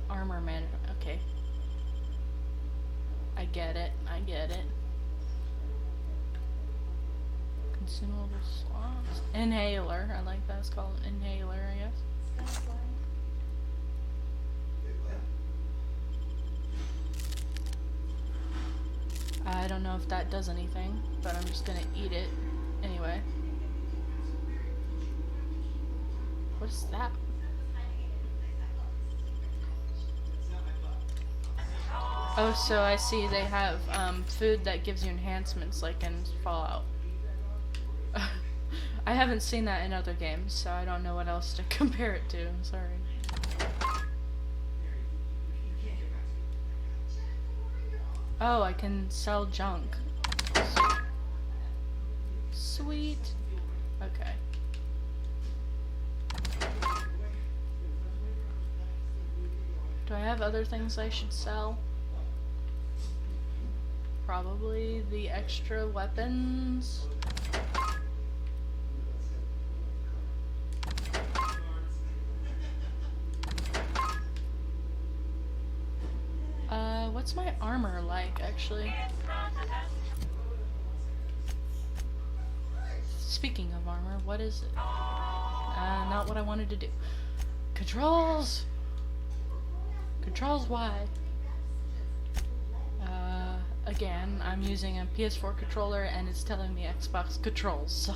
armor man. Okay. I get it. I get it. Consumable slots. Inhaler. I like that. It's called an inhaler, I guess. I don't know if that does anything, but I'm just gonna eat it anyway. What's that? Oh, so I see they have food that gives you enhancements like in Fallout. I haven't seen that in other games, so I don't know what else to compare it to. I'm sorry. Oh, I can sell junk. Sweet. Okay. Do I have other things I should sell? Probably the extra weapons. What's my armor like, actually? Speaking of armor, what is it? Not what I wanted to do. Controls! Controls, why? Again, I'm using a PS4 controller and it's telling me Xbox controls, so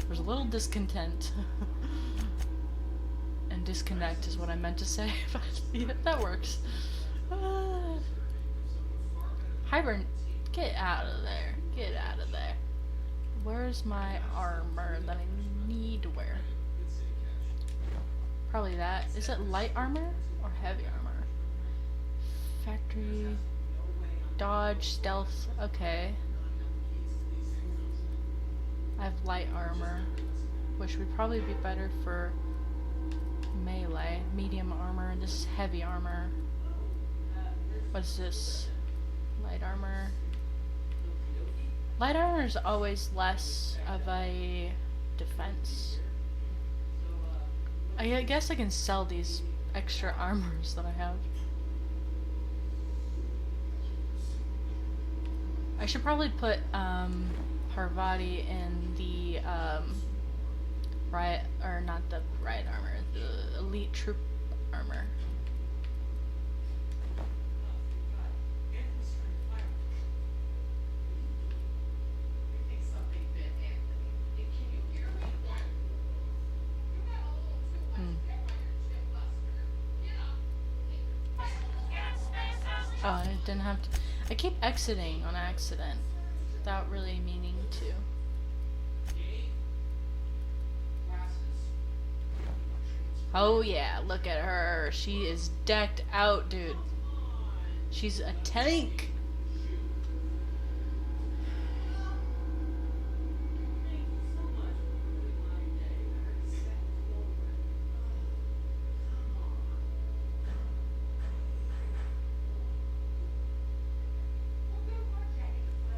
there's a little discontent. And disconnect is what I meant to say, but yeah, that works. Hibern, get out of there. Get out of there. Where's my armor that I need to wear? Probably that. Is it light armor or heavy armor? Factory, dodge, stealth. Okay. I have light armor, which would probably be better for melee. Medium armor, and this is heavy armor. What's this? Light armor. Light armor is always less of a defense. I guess I can sell these extra armors that I have. I should probably put Parvati in the riot, or not the riot armor, the elite troop armor. Oh, I didn't have to. I keep exiting on accident without really meaning to. Oh yeah, look at her. She is decked out, dude. She's a tank.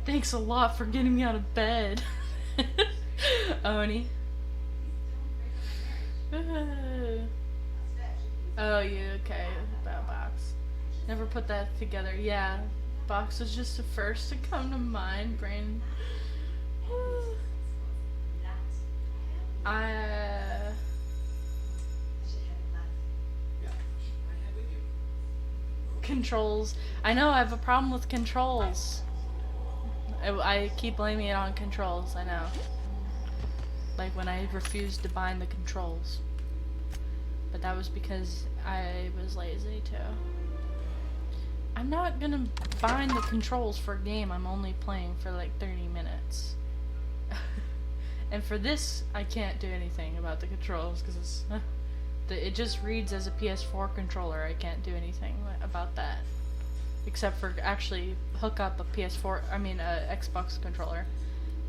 Thanks a lot for getting me out of bed, Oni. Oh, you okay? That box. Never put that together. Yeah, box was just the first to come to mind. Brain. Controls. I know I have a problem with controls. I keep blaming it on controls, I know. Like when I refused to bind the controls. But that was because I was lazy too. I'm not gonna bind the controls for a game I'm only playing for like 30 minutes. And for this, I can't do anything about the controls because it's it just reads as a PS4 controller. I can't do anything about that, except for actually hook up a Xbox controller.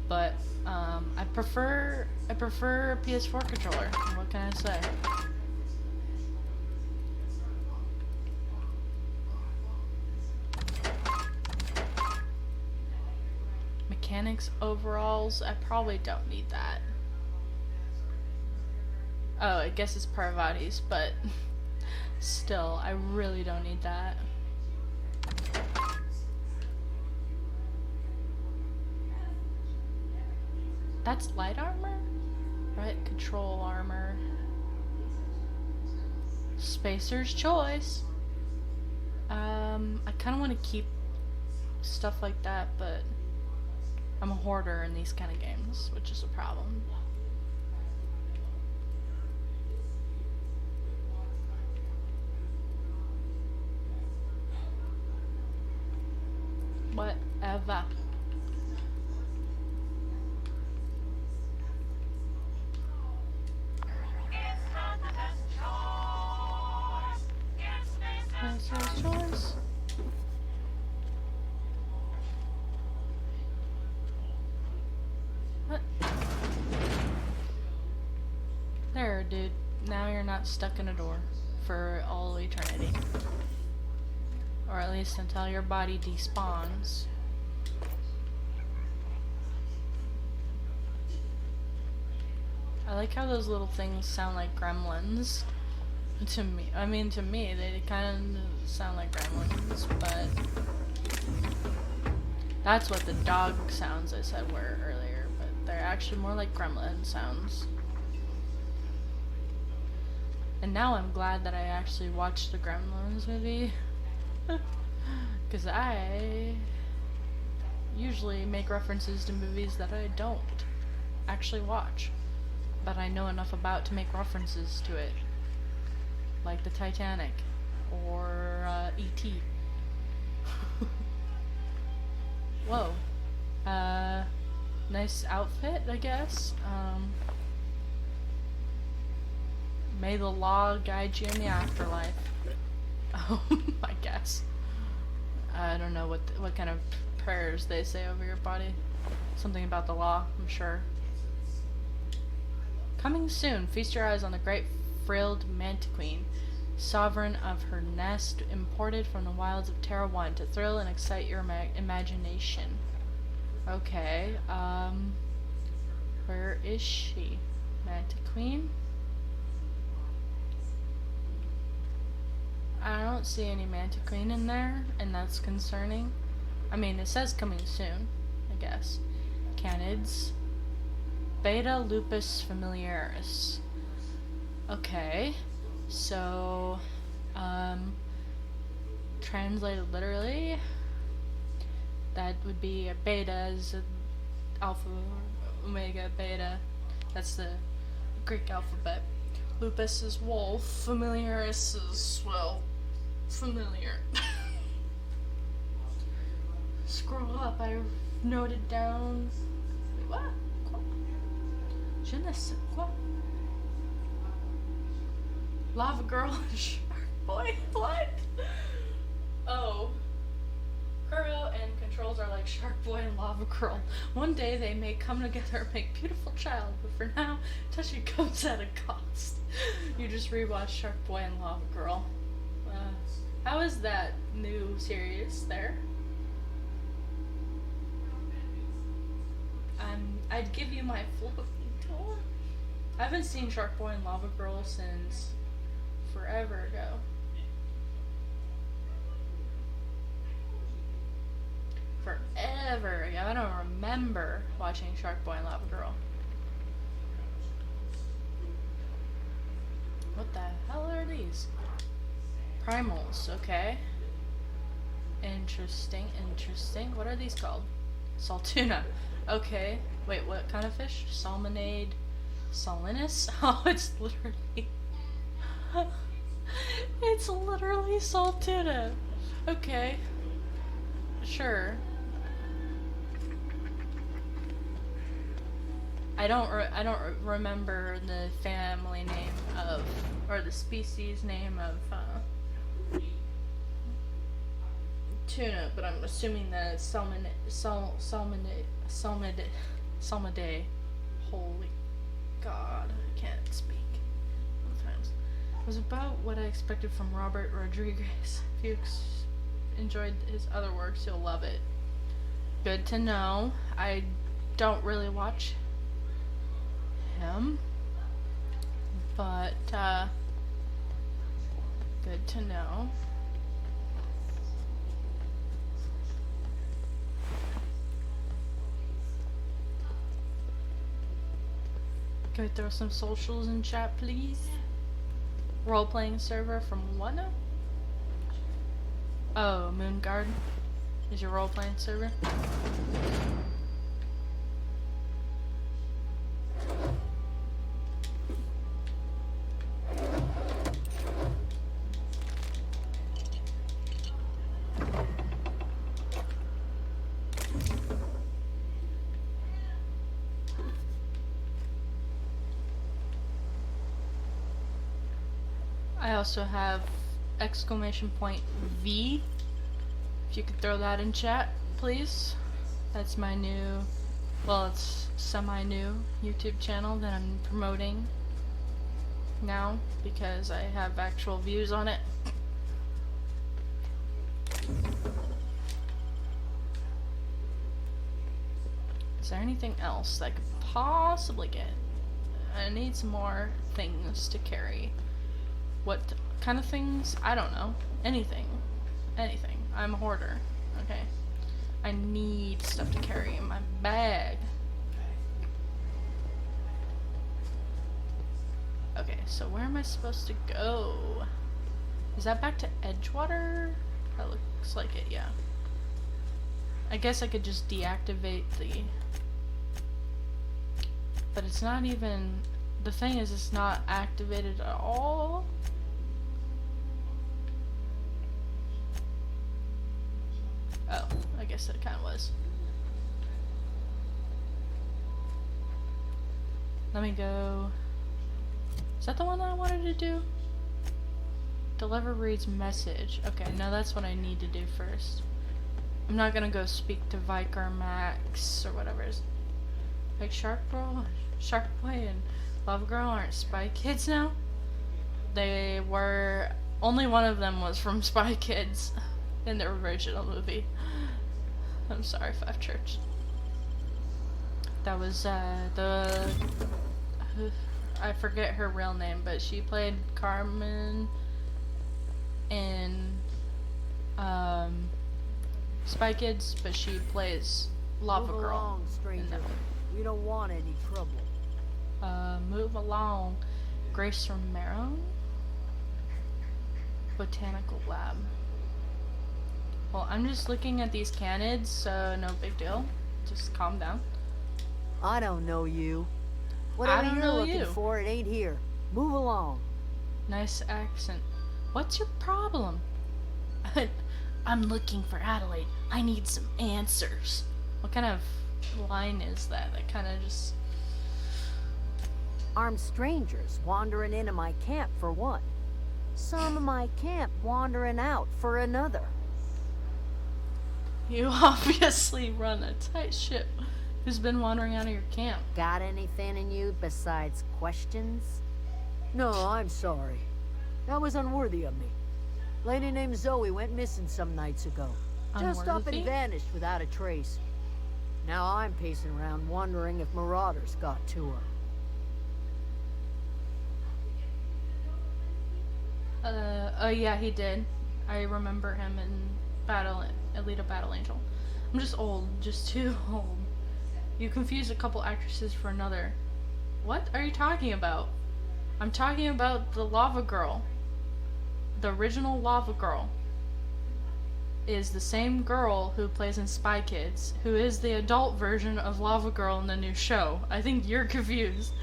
But I prefer a PS4 controller. What can I say? Mechanics overalls, I probably don't need that. Oh, I guess it's Parvati's, but still, I really don't need that. That's light armor? Right, control armor. Spacer's choice. I kind of want to keep stuff like that, but I'm a hoarder in these kind of games, which is a problem. Whatever. Spacer's choice. What? There, dude. Now you're not stuck in a door for all eternity. Or at least until your body despawns. I like how those little things sound like gremlins. To me, they kind of sound like gremlins, but that's what the dog sounds I said were earlier, but they're actually more like gremlin sounds. And now I'm glad that I actually watched the Gremlins movie, because I usually make references to movies that I don't actually watch, but I know enough about to make references to it. Like the Titanic, or E.T. Whoa. Nice outfit, I guess. May the law guide you in the afterlife. Oh, I guess. I don't know what kind of prayers they say over your body. Something about the law, I'm sure. Coming soon, feast your eyes on the great frilled mantiqueen, sovereign of her nest, imported from the wilds of Terra 1 to thrill and excite your imagination. Okay, where is she? Mantiqueen? I don't see any Mantiqueen in there, and that's concerning. I mean, it says coming soon, I guess. Canids. Beta lupus familiaris. Okay, so, translated literally, that would be a beta is a alpha, omega, beta. That's the Greek alphabet. Lupus is wolf. Familiaris is, well, familiar. Scroll up. I noted down. Wait, what? Je ne sais quoi. Lava Girl and Shark Boy? What? Oh. Kuro and Controls are like Shark Boy and Lava Girl. One day they may come together and make beautiful child, but for now, touching comes at a cost. You just rewatched Shark Boy and Lava Girl. How is that new series there? I'd give you my floating tour. I haven't seen Shark Boy and Lava Girl since forever ago. Forever ago. I don't remember watching Shark Boy and Lava Girl. What the hell are these? Primals, okay. Interesting, interesting. What are these called? Saltuna. Okay. Wait, what kind of fish? Salmonade. Salinus? Oh, it's literally... it's literally Saltuna. Okay. Sure. I don't remember the family name of, or the species name of tuna, but I'm assuming that it's salmonidae. Holy God, I can't speak sometimes. It was about what I expected from Robert Rodriguez. If you enjoyed his other works, you'll love it. Good to know. I don't really watch him, but good to know. Can we throw some socials in chat, please? Role-playing server from what now? Oh, Moonguard is your role-playing server? I also have !V. If you could throw that in chat, please. That's my new, well, it's semi-new YouTube channel that I'm promoting now because I have actual views on it. Is there anything else that I could possibly get? I need some more things to carry. What kind of things? I don't know. Anything. Anything. I'm a hoarder. Okay. I need stuff to carry in my bag. Okay, so where am I supposed to go? Is that back to Edgewater? That looks like it, yeah. I guess I could just deactivate the... But it's not even... The thing is, it's not activated at all. Oh, I guess it kind of was. Let me go... Is that the one that I wanted to do? Deliver Reed's message. Okay, now that's what I need to do first. I'm not gonna go speak to Vicar Max or whatever. Like Shark Boy and Love Girl aren't Spy Kids now? They were... Only one of them was from Spy Kids in the original movie. I'm sorry, Five Church. That was I forget her real name, but she played Carmen in Spy Kids, but she plays Lava Move Girl. along, stranger. We don't want any trouble. Move along. Grace Romero? Botanical Lab. Well, I'm just looking at these canids, so no big deal. Just calm down. I don't know you. I Whatever don't you're know looking you. for, it ain't here. Move along. Nice accent. What's your problem? I'm looking for Adelaide. I need some answers. What kind of line is that? That kind of just... Armed strangers wandering into my camp for one. Some of my camp wandering out for another. You obviously run a tight ship. Who's been wandering out of your camp? Got anything in you besides questions? No, I'm sorry. That was unworthy of me. Lady named Zoe went missing some nights ago. Just up Unworthy? and vanished without a trace. Now I'm pacing around wondering if marauders got to her. Oh yeah, he did. I remember him in Alita Battle Angel. I'm just old, just too old. You confused a couple actresses for another. What are you talking about? I'm talking about the Lava Girl. The original Lava Girl is the same girl who plays in Spy Kids, who is the adult version of Lava Girl in the new show. I think you're confused.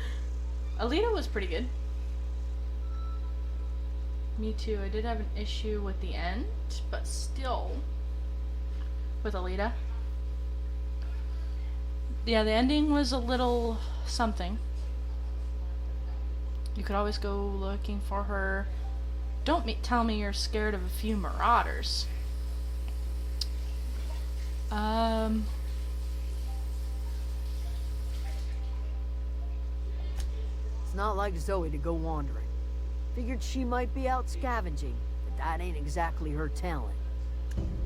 Alita was pretty good. Me too. I did have an issue with the end, but still. With Alita. Yeah, the ending was a little something. You could always go looking for her. Don't tell me you're scared of a few marauders. It's not like Zoe to go wandering. Figured she might be out scavenging, but that ain't exactly her talent.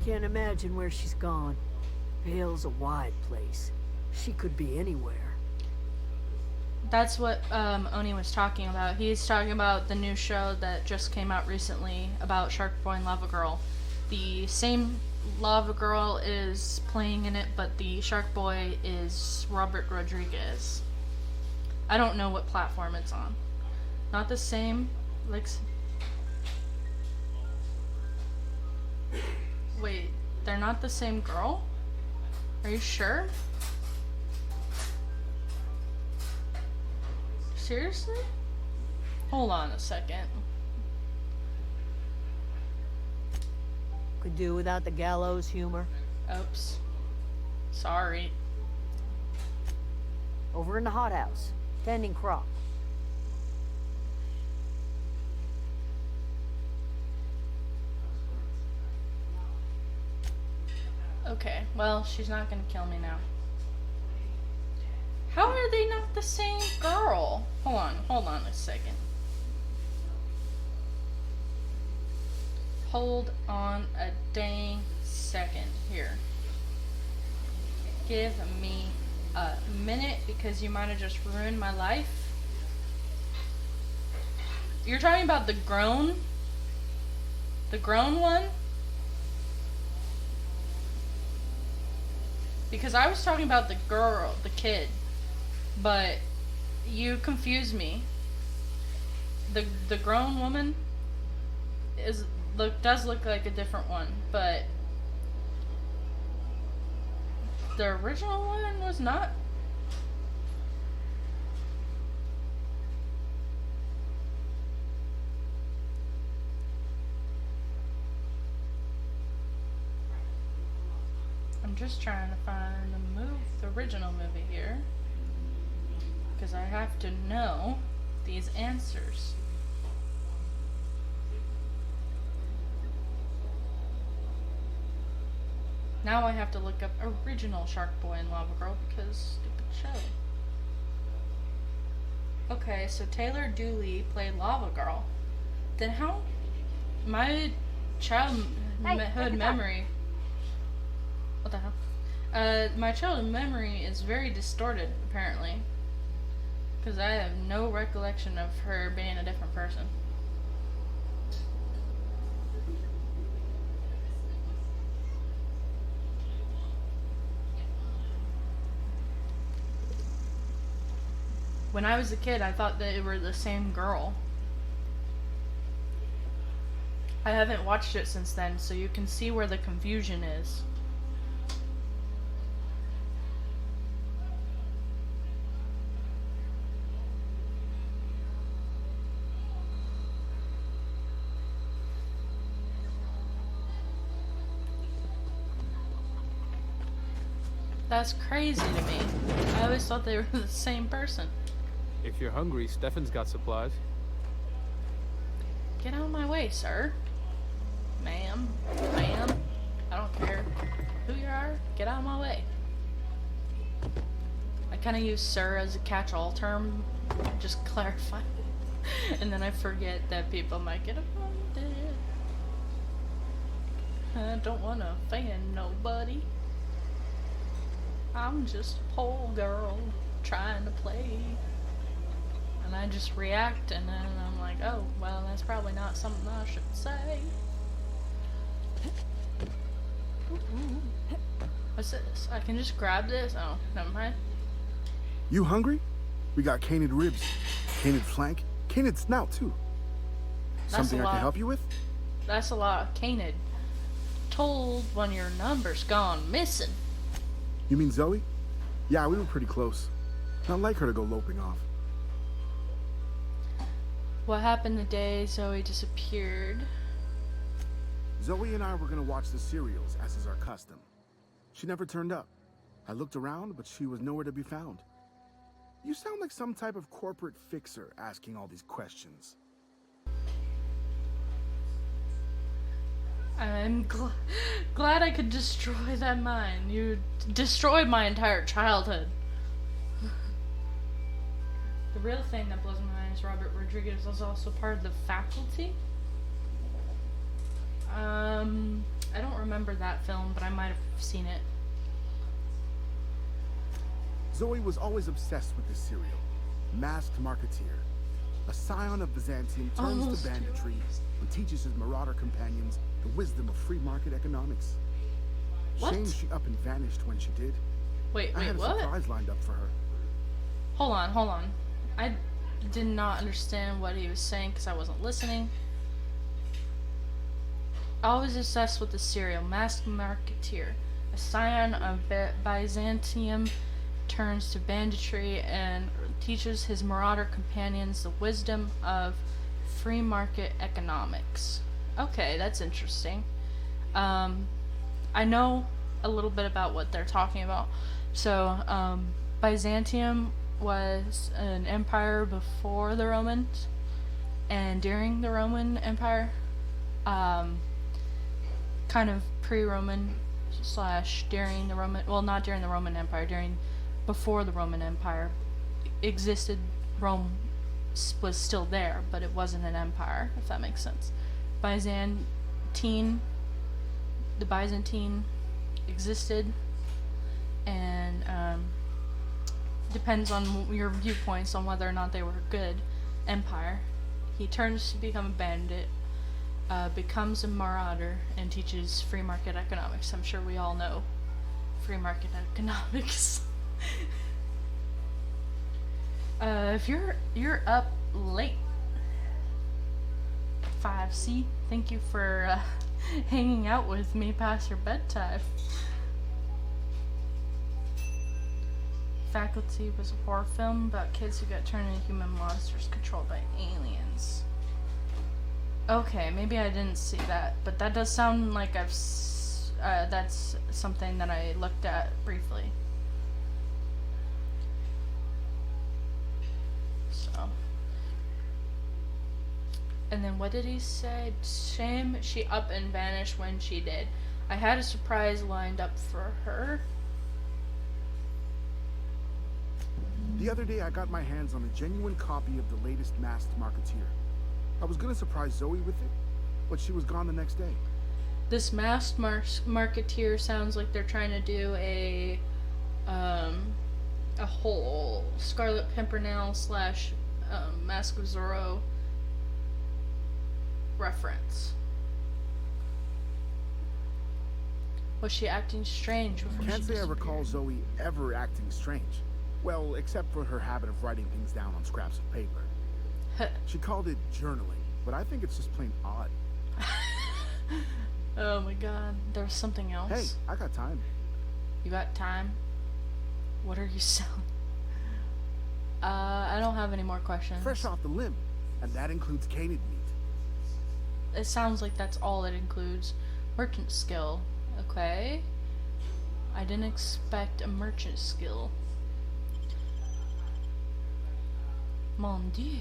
Can't imagine where she's gone. Vale's a wide place. She could be anywhere. That's what Oni was talking about. He's talking about the new show that just came out recently about Shark Boy and Lava Girl. The same Lava Girl is playing in it, but the Shark Boy is Robert Rodriguez. I don't know what platform it's on. Not the same, like... Wait, they're not the same girl? Are you sure? Seriously? Hold on a second. Could do without the gallows humor. Oops. Sorry. Over in the hothouse, tending crop. Okay, well, she's not gonna kill me now. How are they not the same girl? Hold on a second. Hold on a dang second here. Give me a minute because you might have just ruined my life. You're talking about the grown? The grown one? Because I was talking about the girl, the kid. But you confuse me. The grown woman does look like a different one, but the original one was not. I'm just trying to find the original movie here. Because I have to know these answers. Now I have to look up original Shark Boy and Lava Girl because stupid show. Okay, so Taylor Dooley played Lava Girl. Then how? My childhood memory. What the hell? My childhood memory is very distorted, apparently. Because I have no recollection of her being a different person. When I was a kid, I thought that they were the same girl. I haven't watched it since then, so you can see where the confusion is. That's crazy to me. I always thought they were the same person. If you're hungry, Stefan's got supplies. Get out of my way, sir. Ma'am. Ma'am. I don't care who you are. Get out of my way. I kind of use sir as a catch-all term. Just clarify. And then I forget that people might get offended. I don't want to offend nobody. I'm just a poor girl trying to play. And I just react and then I'm like, oh, well, that's probably not something I should say. What's this? I can just grab this? Oh, never mind. You hungry? We got canid ribs, canid flank, canid snout too. Something I can help you with? That's a lot of canid. Told when your number's gone missing. You mean Zoe? Yeah, we were pretty close. Not like her to go loping off. What happened the day Zoe disappeared? Zoe and I were gonna watch the serials, as is our custom. She never turned up. I looked around, but she was nowhere to be found. You sound like some type of corporate fixer asking all these questions. I'm glad I could destroy that mine. You destroyed my entire childhood. The real thing that blows my mind is Robert Rodriguez was also part of the faculty. I don't remember that film, but I might have seen it. Zoe was always obsessed with this serial. Masked Marketeer. A scion of Byzantium turns to banditry and teaches his marauder companions the wisdom of free market economics. What? Shame she up and vanished when she did. Wait, I had a what? surprise lined up for her. Hold on. I did not understand what he was saying because I wasn't listening. I was obsessed with the serial Masked Marketeer. A scion of Byzantium turns to banditry and teaches his marauder companions the wisdom of free market economics. Okay, that's interesting. I know a little bit about what they're talking about. So, Byzantium was an empire before the Romans, and during the Roman Empire, kind of pre-Roman / during the Roman, well, not during the Roman Empire, before the Roman Empire existed. Rome was still there, but it wasn't an empire, if that makes sense. The Byzantine existed, and depends on your viewpoints on whether or not they were a good empire. He turns to become a bandit, becomes a marauder, and teaches free market economics. I'm sure we all know free market economics. If you're up late, 5C, thank you for hanging out with me past your bedtime. Faculty was a horror film about kids who got turned into human monsters controlled by aliens. Okay, maybe I didn't see that, but that does sound like that's something that I looked at briefly. So. And then what did he say? Shame she up and vanished when she did. I had a surprise lined up for her. The other day I got my hands on a genuine copy of the latest Masked Marketeer. I was gonna surprise Zoe with it, but she was gone the next day. This Masked Marketeer sounds like they're trying to do a whole Scarlet Pimpernel / Mask of Zorro reference. Was she acting strange before Can't she say I disappeared? recall Zoe ever acting strange. Well, except for her habit of writing things down on scraps of paper. She called it journaling, but I think it's just plain odd. Oh my god, there's something else. Hey, I got time. You got time? What are you selling? I don't have any more questions. Fresh off the limb, and that includes canid meat. It sounds like that's all it includes. Merchant skill. Okay. I didn't expect a merchant skill. Mon Dieu.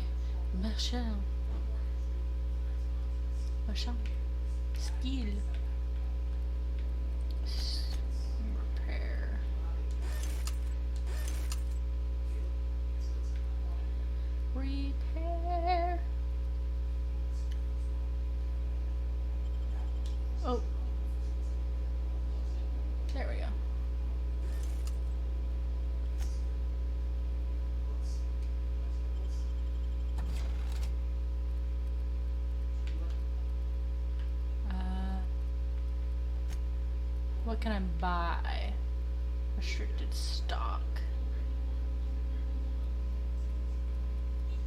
Merchant. Skill. Repair. Repair. Oh. There we go. What can I buy? Restricted stock.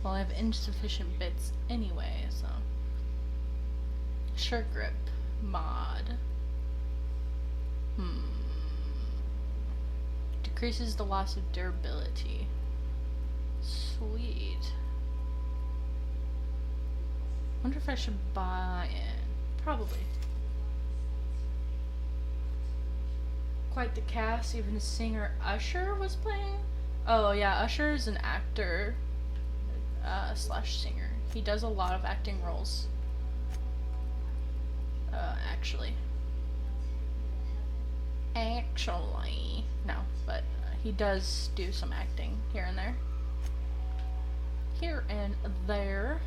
Well, I have insufficient bits anyway, so. Sure grip mod. Decreases the loss of durability. Sweet. Wonder if I should buy it. Probably. Quite the cast. Even the singer Usher was playing. Oh yeah, Usher is an actor slash singer. He does a lot of acting roles. Actually. No, but he does do some acting here and there. Here and there.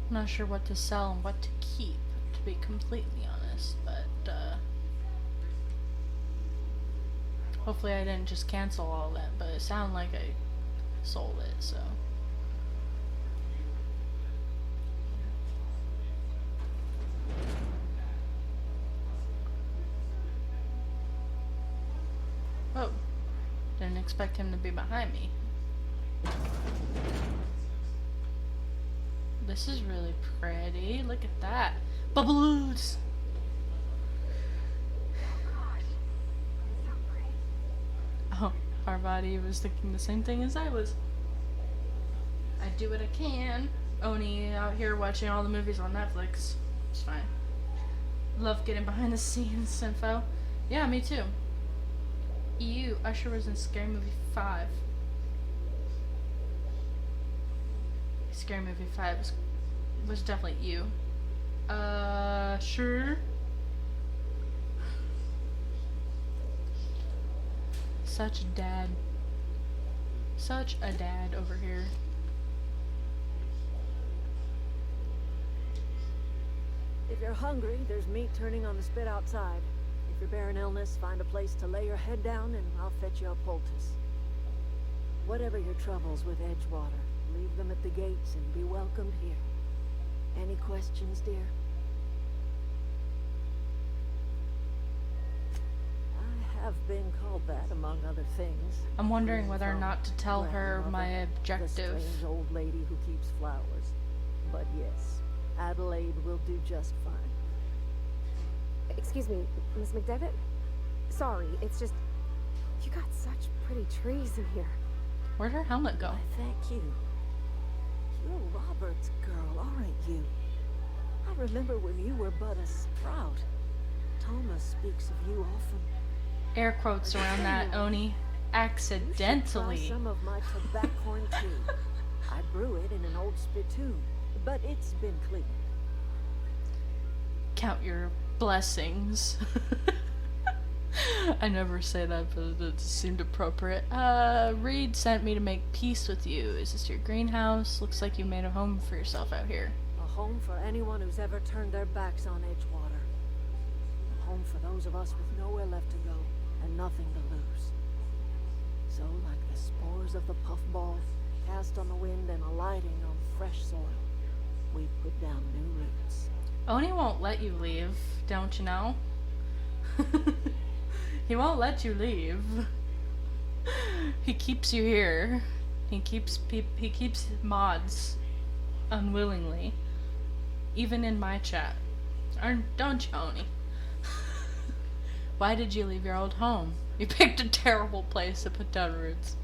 Not sure what to sell and what to keep, to be completely honest, but hopefully I didn't just cancel all that, but it sounded like I sold it, so. Oh, didn't expect him to be behind me. This is really pretty. Look at that. Bubbles! Oh, our body was thinking the same thing as I was. I do what I can. Oni out here watching all the movies on Netflix. It's fine. Love getting behind the scenes info. Yeah, me too. Ew, Usher was in Scary Movie 5. Scary Movie 5 was definitely you. Sure. Such a dad. Such a dad over here. If you're hungry, there's meat turning on the spit outside. If you're bearing illness, find a place to lay your head down and I'll fetch you a poultice. Whatever your troubles with Edgewater, leave them at the gates and be welcomed here. Any questions, dear? I have been called that, among other things. I'm wondering whether or not to tell her my objective. The strange old lady who keeps flowers. But yes, Adelaide will do just fine. Excuse me, Miss McDevitt? Sorry, it's just... You got such pretty trees in here. Where'd her helmet go? Why, thank you. You're Robert's girl, aren't you? I remember when you were but a sprout. Thomas speaks of you often. Air quotes around that, Oni. Accidentally. You should try some of my tobaccorn tea. I brew it in an old spittoon, but it's been cleaned. Count your blessings. I never say that, but it seemed appropriate. Reed sent me to make peace with you. Is this your greenhouse? Looks like you made a home for yourself out here. A home for anyone who's ever turned their backs on Edgewater. A home for those of us with nowhere left to go and nothing to lose. So, like the spores of the puffball, cast on the wind and alighting on fresh soil, we put down new roots. Oni won't let you leave, don't you know? He won't let you leave. He keeps you here. He keeps mods unwillingly, even in my chat. Don't you, Oni? Why did you leave your old home? You picked a terrible place to put down roots.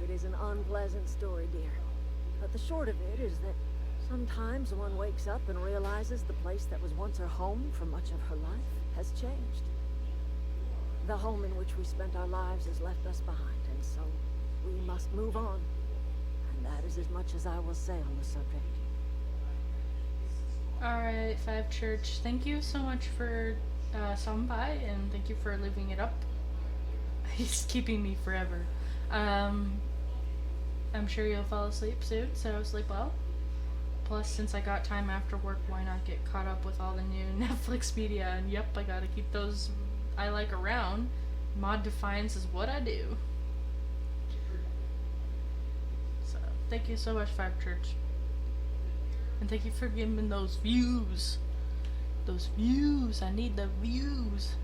It is an unpleasant story, dear. But the short of it is that sometimes one wakes up and realizes the place that was once her home for much of her life has changed. The home in which we spent our lives has left us behind, and so we must move on. And that is as much as I will say on the subject. Alright, Five Church, thank you so much for stopping by, and thank you for leaving it up. He's keeping me forever. I'm sure you'll fall asleep soon, so sleep well. Plus, since I got time after work, why not get caught up with all the new Netflix media? And yep, I gotta keep those I like around. Mod Defiance is what I do. So, thank you so much, Five Church. And thank you for giving me those views. Those views. I need the views.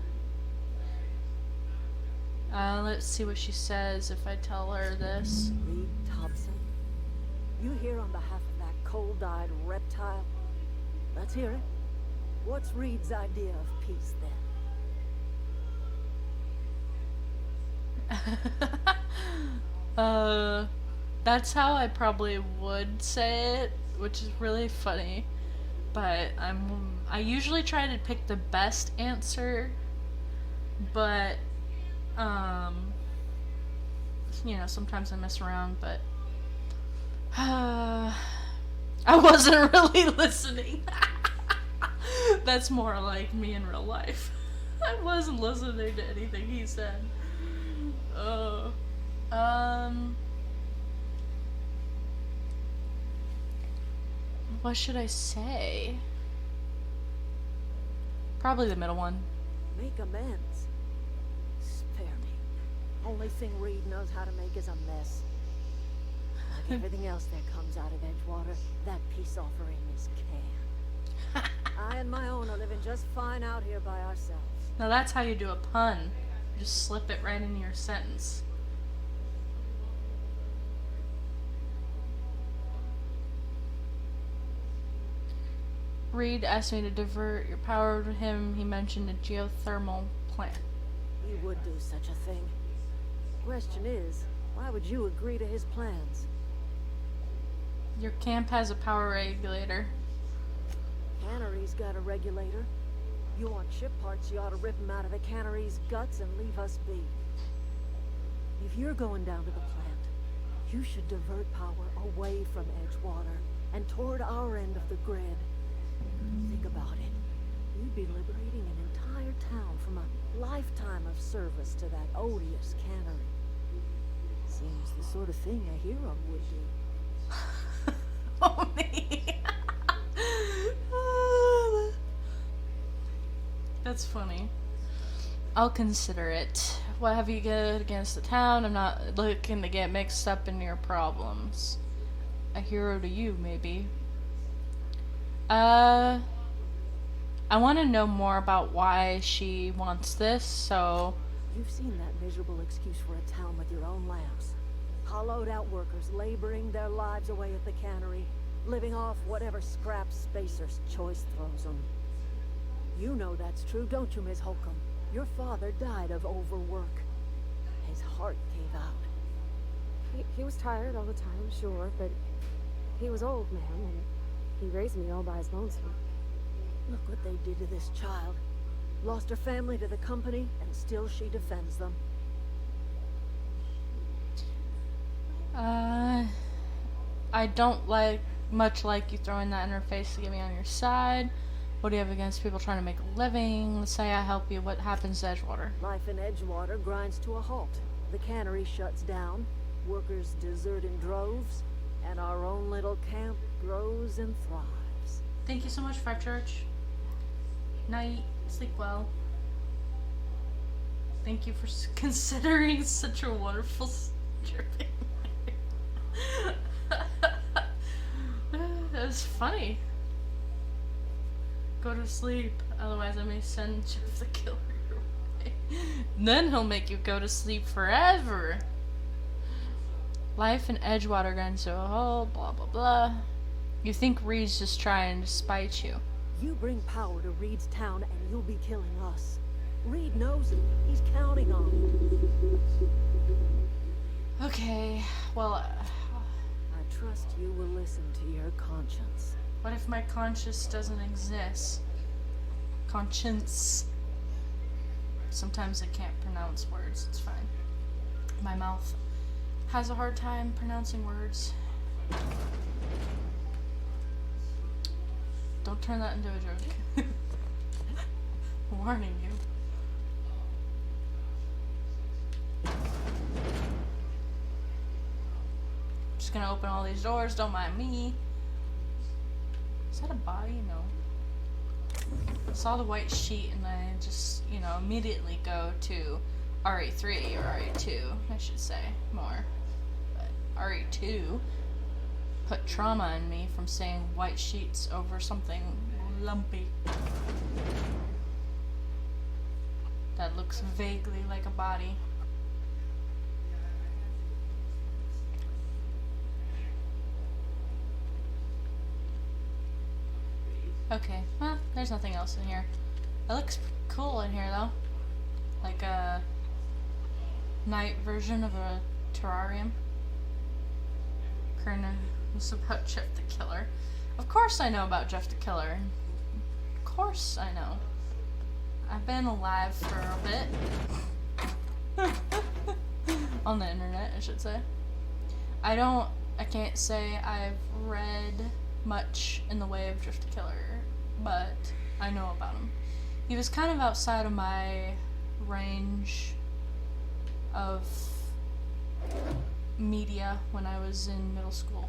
Let's see what she says if I tell her this. Reed Thompson? You here on behalf of that cold-eyed reptile? Let's hear it. What's Reed's idea of peace, then? That's how I probably would say it, which is really funny. But I usually try to pick the best answer, but you know, sometimes I mess around, but I wasn't really listening. That's more like me in real life. I wasn't listening to anything he said. What should I say? Probably the middle one. Make amends. Spare me. Only thing Reed knows how to make is a mess. Like everything else that comes out of Edgewater, that peace offering is canned. I and my own are living just fine out here by ourselves. Now that's how you do a pun. Just slip it right into your sentence. Reed asked me to divert your power to him. He mentioned a geothermal plant. He would do such a thing. Question is, why would you agree to his plans? Your camp has a power regulator. Cannery's got a regulator. You want ship parts, you ought to rip them out of the cannery's guts and leave us be. If you're going down to the plant, you should divert power away from Edgewater and toward our end of the grid. Think about it. You'd be liberating an entire town from a lifetime of service to that odious cannery. Seems the sort of thing a hero would do. Oh, me. That's funny. I'll consider it. What have you got against the town? I'm not looking to get mixed up in your problems. A hero to you, maybe. I want to know more about why she wants this, so... You've seen that miserable excuse for a town with your own lamps. Hollowed out workers laboring their lives away at the cannery, living off whatever scrap Spacer's choice throws them. You know that's true, don't you, Miss Holcomb? Your father died of overwork. His heart gave out. He was tired all the time, sure, but he was old, man, and he raised me all by his lonesome. Look what they did to this child. Lost her family to the company, and still she defends them. I don't much like you throwing that in her face to get me on your side. What do you have against people trying to make a living? Let's say I help you. What happens to Edgewater? Life in Edgewater grinds to a halt. The cannery shuts down, workers desert in droves, and our own little camp grows and thrives. Thank you so much, Fred Church. Night. Sleep well. Thank you for considering such a wonderful stripping. That was funny. Go to sleep, otherwise I may send Jeff the Killer away. Then he'll make you go to sleep forever. Life in Edgewater grinds to a halt, blah blah blah. You think Reed's just trying to spite you. You bring power to Reed's town and you'll be killing us. Reed knows it. He's counting on it. Okay, well... I trust you will listen to your conscience. What if my conscience doesn't exist? Conscience. Sometimes I can't pronounce words, it's fine. My mouth has a hard time pronouncing words. Don't turn that into a joke. Warning you. Just gonna open all these doors, don't mind me. Is that a body? No. I saw the white sheet and I just, you know, immediately go to RE3 or RE2, I should say, more. But RE2 put trauma in me from seeing white sheets over something lumpy that looks vaguely like a body. Okay, well, there's nothing else in here. It looks cool in here, though. Like a night version of a terrarium. Kerner was about Jeff the Killer. Of course I know about Jeff the Killer. Of course I know. I've been alive for a bit. On the internet, I should say. I can't say I've read much in the way of Jeff the Killer, but I know about him. He was kind of outside of my range of media when I was in middle school.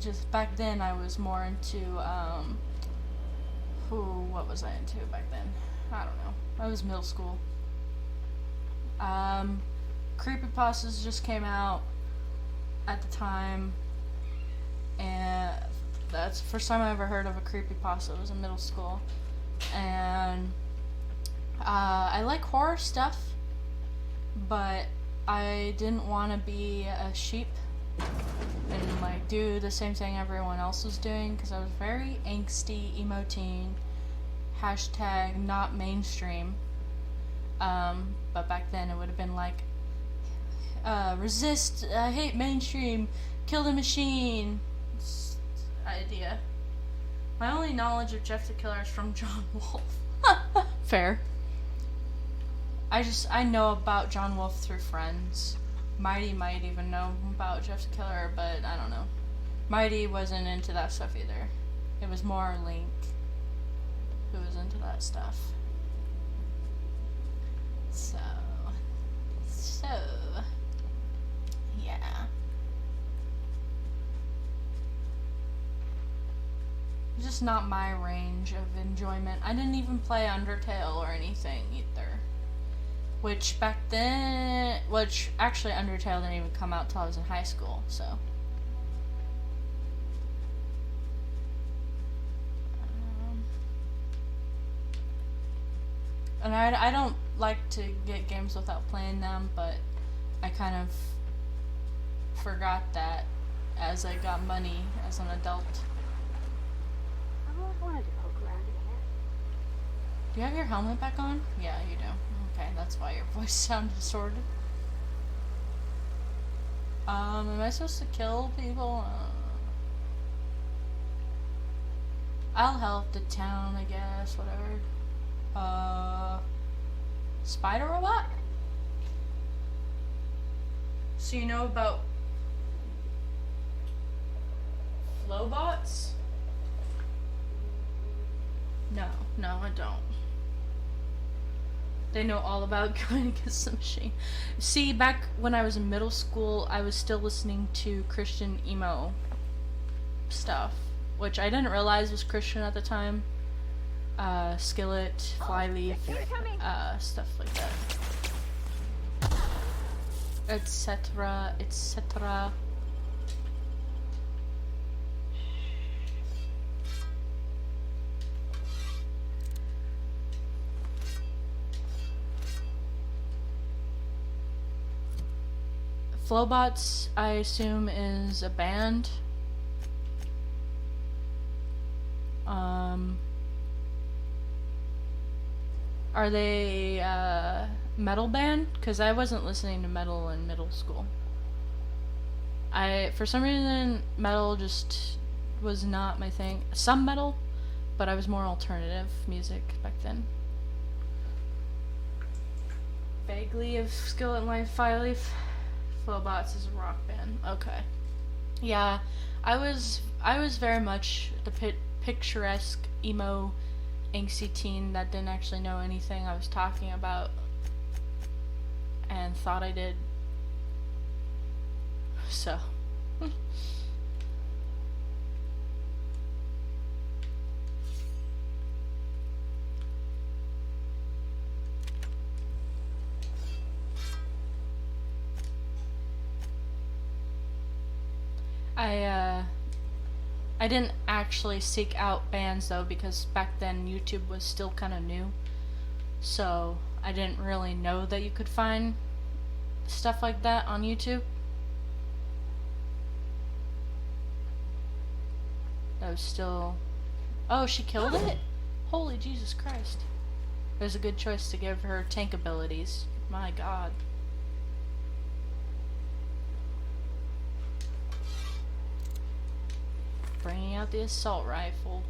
Just back then I was more into, what was I into back then? I don't know. I was middle school. Creepypastas just came out at the time, and that's the first time I ever heard of a creepypasta. It was in middle school, and I like horror stuff, but I didn't want to be a sheep and like do the same thing everyone else was doing, because I was very angsty, emo teen, hashtag not mainstream. But back then it would have been like, resist, hate mainstream, kill the machine idea. My only knowledge of Jeff the Killer is from John Wolfe. Fair. I know about John Wolfe through friends. Mighty might even know about Jeff the Killer, but I don't know. Mighty wasn't into that stuff either. It was more Link who was into that stuff. So, yeah. Just not my range of enjoyment. I didn't even play Undertale or anything either. Which actually Undertale didn't even come out till I was in high school, so. And I don't like to get games without playing them, but I kind of forgot that as I got money as an adult. I've always wanted to poke around in here. Do you have your helmet back on? Yeah, you do. Okay, that's why your voice sounded distorted. Am I supposed to kill people? I'll help the town, I guess, whatever. Spider robot? So you know about Flowbots? No, I don't. They know all about going against the machine. See, back when I was in middle school, I was still listening to Christian emo stuff, which I didn't realize was Christian at the time. Skillet, Flyleaf, stuff like that. Etc., etc. Flowbots, I assume, is a band. Are they metal band? Because I wasn't listening to metal in middle school. For some reason, metal just was not my thing. Some metal, but I was more alternative music back then. Vaguely of Skillet and Life, Flyleaf. Flowbots is a rock band. Okay. Yeah, I was very much the picturesque emo angsty teen that didn't actually know anything I was talking about and thought I did. So. I didn't actually seek out bands though, because back then YouTube was still kind of new, so I didn't really know that you could find stuff like that on YouTube. was still... Oh, she killed it? Holy Jesus Christ. It was a good choice to give her tank abilities. My god. Bringing out the assault rifle.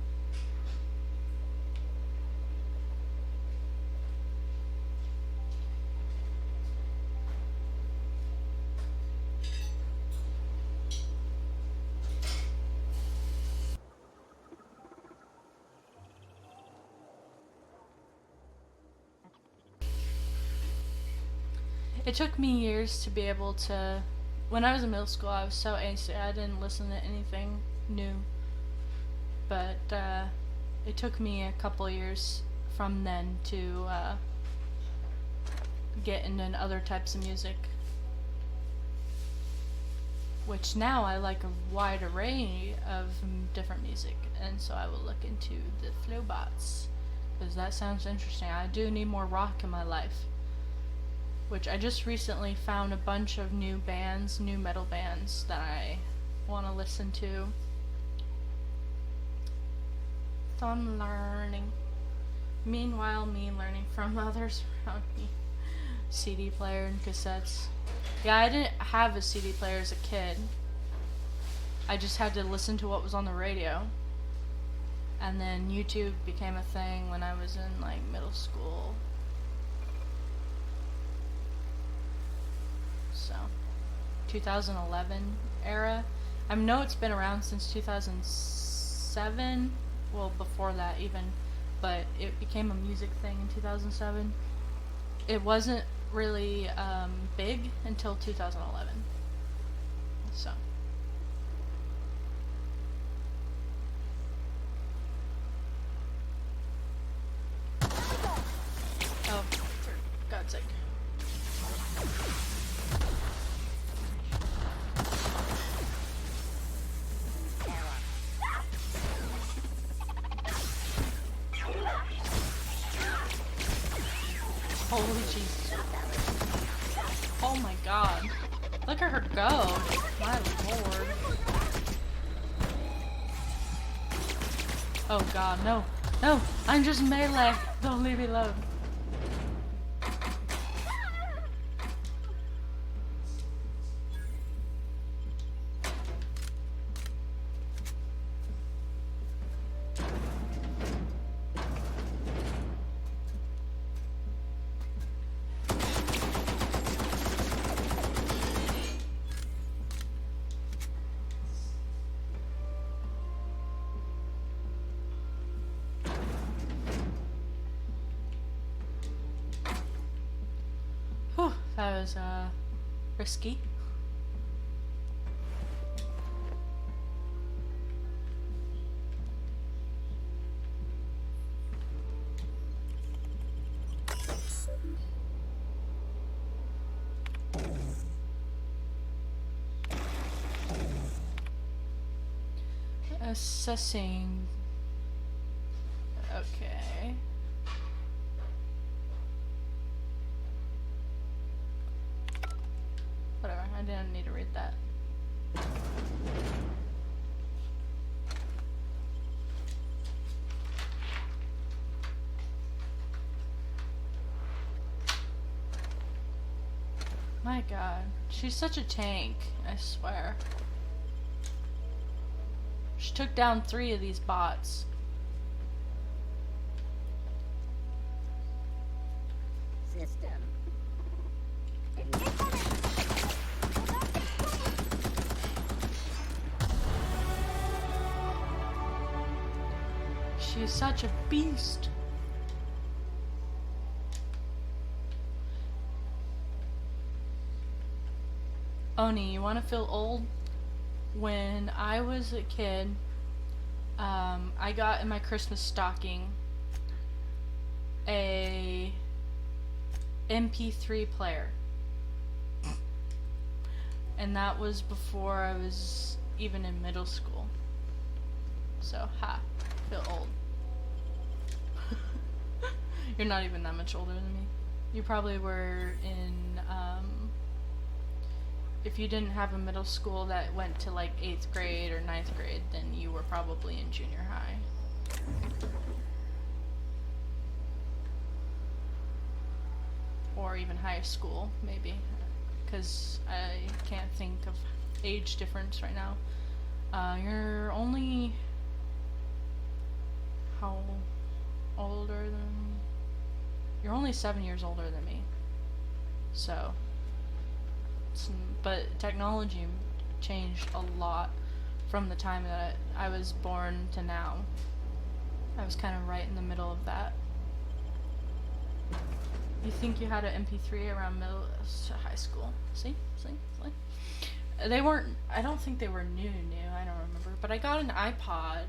It took me years to be able to... When I was in middle school, I was so angsty. I didn't listen to anything new. But it took me a couple years from then to get into other types of music. Which now I like a wide array of different music. And so I will look into the Flowbots. Because that sounds interesting. I do need more rock in my life. Which I just recently found a bunch of new bands, new metal bands that I want to listen to. So I'm learning. Meanwhile, me learning from others around me. CD player and cassettes. Yeah, I didn't have a CD player as a kid. I just had to listen to what was on the radio. And then YouTube became a thing when I was in like middle school. So, 2011 era. I know it's been around since 2007. Well, before that even. But it became a music thing in 2007. It wasn't really big until 2011. So. Oh, for God's sake. Holy Jesus. Oh my god. Look at her go. My lord. Oh god, no. No! I'm just melee! Don't leave me alone. That was, risky. Assessing. Okay. Whatever, I didn't need to read that. My god, she's such a tank, I swear. She took down 3 of these bots. System. She's such a beast. Oni, you want to feel old? When I was a kid, I got in my Christmas stocking a MP3 player. And that was before I was even in middle school. So, feel old. You're not even that much older than me. You probably were in if you didn't have a middle school that went to like 8th grade or 9th grade, then you were probably in junior high. Or even high school, maybe. Because I can't think of age difference right now. You're only... how older than... You're only 7 years older than me. So... But technology changed a lot from the time that I was born to now. I was kind of right in the middle of that. You think you had an MP3 around middle to high school? See? They weren't, I don't think they were new, I don't remember. But I got an iPod,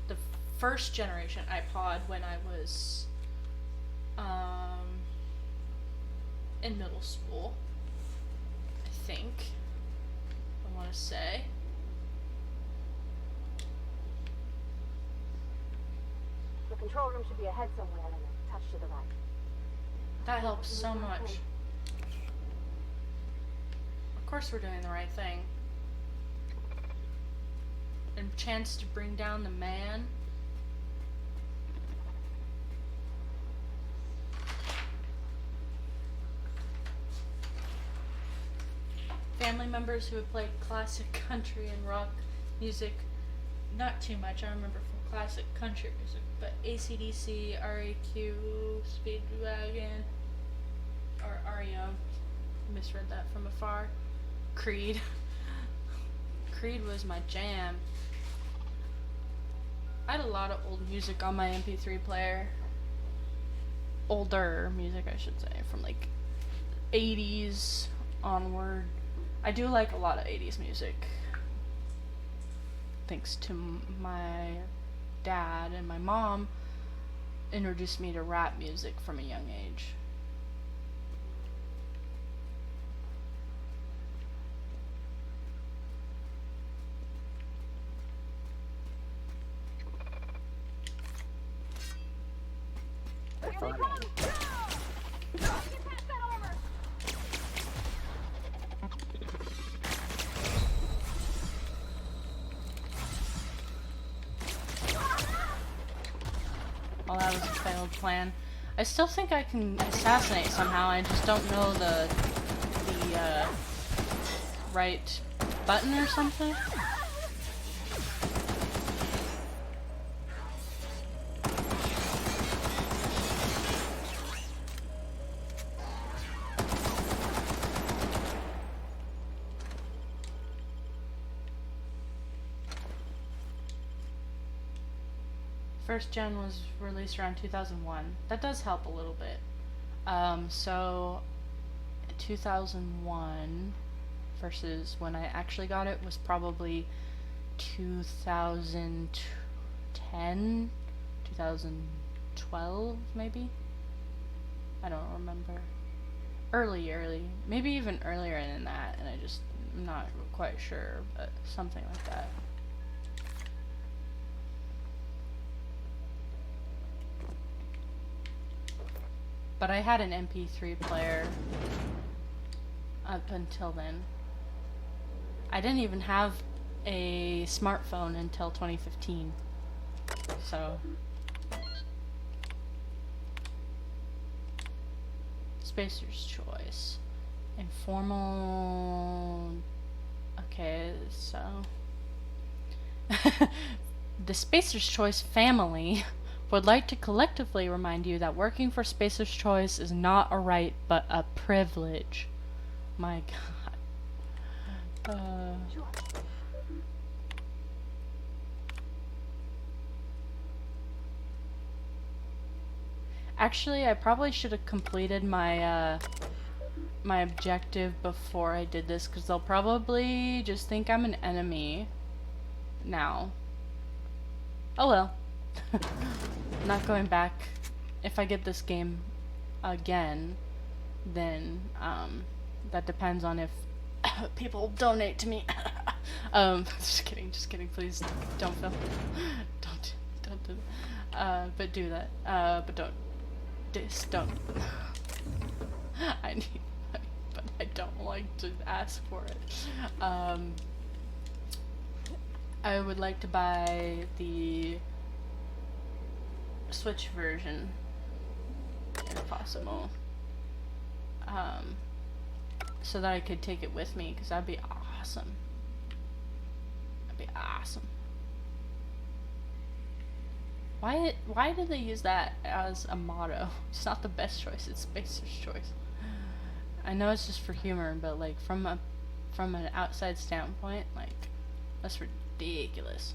the first generation iPod, when I was in middle school, I think. I want to say. The control room should be ahead somewhere and a touch to the right. That helps so much. Of course we're doing the right thing. And chance to bring down the man. Family members who would play classic country and rock music. Not too much, I remember from classic country music, but AC/DC, REQ, Speedwagon, or REO, misread that from afar. Creed. Creed was my jam. I had a lot of old music on my MP3 player. Older music, I should say, from like 80s onward. I do like a lot of 80s music. Thanks to my dad and my mom introduced me to rap music from a young age. Well, that was a failed plan. I still think I can assassinate somehow. I just don't know the right button or something. First gen was released around 2001. That does help a little bit. So 2001 versus when I actually got it was probably 2010, 2012 maybe? I don't remember. Early, maybe even earlier than that, and I'm not quite sure, but something like that. But I had an MP3 player up until then. I didn't even have a smartphone until 2015. So... Spacer's Choice. Informal... Okay, so... The Spacer's Choice family would like to collectively remind you that working for Spacer's Choice is not a right, but a privilege. My god. Actually, I probably should have completed my, my objective before I did this, because they'll probably just think I'm an enemy now. Oh well. Not going back. If I get this game again, then that depends on if people donate to me. Just kidding, please don't film. Don't do that. But do that. But don't. Just don't. I need money, but I don't like to ask for it. I would like to buy the Switch version, if possible, so that I could take it with me, because that'd be awesome. That'd be awesome. Why did they use that as a motto? It's not the best choice, it's Spacer's choice. I know it's just for humor, but like from an outside standpoint, like, that's ridiculous.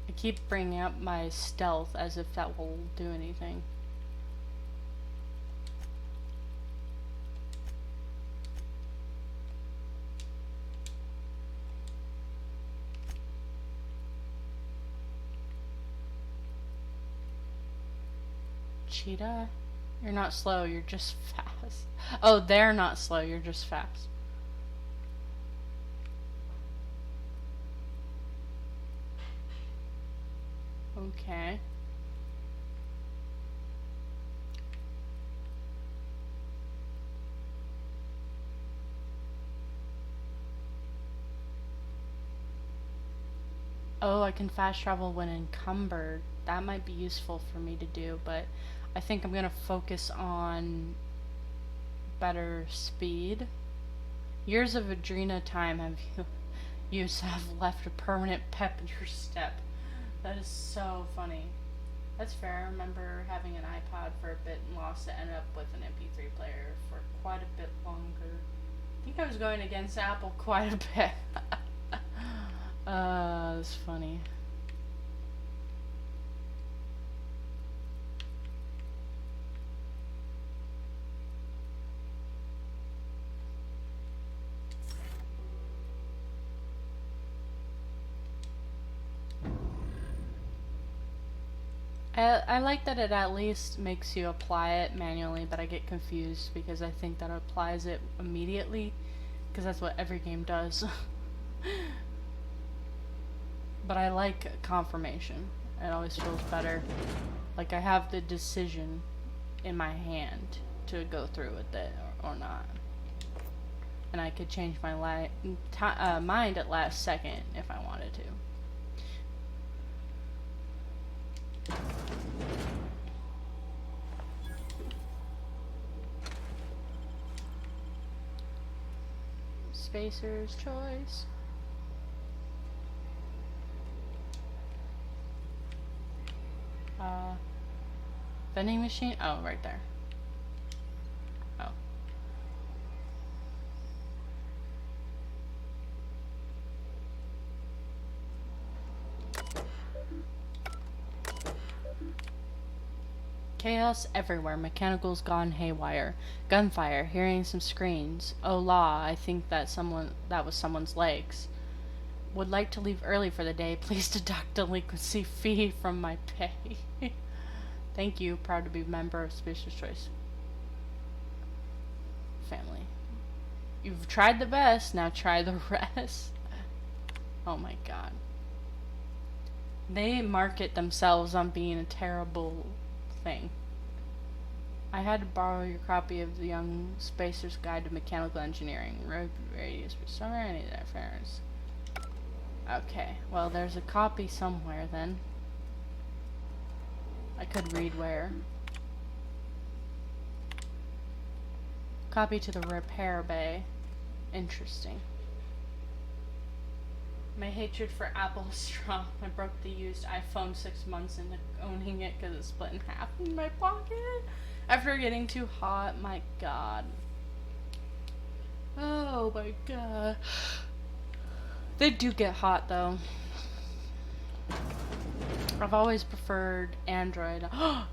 I keep bringing up my stealth as if that will do anything. Cheetah? You're not slow, you're just fast. Oh, they're not slow, you're just fast. Okay. Oh, I can fast travel when encumbered. That might be useful for me to do, but I think I'm gonna focus on better speed. Years of Adrena time have have left a permanent pep in your step. That is so funny. That's fair. I remember having an iPod for a bit and lost it, ended up with an MP3 player for quite a bit longer. I think I was going against Apple quite a bit. That's funny. I like that it at least makes you apply it manually, but I get confused because I think that it applies it immediately, because that's what every game does. But I like confirmation. It always feels better. Like I have the decision in my hand to go through with it or not. And I could change my mind at last second if I wanted to. Spacer's choice. Vending machine? Oh, right there. Oh. Chaos everywhere. Mechanicals gone haywire. Gunfire. Hearing some screams. Oh law, I think that was someone's legs. Would like to leave early for the day. Please deduct delinquency fee from my pay. Thank you. Proud to be a member of Spacer's Choice family. You've tried the best. Now try the rest. Oh my god. They market themselves on being a terrible thing. I had to borrow your copy of the Young Spacer's Guide to Mechanical Engineering. Road radius for summer. I need that fairness. Okay, well there's a copy somewhere then. I could read where. Copy to the repair bay. Interesting. My hatred for Apple is strong. I broke the used iPhone 6 months into owning it because it split in half in my pocket. After getting too hot, my god. Oh my god. They do get hot though. I've always preferred Android.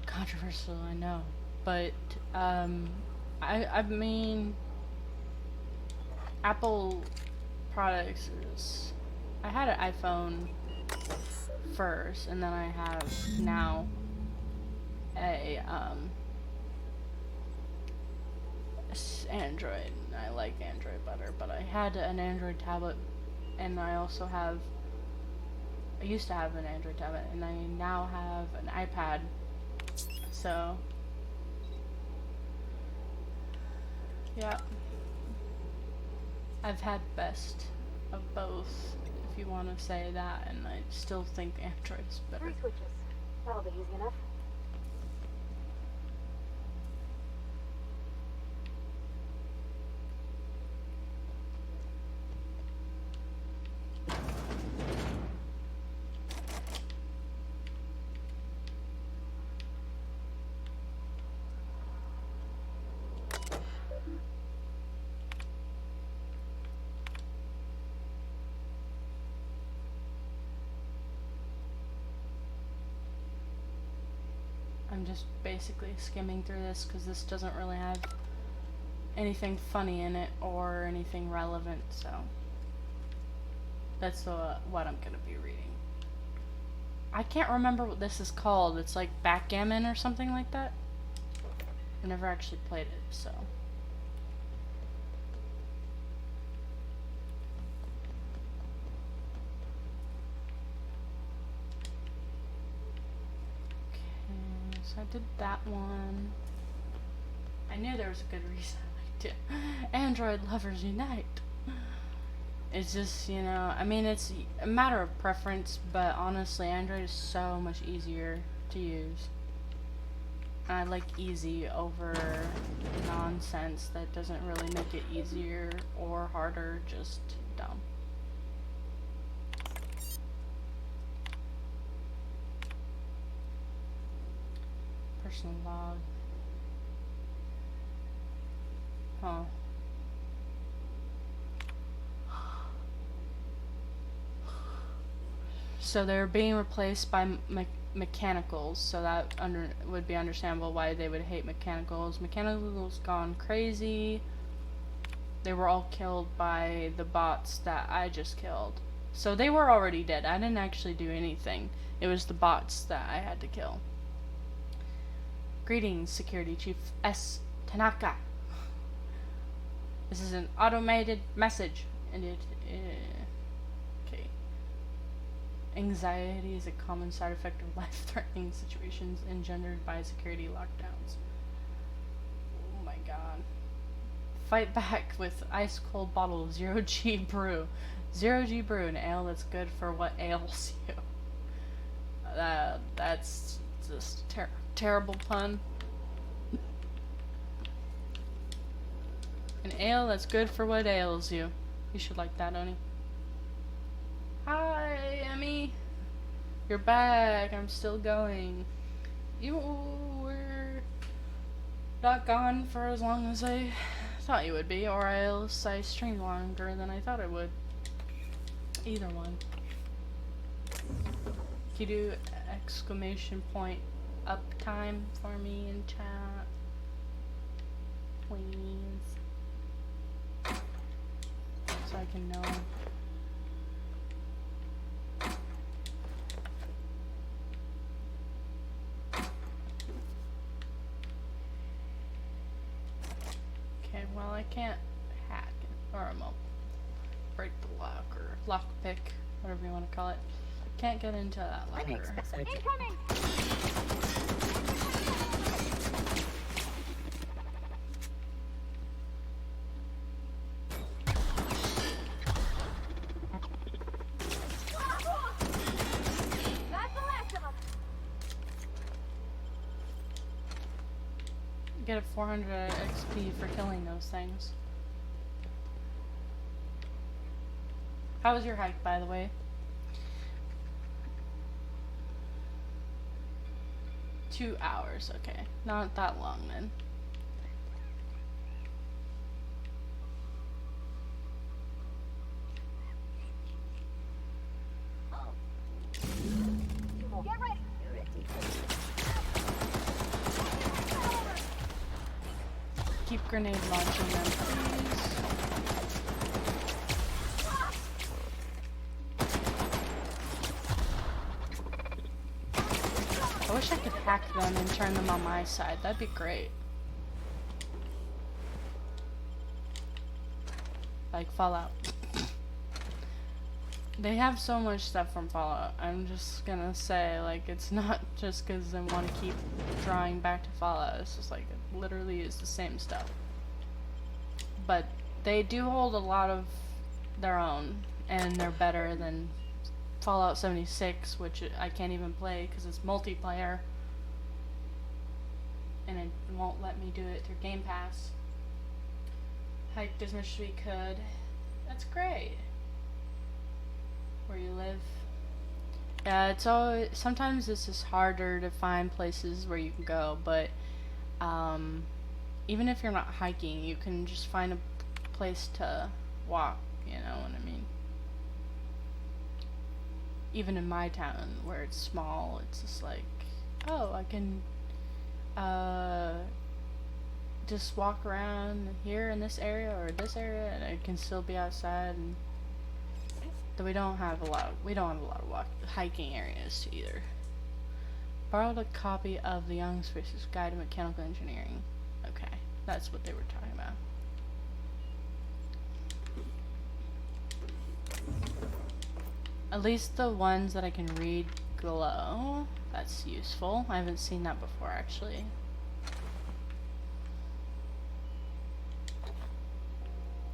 Controversial, I know. But, I mean, Apple products is... I had an iPhone first, and then I have now a, Android. I like Android better, but I had an Android tablet, and I also have I used to have an Android tablet, and I now have an iPad. So, yeah. I've had best of both, if you want to say that, and I still think Android's better. 3 switches. That'll be easy enough. I'm just basically skimming through this because this doesn't really have anything funny in it or anything relevant, so that's what I'm gonna be reading. I can't remember what this is called. It's like backgammon or something like that. I never actually played it, so. So I did that one. I knew there was a good reason I liked it. Android lovers unite. It's just, you know, I mean, it's a matter of preference, but honestly, Android is so much easier to use. And I like easy over nonsense that doesn't really make it easier or harder, just dumb. Personal log. Huh. So they're being replaced by mechanicals, so that would be understandable why they would hate mechanicals. Mechanicals gone crazy. They were all killed by the bots that I just killed. So they were already dead. I didn't actually do anything. It was the bots that I had to kill. Greetings, Security Chief S. Tanaka. This is an automated message, and it... okay. Anxiety is a common side effect of life-threatening situations engendered by security lockdowns. Oh my god. Fight back with ice-cold bottle of 0G brew. 0G brew, an ale that's good for what ails you. That's just terrible pun. An ale that's good for what ails you. You should like that, Oni. Hi, Emmy. You're back. I'm still going. You were not gone for as long as I thought you would be, or else I streamed longer than I thought I would. Either one. Can you do exclamation point uptime for me in chat? Please. So I can know. Okay, well I can't hack it, or break the lock, or lockpick, whatever you want to call it. Can't get into that locker. Incoming! Get a 400 XP for killing those things. How was your hike, by the way? 2 hours, okay. Not that long then. Get ready! Keep grenade launching them, please. I wish I could hack them and turn them on my side. That'd be great. Like Fallout. They have so much stuff from Fallout. I'm just gonna say, like, it's not just because I want to keep drawing back to Fallout. It's just like, it literally is the same stuff. But they do hold a lot of their own, and they're better than Fallout 76, which I can't even play because it's multiplayer. And it won't let me do it through Game Pass. Hiked as much as we could. That's great. Where you live. Yeah, it's always, sometimes it's just harder to find places where you can go, but even if you're not hiking, you can just find a place to walk, you know what I mean? Even in my town, where it's small, it's just like, oh, I can just walk around here in this area or this area, and I can still be outside. And we don't have a lot of hiking areas either. Borrowed a copy of the Young Space's Guide to Mechanical Engineering. Okay, that's what they were talking about. At least the ones that I can read glow. That's useful. I haven't seen that before, actually.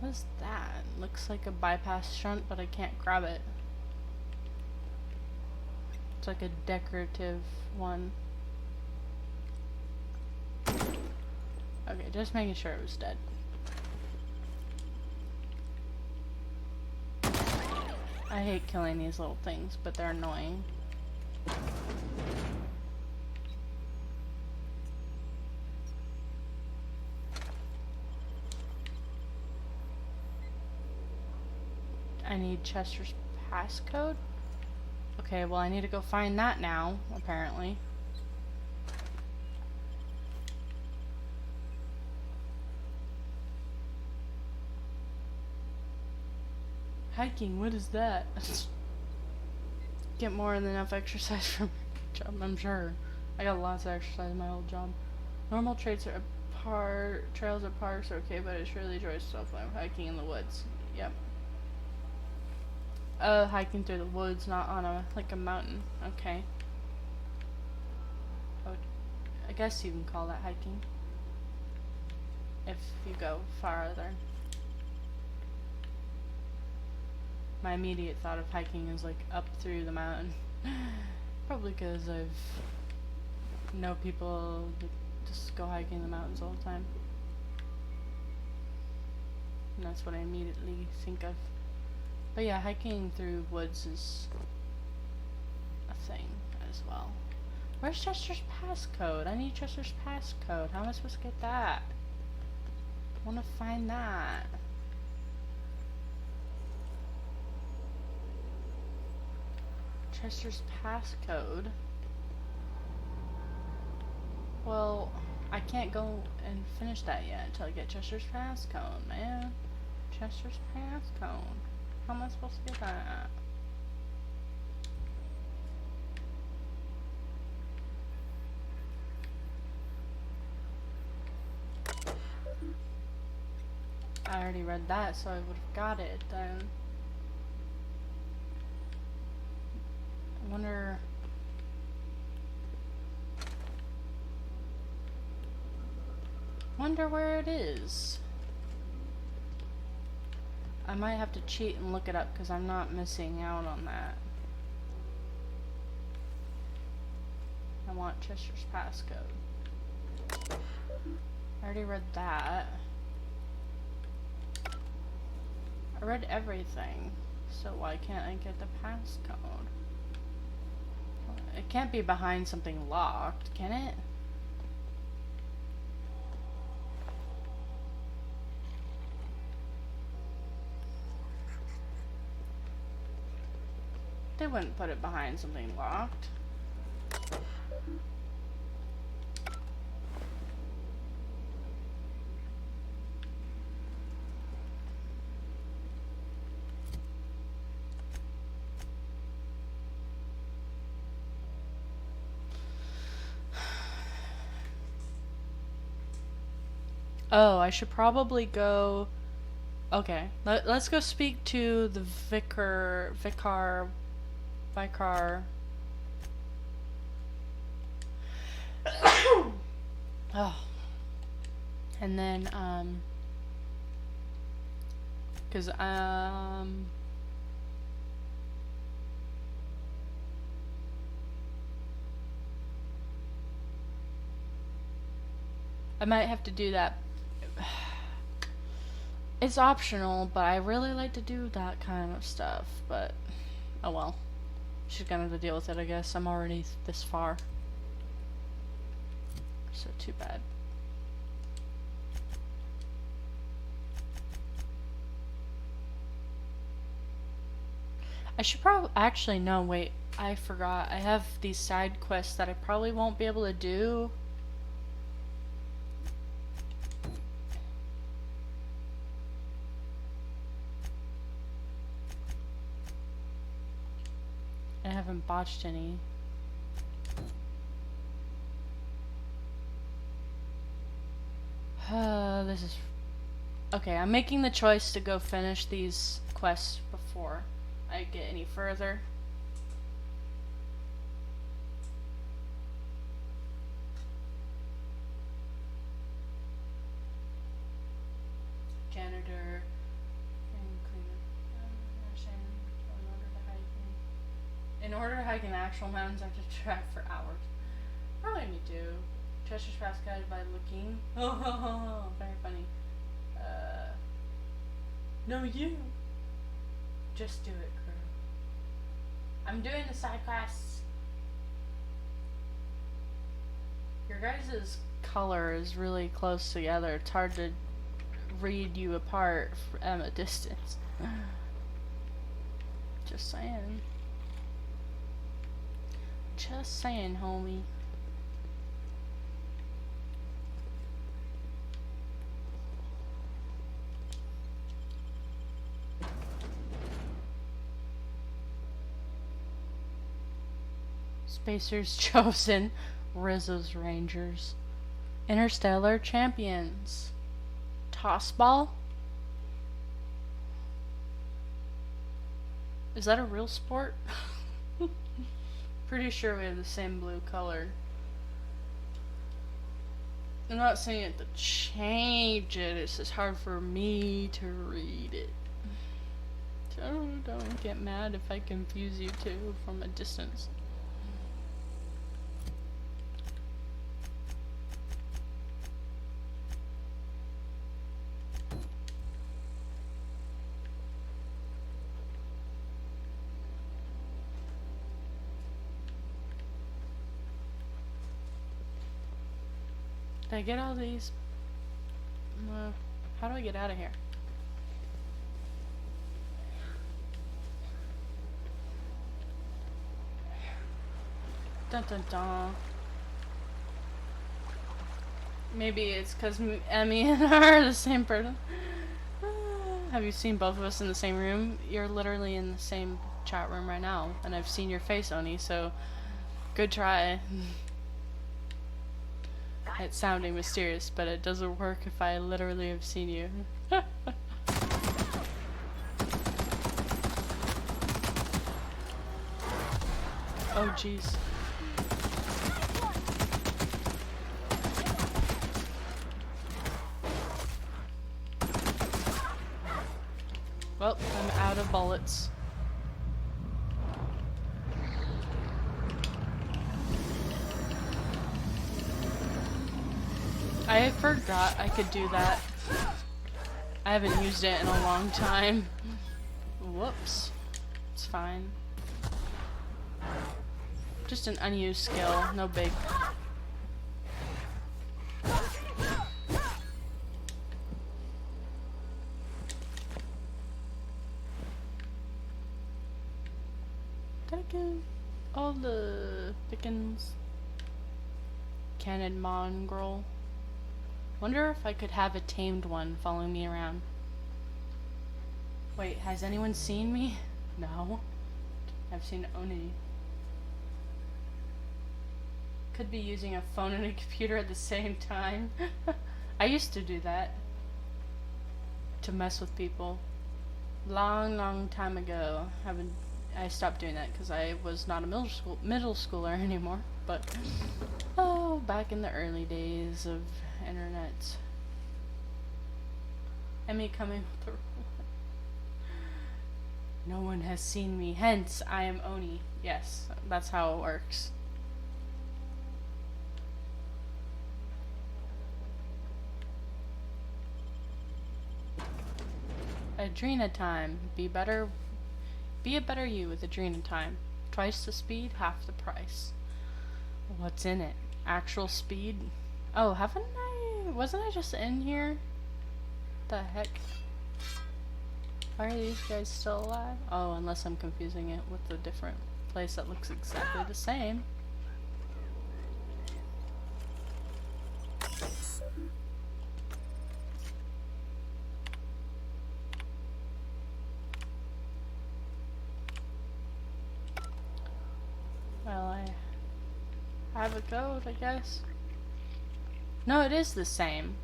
What is that? Looks like a bypass shunt, but I can't grab it. It's like a decorative one. Okay, just making sure it was dead. I hate killing these little things, but they're annoying. I need Chester's passcode? Okay, well I need to go find that now, apparently. Hiking, what is that? Get more than enough exercise from my job, I'm sure. I got lots of exercise in my old job. Normal trails are trails at parks are okay, but it's really enjoy stuff like hiking in the woods. Yep. Hiking through the woods, not on a mountain. Okay. I guess you can call that hiking. If you go farther. My immediate thought of hiking is like up through the mountain. Probably because I've know people that just go hiking the mountains all the time. And that's what I immediately think of. But yeah, hiking through woods is a thing as well. Where's Chester's passcode? I need Chester's passcode. How am I supposed to get that? I want to find that. Chester's passcode. Well, I can't go and finish that yet until I get Chester's passcode, man. Chester's passcode. How am I supposed to get that? I already read that, so I would have got it then. I wonder where it is. I might have to cheat and look it up because I'm not missing out on that. I want Chester's passcode. I already read that. I read everything, so why can't I get the passcode? It can't be behind something locked, can it? They wouldn't put it behind something locked. Oh, I should probably go... Okay, let's go speak to the vicar. Oh. And then, cause, I might have to do that. It's optional, but I really like to do that kind of stuff, but, oh well. She's gonna have to deal with it, I guess. I'm already this far. So too bad. I should probably actually no wait, I forgot. I have these side quests that I probably won't be able to do. I haven't botched any. This is okay. I'm making the choice to go finish these quests before I get any further. Janitor and cleaner. In order to hike in actual mountains, I have to track for hours. Probably me too. Treasure's fast guided by looking. Oh, very funny. No, you. Just do it, crew. I'm doing the side quests. Your guys' color is really close together. It's hard to read you apart from a distance. Just saying. Just saying, homie. Spacers chosen. Rizzo's Rangers. Interstellar champions. Tossball? Is that a real sport? Pretty sure we have the same blue color. I'm not saying it to change it, it's just hard for me to read it. So don't get mad if I confuse you two from a distance. Did I get all these? How do I get out of here? Dun dun dun. Maybe it's because Emmy and I are the same person. Have you seen both of us in the same room? You're literally in the same chat room right now, and I've seen your face, Oni, so good try. It's sounding mysterious, but it doesn't work if I literally have seen you. Oh jeez. Well, I'm out of bullets. I forgot I could do that. I haven't used it in a long time. Whoops. It's fine. Just an unused skill, no big. Did I get all the pickings? Cannon mongrel. Wonder if I could have a tamed one following me around. Wait, has anyone seen me? No. I've seen Oni. Could be using a phone and a computer at the same time. I used to do that. to mess with people. Long time ago. I stopped doing that because I was not a middle schooler anymore. But oh, back in the early days of internet. Emmy coming with the no one has seen me, hence I am Oni. Yes, that's how it works. Adrena time. Be a better you with Adrena time. Twice the speed, half the price. What's in it? Actual speed? Oh, wasn't I just in here? The heck? Why are these guys still alive? Oh, unless I'm confusing it with a different place that looks exactly the same. Well, I have a code, I guess. No, it is the same.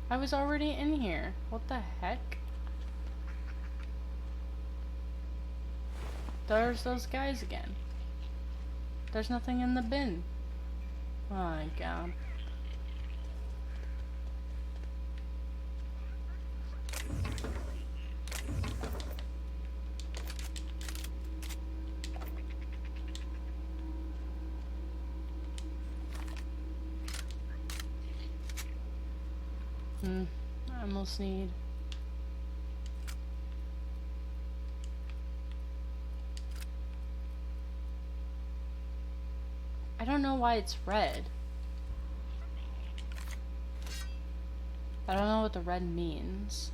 I was already in here. What the heck? There's those guys again. There's nothing in the bin. Oh my god. I almost need... I don't know why it's red. I don't know what the red means.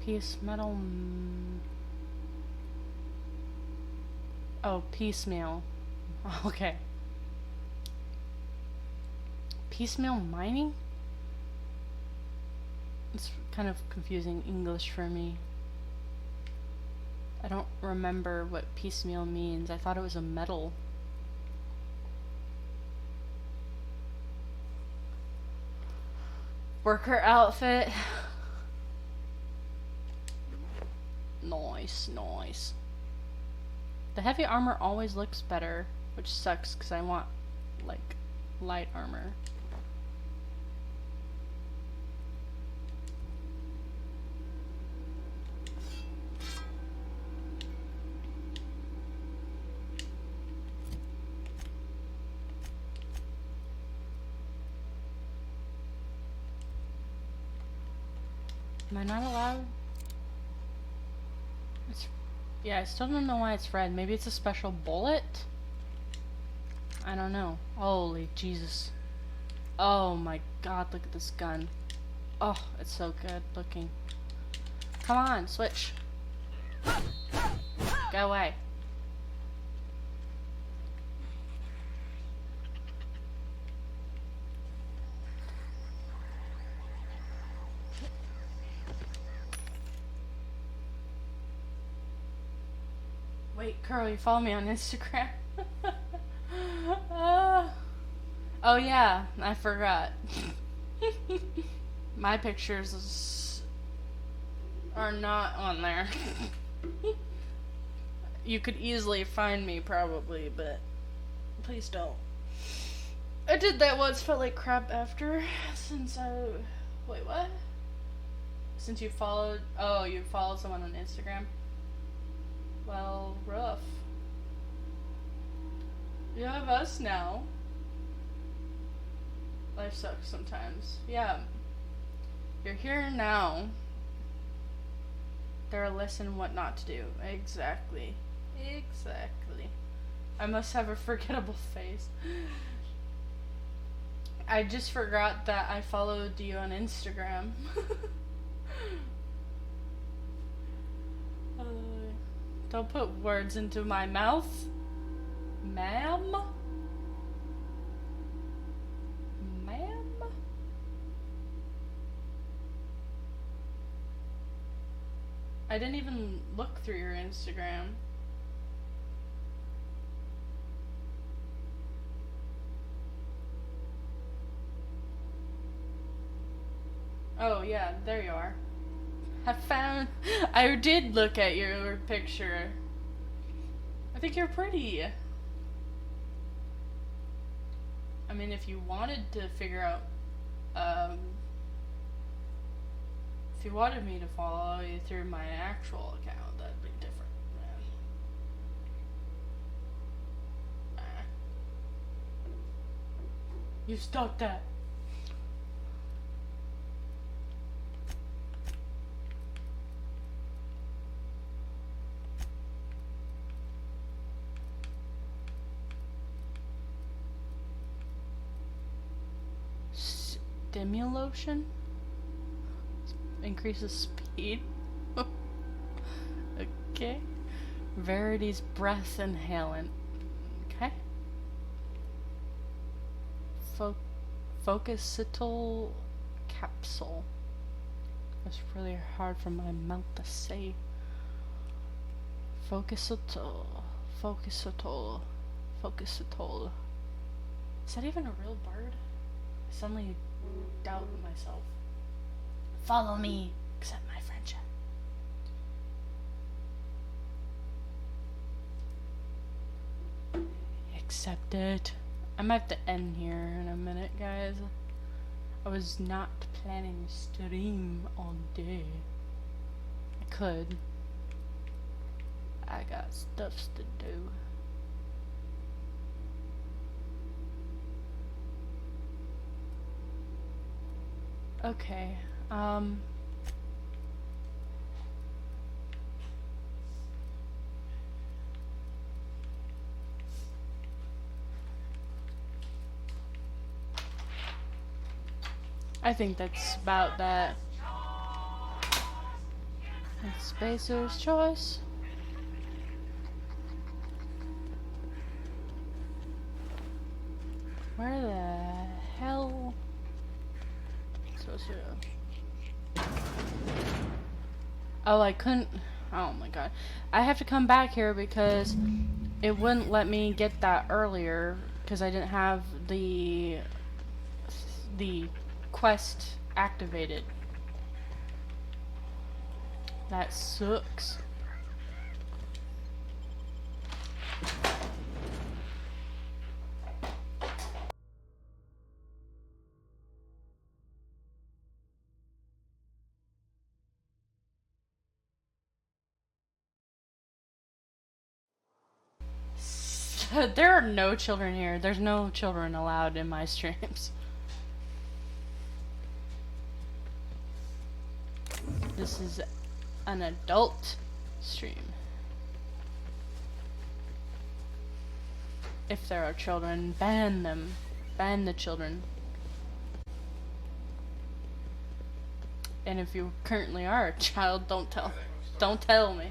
Piece metal. Oh, piecemeal. Okay. Piecemeal mining? It's kind of confusing English for me. I don't remember what piecemeal means. I thought it was a metal. Worker outfit. Nice. The heavy armor always looks better, which sucks because I want, like, light armor. Am I not allowed? Yeah, I still don't know why it's red. Maybe it's a special bullet? I don't know. Holy Jesus. Oh my god, look at this gun. Oh, it's so good looking. Come on, switch. Go away. Wait, Curl, you follow me on Instagram? Oh yeah, I forgot. My pictures are not on there. You could easily find me probably, but please don't. I did that once, felt like crap after, since wait, what? Since you followed someone on Instagram? Well, rough. You have us now. Life sucks sometimes. Yeah. You're here now. There are lessons what not to do. Exactly. I must have a forgettable face. I just forgot that I followed you on Instagram. Don't put words into my mouth, ma'am. Ma'am? I didn't even look through your Instagram. Oh yeah, there you are. I did look at your picture. I think you're pretty. I mean, if you wanted to figure out, if you wanted me to follow you through my actual account, that'd be different, man. Nah. You stop that. Stimulation? Increases speed? Okay. Verity's breath inhalant. Okay. Focusital capsule. That's really hard for my mouth to say. Focusital. Is that even a real bird? I suddenly doubt myself. Follow me. Accept my friendship. Accept it. I might have to end here in a minute, guys. I was not planning to stream all day. I could. I got stuffs to do. Okay, I think that's about that. It's Spacer's choice. Where the hell? Oh, I couldn't. Oh my god. I have to come back here because it wouldn't let me get that earlier because I didn't have the quest activated. That sucks. There are no children here. There's no children allowed in my streams. This is an adult stream. If there are children, ban them. Ban the children. And if you currently are a child, don't tell me.